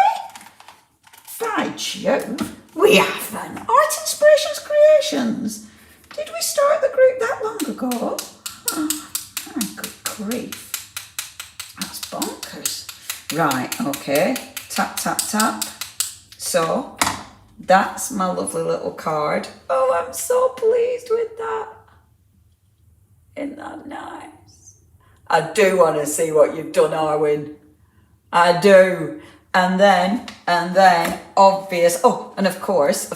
By Jove, we haven't. Art Inspirations Creations. Did we start the group that long ago? Oh, good grief. That's bonkers. Right, okay. Tap, tap, tap. So, that's my lovely little card. Oh, I'm so pleased with that. Isn't that nice? I do want to see what you've done, Arwin. I do. And then, obvious. Oh, and of course,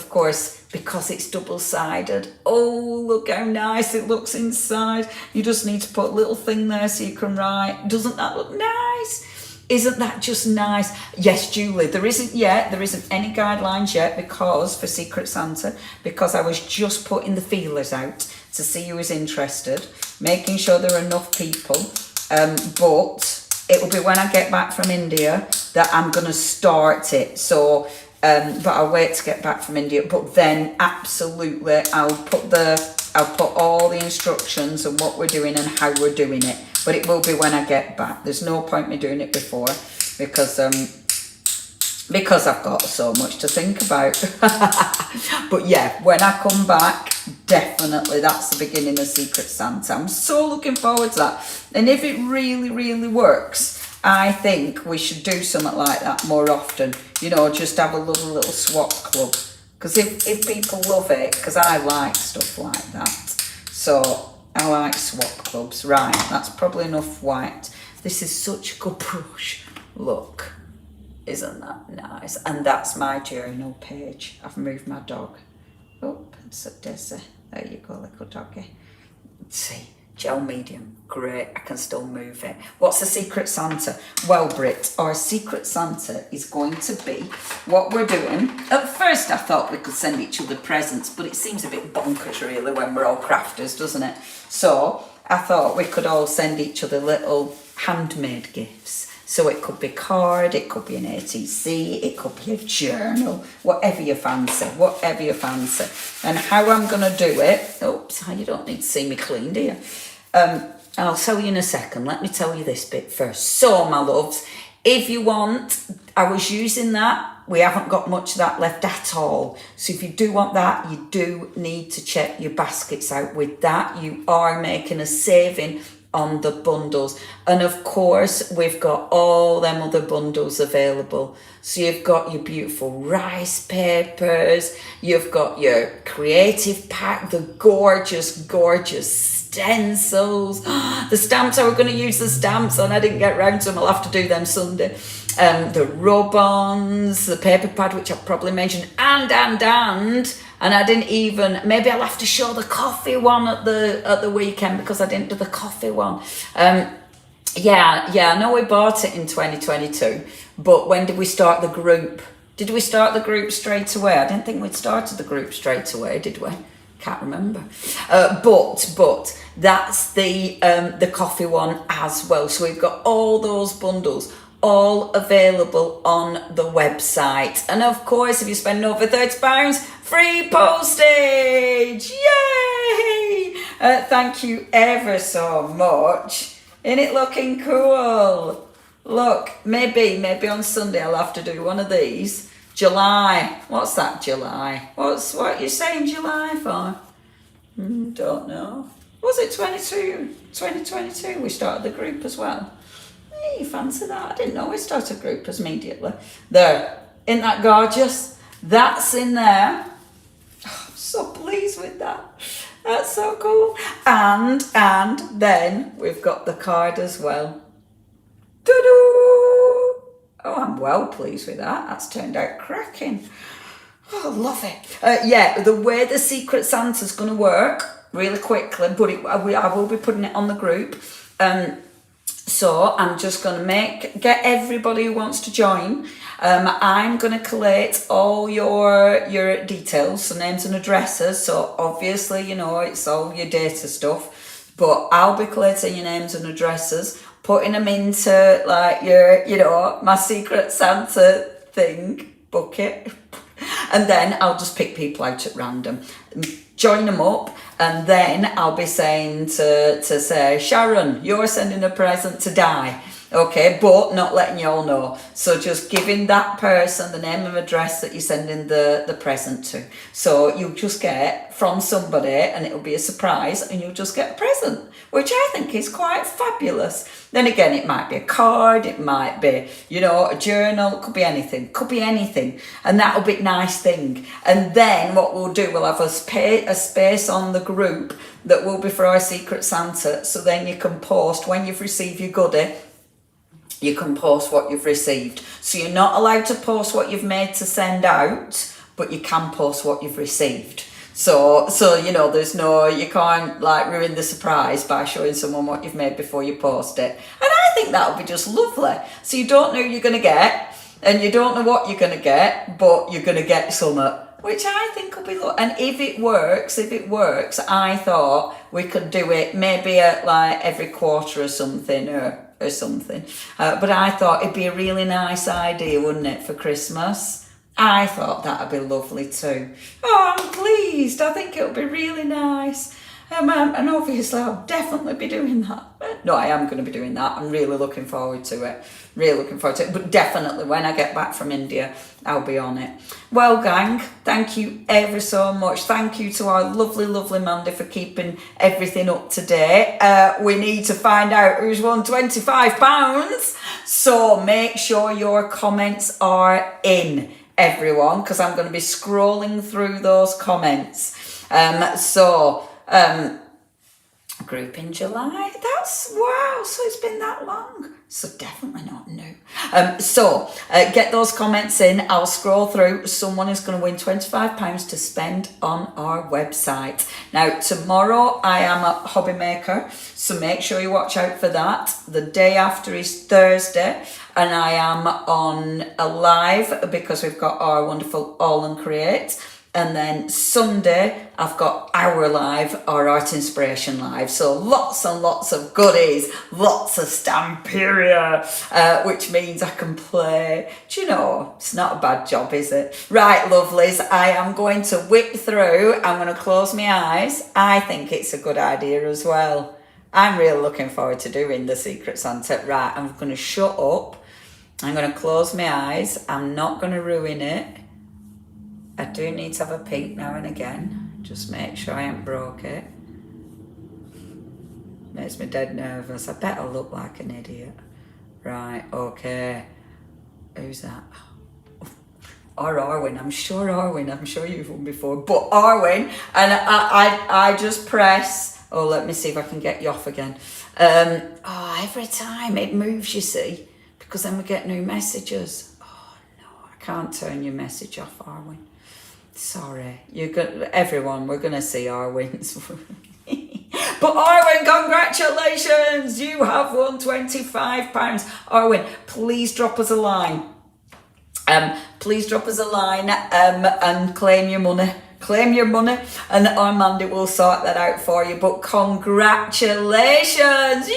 because it's double-sided. Oh, look how nice it looks inside. You just need to put a little thing there so you can write. Doesn't that look nice? Isn't that just nice? Yes, Julie, there isn't any guidelines yet, because for Secret Santa, because I was just putting the feelers out to see who is interested, making sure there are enough people, but it will be when I get back from India that I'm going to start it. So, but I'll wait to get back from India, but then absolutely I'll put all the instructions and what we're doing and how we're doing it. But it will be when I get back. There's no point me doing it before, because I've got so much to think about. But yeah, when I come back, definitely that's the beginning of Secret Santa. I'm so looking forward to that. And if it really, really works, I think we should do something like that more often. You know, just have a little swap club. Because if people love it, because I like stuff like that. So I like swap clubs. Right, that's probably enough white. This is such a good brush. Look, isn't that nice? And that's my journal page. I've moved my dog. Oh, it's a Desi. There you go, little doggy. Let's see, gel medium. Great, I can still move it. What's the Secret Santa? Well, Brit, our Secret Santa is going to be what we're doing. At first, I thought we could send each other presents, but it seems a bit bonkers, really, when we're all crafters, doesn't it? So I thought we could all send each other little handmade gifts. So it could be card, it could be an ATC, it could be a journal, whatever you fancy, whatever you fancy. And how I'm going to do it, oops, you don't need to see me clean, do you? I'll tell you in a second. Let me tell you this bit first. So, my loves, if you want, I was using that. We haven't got much of that left at all. So if you do want that, you do need to check your baskets out with that. You are making a saving on the bundles. And of course, we've got all them other bundles available. So you've got your beautiful rice papers. You've got your creative pack, the gorgeous, gorgeous stencils. The stamps, I was going to use the stamps and I didn't get round to them. I'll have to do them Sunday. The rub-ons, the paper pad, which I probably mentioned, and I didn't even, maybe I'll have to show the coffee one at the weekend because I didn't do the coffee one. Yeah, I know we bought it in 2022, but when did we start the group? Did we start the group straight away? I didn't think we'd started the group straight away, did we? Can't remember. But that's the coffee one as well. So we've got all those bundles all available on the website. And of course, if you spend over £30, free postage! Yay! Thank you ever so much. Isn't it looking cool? Look, maybe on Sunday I'll have to do one of these. July. What's that, July? What you saying July for? Don't know. Was it 2022 we started the group as well? Hey, fancy that. I didn't know we started groups immediately. There. Isn't that gorgeous? That's in there. Oh, I'm so pleased with that. That's so cool. And then we've got the card as well. Doo-doo! Oh, I'm well pleased with that. That's turned out cracking. Oh, love it. Yeah, the way the Secret Santa's going to work, really quickly, but I will be putting it on the group. So I'm just going to get everybody who wants to join. I'm going to collate all your details, so names and addresses. So obviously, it's all your data stuff. But I'll be collating your names and addresses, putting them into like my Secret Santa bucket. And then I'll just pick people out at random, join them up, and then I'll be saying to say, Sharon, you're sending a present to Di. Okay, but not letting you all know. So just giving that person the name and address that you're sending the present to. So you'll just get from somebody, and it'll be a surprise, and you'll just get a present, which I think is quite fabulous. Then again, it might be a card, it might be, a journal, it could be anything. And that'll be a nice thing. And then what we'll do, we'll have a space on the group that will be for our Secret Santa. So then you can post, when you've received your goodie, you can post what you've received. So you're not allowed to post what you've made to send out, but you can post what you've received. So you can't ruin the surprise by showing someone what you've made before you post it. And I think that'll be just lovely. So you don't know who you're going to get, and you don't know what you're going to get, but you're going to get something, which I think will be and if it works, I thought we could do it maybe at every quarter or something, or something. But I thought it'd be a really nice idea, wouldn't it, for Christmas? I thought that'd be lovely too. Oh, I'm pleased. I think it'll be really nice. And obviously I'll definitely be doing that. No, I am going to be doing that. I'm really looking forward to it. But definitely when I get back from India, I'll be on it. Well, gang, thank you ever so much. Thank you to our lovely, lovely Mandy for keeping everything up to date. We need to find out who's won £25. So make sure your comments are in, everyone, because I'm going to be scrolling through those comments. Group in July. That's wow. So it's been that long. So definitely not new. Get those comments in. I'll scroll through. Someone is going to win £25 to spend on our website. Now, tomorrow I am a hobby maker, so make sure you watch out for that. The day after is Thursday, and I am on a live because we've got our wonderful All and Create. And then Sunday, I've got Our Live, our Art Inspiration Live. So lots and lots of goodies, lots of Stamperia, which means I can play. Do you know, it's not a bad job, is it? Right, lovelies, I am going to whip through. I'm going to close my eyes. I think it's a good idea as well. I'm really looking forward to doing the Secret Santa. Right, I'm going to shut up. I'm going to close my eyes. I'm not going to ruin it. I do need to have a peek now and again. Just make sure I haven't broke it. Makes me dead nervous. I bet I look like an idiot. Right, okay. Who's that? Or Arwen. I'm sure Arwen. I'm sure you've won before. But Arwen, and I just press. Oh, let me see if I can get you off again. Every time it moves, you see, because then we get new messages. Oh no, I can't turn your message off, Arwen. Sorry, everyone, we're gonna see Arwen's. But Arwen, congratulations! You have won £25. Arwen, please drop us a line. Please drop us a line and claim your money. Claim your money, and Armando will sort that out for you. But congratulations! Yay!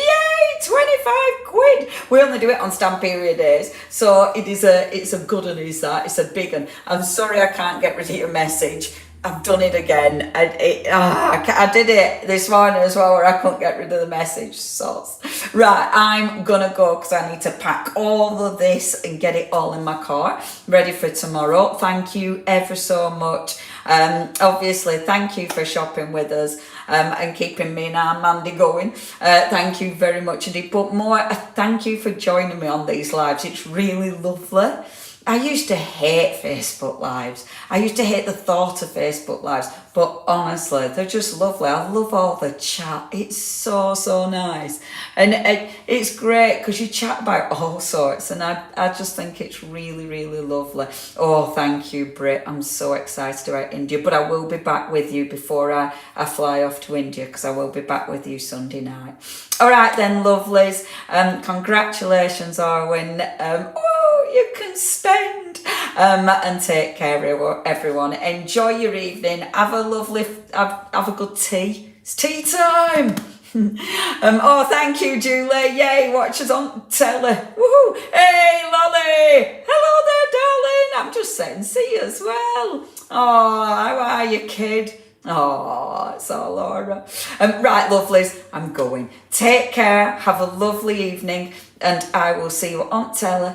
25 quid. We only do it on Stamperia days, so it's a good one, is that? It's a big one. I'm sorry I can't get rid of your message. I've done it again. I did it this morning as well, where I couldn't get rid of the message. So, right, I'm gonna go because I need to pack all of this and get it all in my car, ready for tomorrow. Thank you ever so much. Obviously, thank you for shopping with us and keeping me and our Mandy going. Thank you very much indeed. But more, thank you for joining me on these lives. It's really lovely. I used to hate Facebook Lives. I used to hate the thought of Facebook Lives. But honestly, they're just lovely. I love all the chat. It's so, so nice. And it's great because you chat about all sorts. And I just think it's really, really lovely. Oh, thank you, Britt. I'm so excited about India. But I will be back with you before I fly off to India, because I will be back with you Sunday night. All right then, lovelies. Congratulations, Arwen. You can spend and take care of everyone. Enjoy your evening. Have a lovely, have a good tea. It's tea time. Thank you, Julie. Yay, watch us on telly. Woohoo! Hey, Lolly. Hello there, darling. I'm just saying see you as well. Oh, how are you, kid? Oh, it's all Laura. Right, lovelies, I'm going. Take care. Have a lovely evening, and I will see you on telly